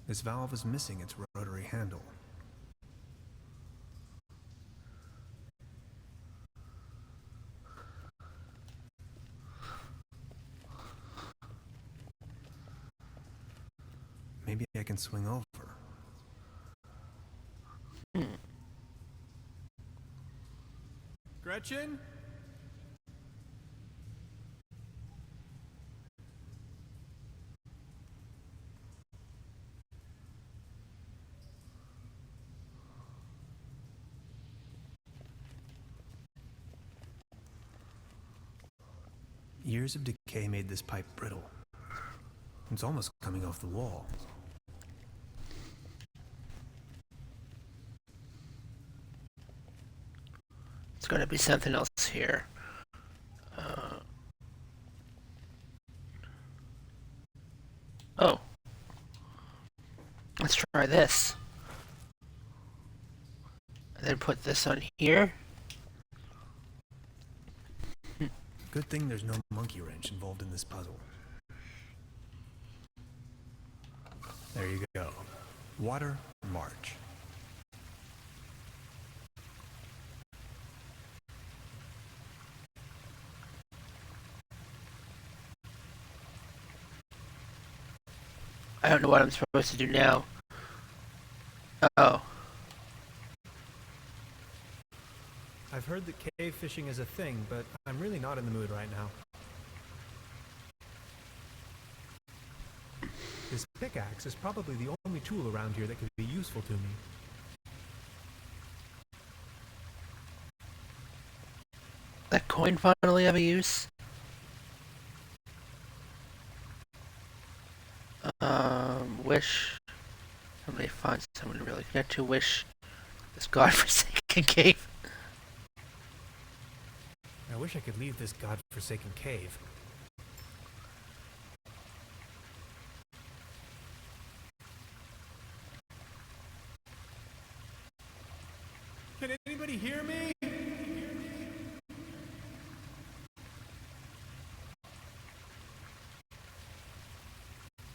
This valve is missing its rotary handle. Maybe I can swing over. Gretchen? Years of decay made this pipe brittle. It's almost coming off the wall. It's gonna be something else here. Oh. Let's try this. And then put this on here. Good thing there's no monkey wrench involved in this puzzle. There you go. Water, march. I don't know what I'm supposed to do now. Oh. I've heard that cave fishing is a thing, but I'm really not in the mood right now. This pickaxe is probably the only tool around here that could be useful to me. That coin finally have a use? Wish somebody finds someone to really get to wish this godforsaken cave. I wish I could leave this godforsaken cave. Can anybody hear me?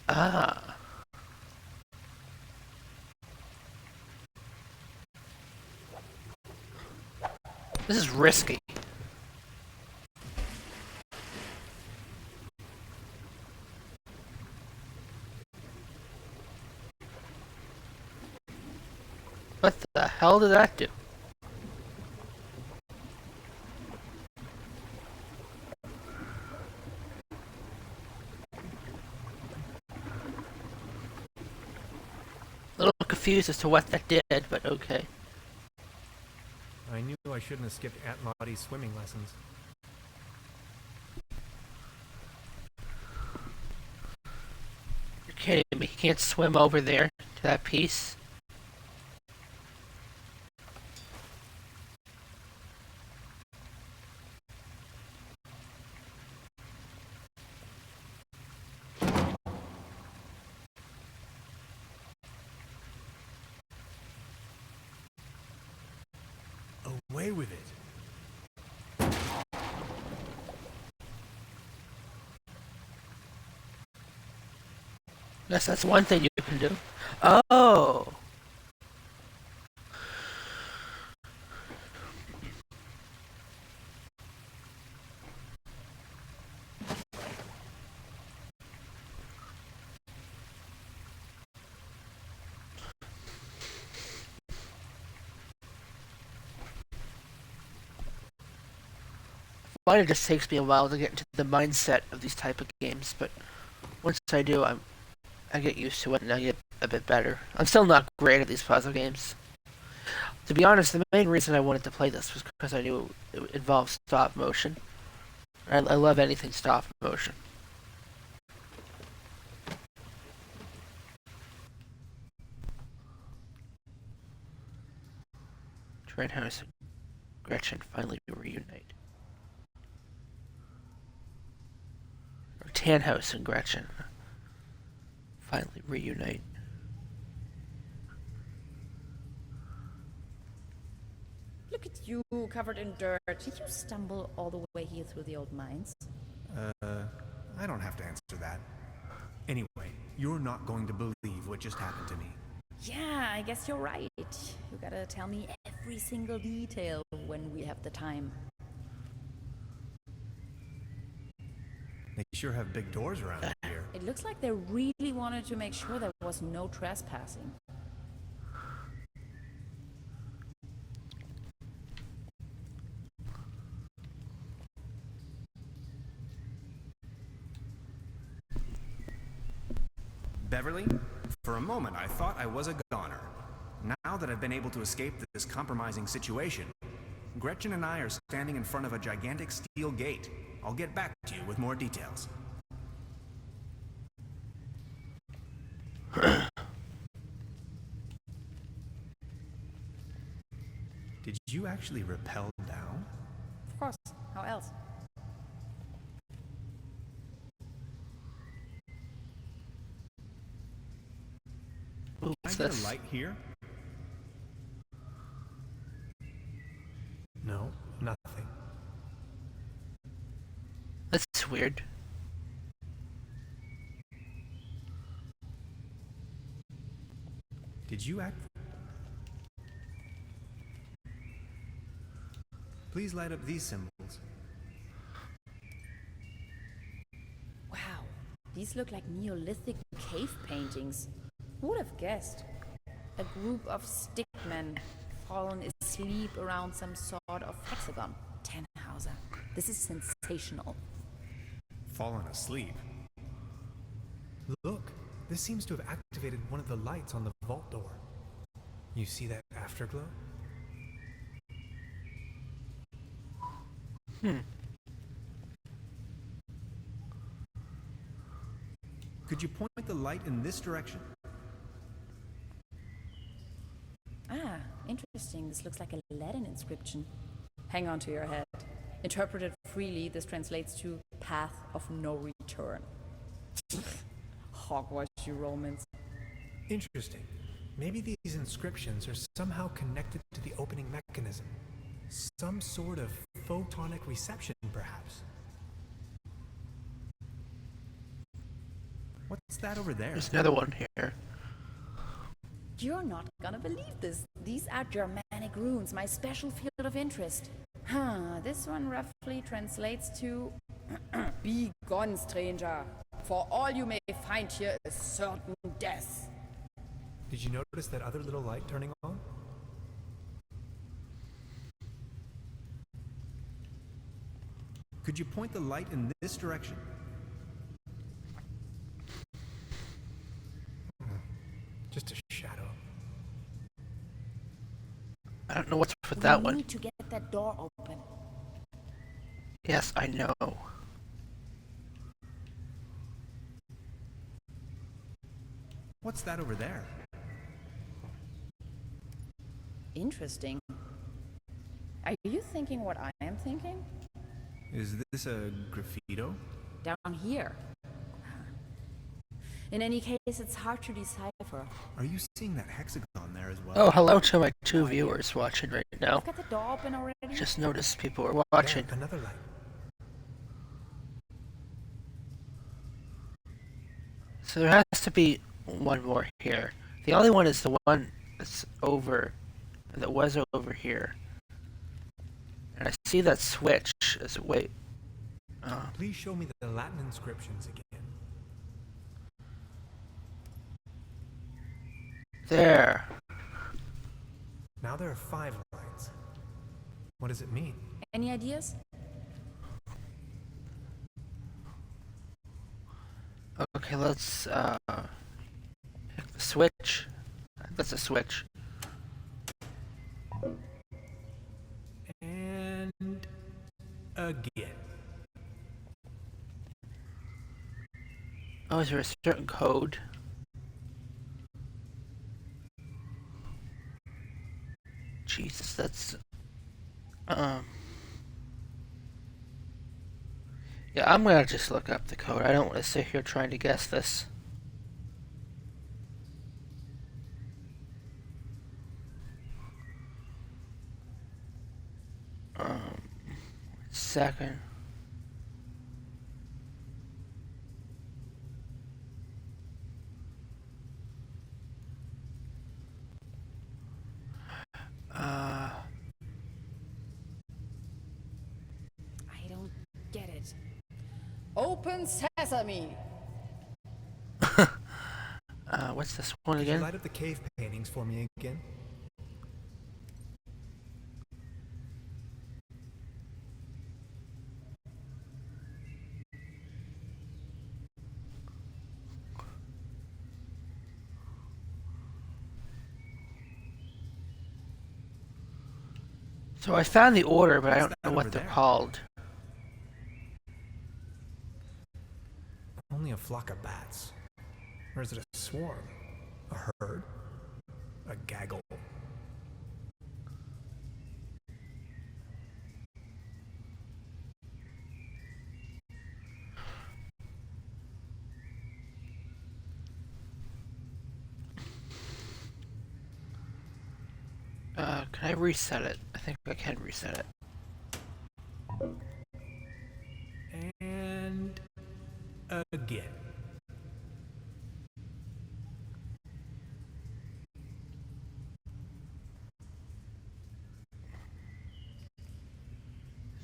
Ah. This is risky. What the hell did that do? A little confused as to what that did, but okay. I knew I shouldn't have skipped Aunt Lottie's swimming lessons. You're kidding me. He can't swim over there to that piece. with it. Yes, that's one thing you can do. Oh. Mine, it just takes me a while to get into the mindset of these type of games, but once I do, I get used to it and I get a bit better. I'm still not great at these puzzle games. To be honest, the main reason I wanted to play this was because I knew it involved stop motion. I love anything stop motion. Trenthouse and Gretchen finally reunite. Or Tannhaus and Gretchen finally reunite. Look at you, covered in dirt. Did you stumble all the way here through the old mines? I don't have to answer that. Anyway, you're not going to believe what just happened to me. Yeah, I guess you're right. You gotta tell me every single detail when we have the time. They sure have big doors around here. It looks like they really wanted to make sure there was no trespassing. Beverly, for a moment I thought I was a goner. Now that I've been able to escape this compromising situation, Gretchen and I are standing in front of a gigantic steel gate. I'll get back to you with more details. Did you actually rappel down? Of course. How else? Ooh, Can I get a light here? No, nothing. That's weird. Did you act... Please light up these symbols. Wow, these look like Neolithic cave paintings. Who would have guessed? A group of stickmen fallen asleep around some sort of hexagon. Tannhauser. This is sensational. Fallen asleep? Look, this seems to have activated one of the lights on the vault door. You see that afterglow? Could you point the light in this direction? Ah, interesting. This looks like a Latin inscription. Hang on to your head. Interpreted freely, this translates to path of no return. Hogwash, you Romans. Interesting. Maybe these inscriptions are somehow connected to the opening mechanism. Some sort of photonic reception, perhaps. What's that over there? There's another one here. You're not gonna believe this. These are Germanic runes, my special field of interest. This one roughly translates to Be gone, stranger. For all you may find here is certain death. Did you notice that other little light turning on? Could you point the light in this direction? Just a shadow. I don't know what's with that We one. need to get that door open. Yes, I know. What's that over there? Interesting. Are you thinking what I am thinking? Is this a graffito? Down here. In any case, it's hard to decipher. Are you seeing that hexagon there as well? Oh, hello to my two viewers watching right now. Got the door open already? Just noticed people are watching. There, another light. So there has to be one more here. The only one is the one that's over, that was over here. And I see that switch as wait. Please show me the Latin inscriptions again. There. Now there are 5 lines. What does it mean? Any ideas? Okay, let's pick the switch. That's a switch. And again. Oh, is there a certain code? Jesus, that's yeah, I'm gonna just look up the code. I don't want to sit here trying to guess this. Second. I don't get it. Open sesame! What's this one Could you again? light up the cave paintings for me again? So I found the order, but I don't know that what over they're there? called. Only a flock of bats. Or is it a swarm? A herd? A gaggle? Can I reset it? I think I can reset it. And again.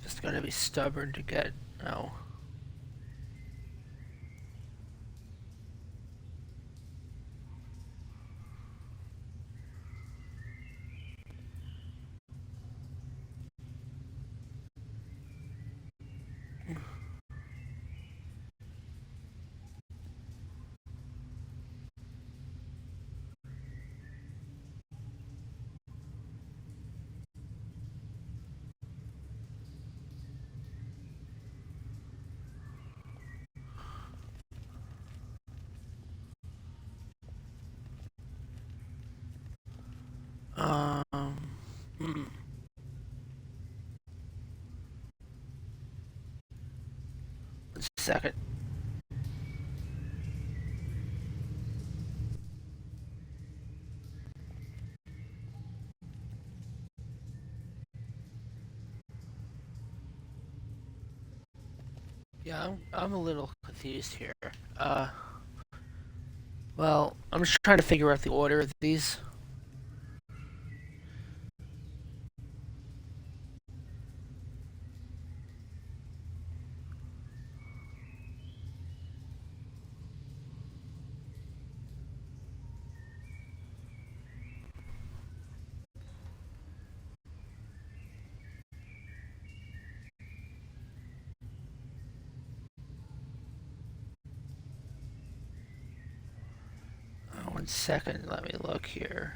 Just gonna be stubborn to get. No. Hmm. One second. Yeah, I'm a little confused here. Well, I'm just trying to figure out the order of these. One second, let me look here.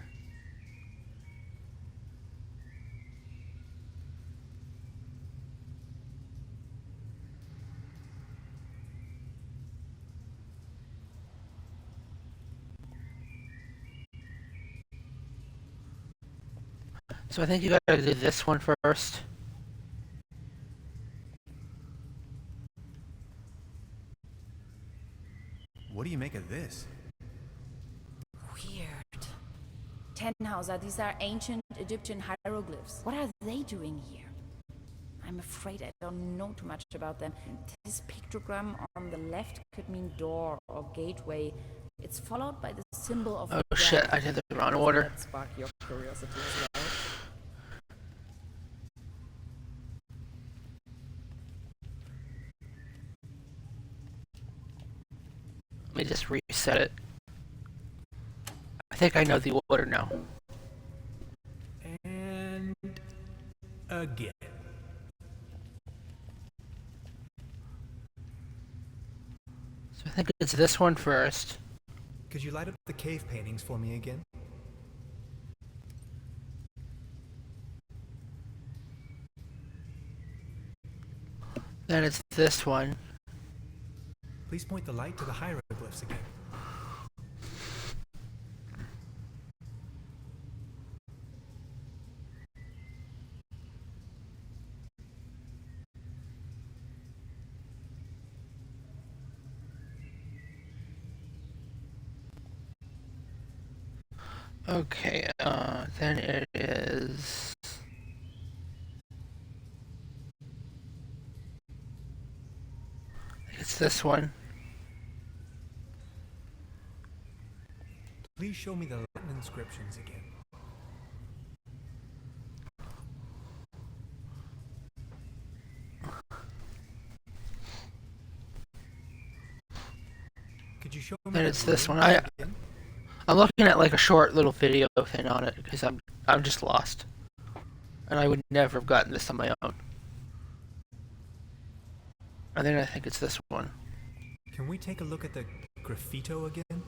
So I think you gotta do this one first. What What do you make of this? Weird. Tannhauser, these are ancient Egyptian hieroglyphs. What are they doing here? I'm afraid I don't know too much about them. This pictogram on the left could mean door or gateway. It's followed by the symbol of Oh shit, death. I did the wrong order. That spark your curiosity as well. Let me just reset it. I think I know the order now. And again. So I think it's this one first. Could you light up the cave paintings for me again? Then it's this one. Please point the light to the hieroglyphs again. Okay, then it is... It's this one. Please show me the Latin inscriptions again. Could you show me? Then the it's this room one. again? I'm looking at like a short little video thing on it because I'm just lost, and I would never have gotten this on my own. And then I think it's this one. Can we take a look at the graffito again?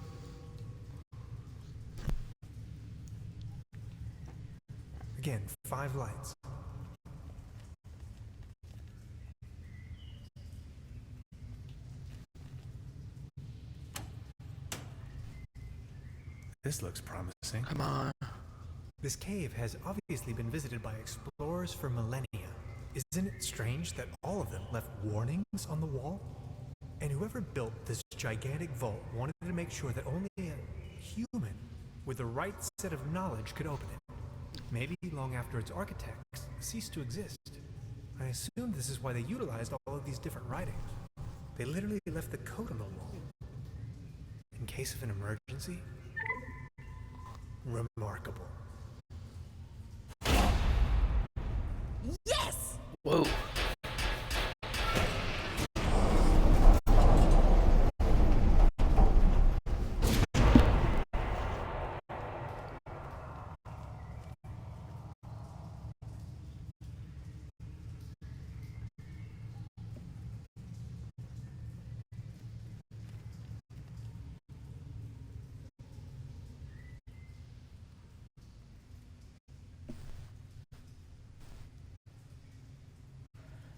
Again, 5 lights. This looks promising. Come on. This cave has obviously been visited by explorers for millennia. Isn't it strange that all of them left warnings on the wall? And whoever built this gigantic vault wanted to make sure that only a human with the right set of knowledge could open it. Maybe long after its architects ceased to exist. I assume this is why they utilized all of these different writings. They literally left the code on the wall. In case of an emergency? Remarkable. Yes! Whoa.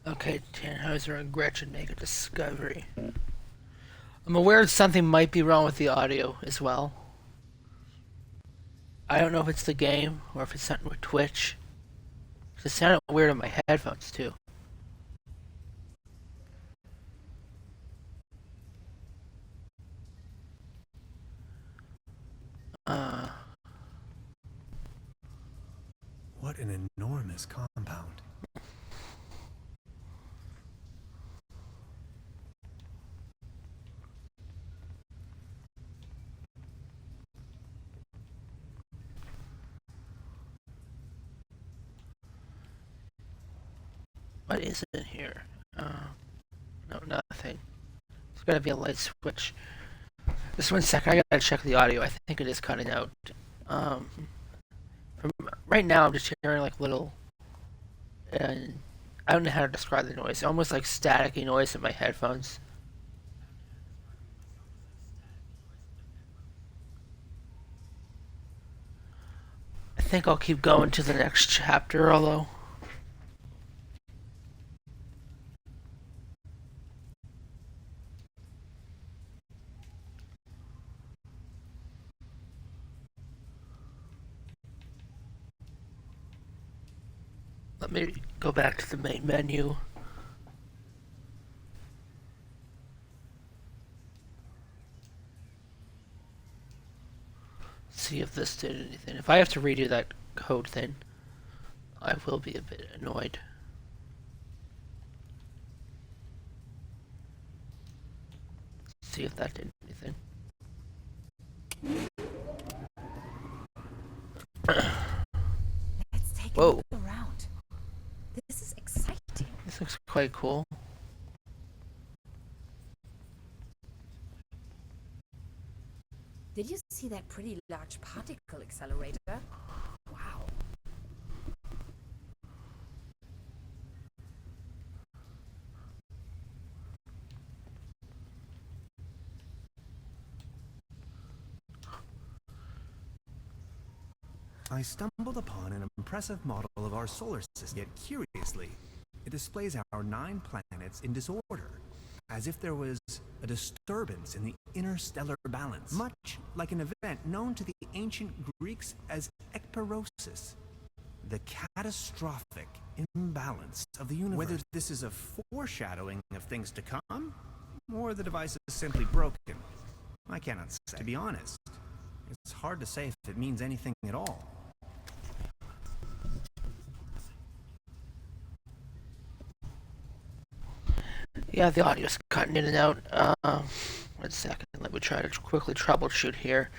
Okay, Tannhauser and Gretchen make a discovery. I'm aware that something might be wrong with the audio as well. I don't know if it's the game or if it's something with Twitch. It sounded weird on my headphones too. What an enormous compound. What is in here? No, nothing. It's gotta be a light switch. Just 1 second, I gotta check the audio. I think it is cutting out. From right now, I'm just hearing like little, and I don't know how to describe the noise. Almost like staticky noise in my headphones. I think I'll keep going to the next chapter, although. Let me go back to the main menu. see if this did anything. If I have to redo that code thing, I will be a bit annoyed. See if that did anything. Let's take a Whoa. look around. This is exciting. This looks quite cool. Did you see that pretty large particle accelerator? Wow. I stumbled upon an impressive model of our solar system, yet curiously, it displays our 9 planets in disorder, as if there was a disturbance in the interstellar balance, much like an event known to the ancient Greeks as ekpyrosis, the catastrophic imbalance of the universe. Whether this is a foreshadowing of things to come, or the device is simply broken, I cannot say. To be honest, it's hard to say if it means anything at all. Yeah, the audio's cutting in and out. 1 second, let me try to quickly troubleshoot here.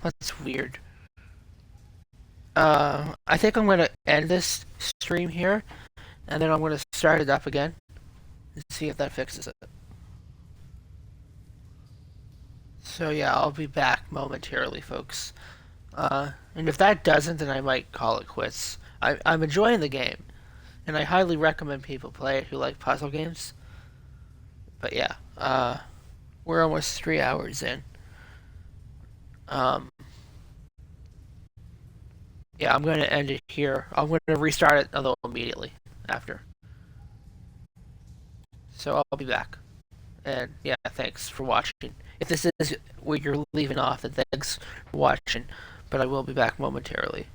That's weird. I think I'm gonna end this stream here, and then I'm gonna start it up again and see if that fixes it. So yeah, I'll be back momentarily, folks. And if that doesn't, then I might call it quits. I'm enjoying the game, and I highly recommend people play it who like puzzle games. But yeah, we're almost 3 hours in. Yeah, I'm going to end it here. I'm going to restart it, although immediately after. So I'll be back. And yeah, thanks for watching. If this is where you're leaving off, then thanks for watching. But I will be back momentarily.